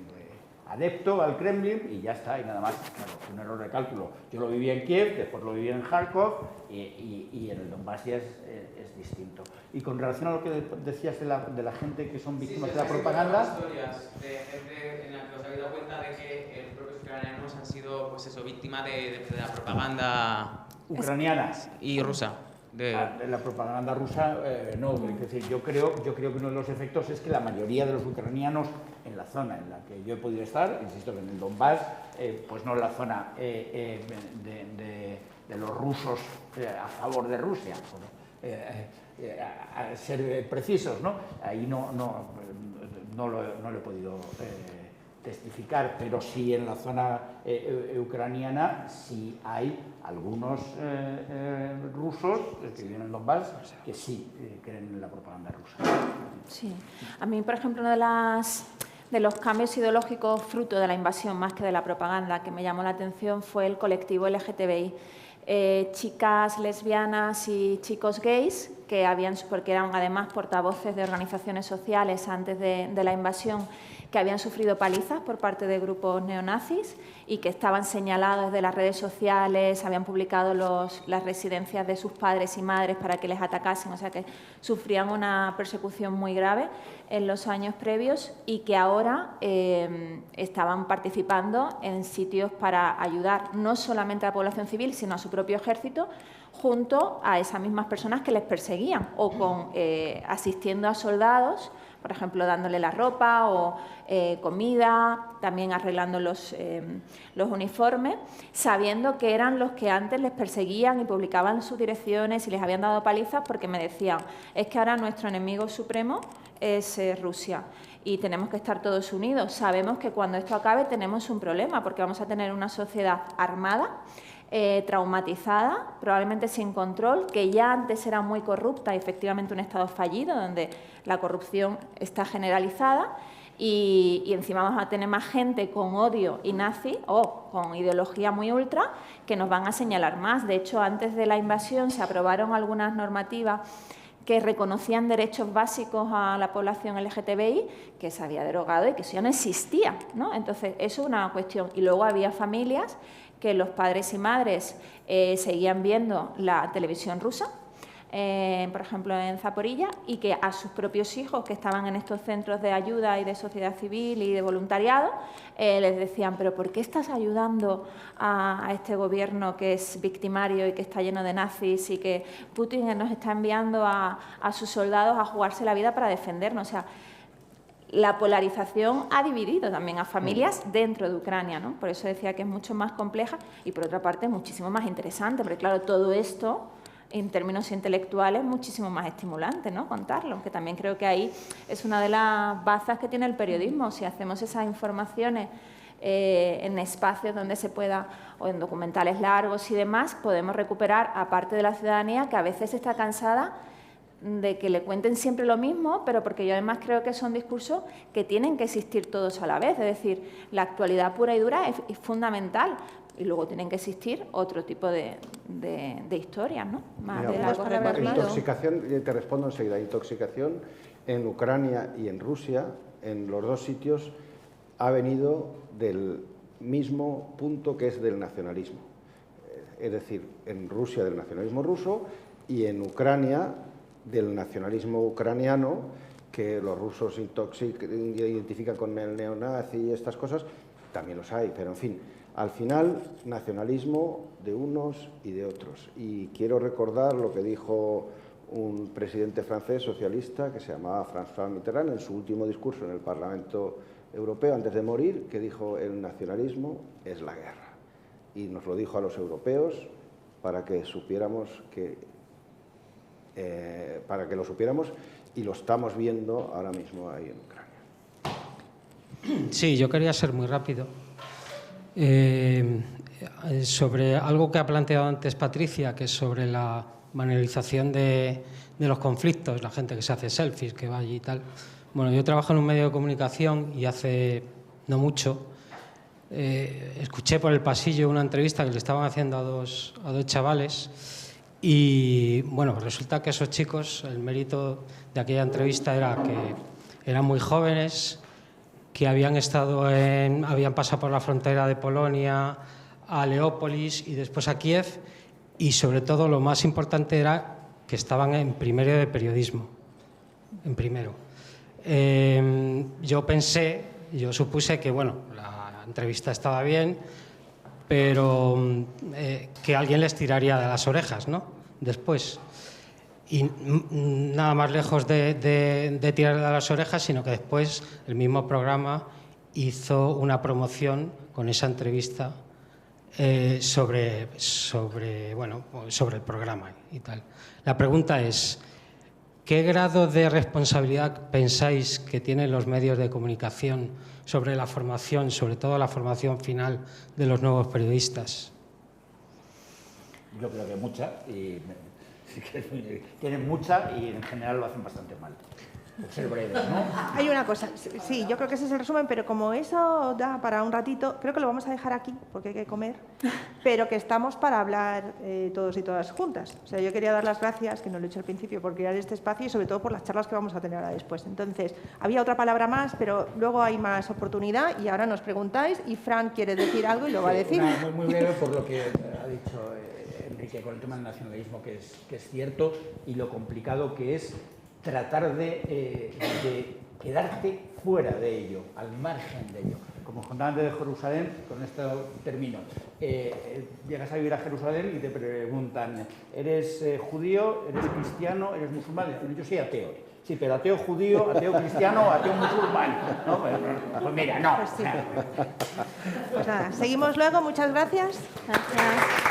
adepto al Kremlin, y ya está, y nada más. Claro, un error de cálculo. Yo lo viví en Kiev, después lo viví en Kharkov, y en el Donbass ya es distinto. Y con relación a lo que decías de la gente que son víctimas de la propaganda... historias de gente en la que os habéis dado cuenta de que los propios ucranianos han sido, pues eso, víctimas de la propaganda ucraniana y rusa. De la propaganda rusa, no. Es decir, yo creo que uno de los efectos es que la mayoría de los ucranianos en la zona en la que yo he podido estar, insisto que en el Donbass, pues no en la zona de los rusos a favor de Rusia, a ser precisos, ¿no? Ahí no lo he podido testificar, pero sí en la zona ucraniana sí hay algunos rusos que viven en Donbass que sí creen en la propaganda rusa. Sí, a mí, por ejemplo, uno de los cambios ideológicos fruto de la invasión más que de la propaganda que me llamó la atención fue el colectivo LGTBI. Chicas lesbianas y chicos gays porque eran además portavoces de organizaciones sociales antes de la invasión, que habían sufrido palizas por parte de grupos neonazis y que estaban señalados de las redes sociales, habían publicado las residencias de sus padres y madres para que les atacasen, o sea que sufrían una persecución muy grave en los años previos y que ahora estaban participando en sitios para ayudar no solamente a la población civil, sino a su propio ejército, junto a esas mismas personas que les perseguían o asistiendo a soldados, por ejemplo, dándole la ropa o comida, también arreglando los uniformes, sabiendo que eran los que antes les perseguían y publicaban sus direcciones y les habían dado palizas porque me decían, es que ahora nuestro enemigo supremo es Rusia y tenemos que estar todos unidos. Sabemos que cuando esto acabe tenemos un problema porque vamos a tener una sociedad armada, traumatizada, probablemente sin control, que ya antes era muy corrupta y efectivamente un Estado fallido donde la corrupción está generalizada y encima vamos a tener más gente con odio y nazi o con ideología muy ultra que nos van a señalar más. De hecho, antes de la invasión se aprobaron algunas normativas que reconocían derechos básicos a la población LGTBI, que se había derogado y que eso ya no existía, ¿no? Entonces, eso es una cuestión. Y luego había familias que los padres y madres seguían viendo la televisión rusa, por ejemplo, en Zaporilla, y que a sus propios hijos que estaban en estos centros de ayuda y de sociedad civil y de voluntariado, les decían, pero ¿por qué estás ayudando a este gobierno que es victimario y que está lleno de nazis y que Putin nos está enviando a sus soldados a jugarse la vida para defendernos? O sea, la polarización ha dividido también a familias dentro de Ucrania, ¿no? Por eso decía que es mucho más compleja y, por otra parte, muchísimo más interesante, porque, claro, todo esto, en términos intelectuales, es muchísimo más estimulante, ¿no?, contarlo, que también creo que ahí es una de las bazas que tiene el periodismo. Si hacemos esas informaciones en espacios donde se pueda, o en documentales largos y demás, podemos recuperar a parte de la ciudadanía que a veces está cansada de que le cuenten siempre lo mismo, pero porque yo además creo que son discursos que tienen que existir todos a la vez. Es decir, la actualidad pura y dura es fundamental, y luego tienen que existir otro tipo de historias, ¿no? Más de largo recorrido. Intoxicación, te respondo enseguida, intoxicación en Ucrania y en Rusia, en los dos sitios, ha venido del mismo punto, que es del nacionalismo. Es decir, en Rusia del nacionalismo ruso y en Ucrania del nacionalismo ucraniano, que los rusos identifican con el neonazi y estas cosas, también los hay, pero en fin, al final, nacionalismo de unos y de otros. Y quiero recordar lo que dijo un presidente francés socialista que se llamaba François Mitterrand en su último discurso en el Parlamento Europeo, antes de morir, que dijo: el nacionalismo es la guerra. Y nos lo dijo a los europeos para que supiéramos lo supiéramos, y lo estamos viendo ahora mismo ahí en Ucrania. Sí, yo quería ser muy rápido. Sobre algo que ha planteado antes Patricia, que es sobre la banalización de los conflictos, la gente que se hace selfies, que va allí y tal. Bueno, yo trabajo en un medio de comunicación y hace no mucho escuché por el pasillo una entrevista que le estaban haciendo a dos chavales. Y bueno, resulta que esos chicos, el mérito de aquella entrevista era que eran muy jóvenes, que habían pasado por la frontera de Polonia a Leópolis y después a Kiev, y sobre todo lo más importante era que estaban en primero de periodismo, en primero. Yo supuse que bueno, la entrevista estaba bien, pero que alguien les tiraría de las orejas, ¿no?, después. Y nada más lejos de tirar de las orejas, sino que después el mismo programa hizo una promoción con esa entrevista sobre el programa y tal. La pregunta es, ¿qué grado de responsabilidad pensáis que tienen los medios de comunicación sobre la formación, sobre todo la formación final de los nuevos periodistas? Yo creo que mucha, y tienen mucha y en general lo hacen bastante mal. Por ser breves, ¿no? Hay una cosa, sí, yo creo que ese es el resumen, pero como eso da para un ratito, creo que lo vamos a dejar aquí porque hay que comer, pero que estamos para hablar todos y todas juntas. O sea, yo quería dar las gracias, que no lo he hecho al principio, por crear este espacio y sobre todo por las charlas que vamos a tener ahora después. Entonces, había otra palabra más, pero luego hay más oportunidad y ahora nos preguntáis y Fran quiere decir algo y lo va a decir. Muy breve por lo que ha dicho Enrique con el tema del nacionalismo, que es cierto, y lo complicado que es tratar de quedarte fuera de ello, al margen de ello. Como os contaba antes de Jerusalén, con esto termino. Llegas a vivir a Jerusalén y te preguntan, ¿eres judío, eres cristiano, eres musulmán? Yo soy ateo. Sí, pero ateo judío, ateo cristiano, ateo musulmán. ¿No? Pues mira, no. Pues sí. Pues nada, seguimos luego. Muchas gracias. Gracias.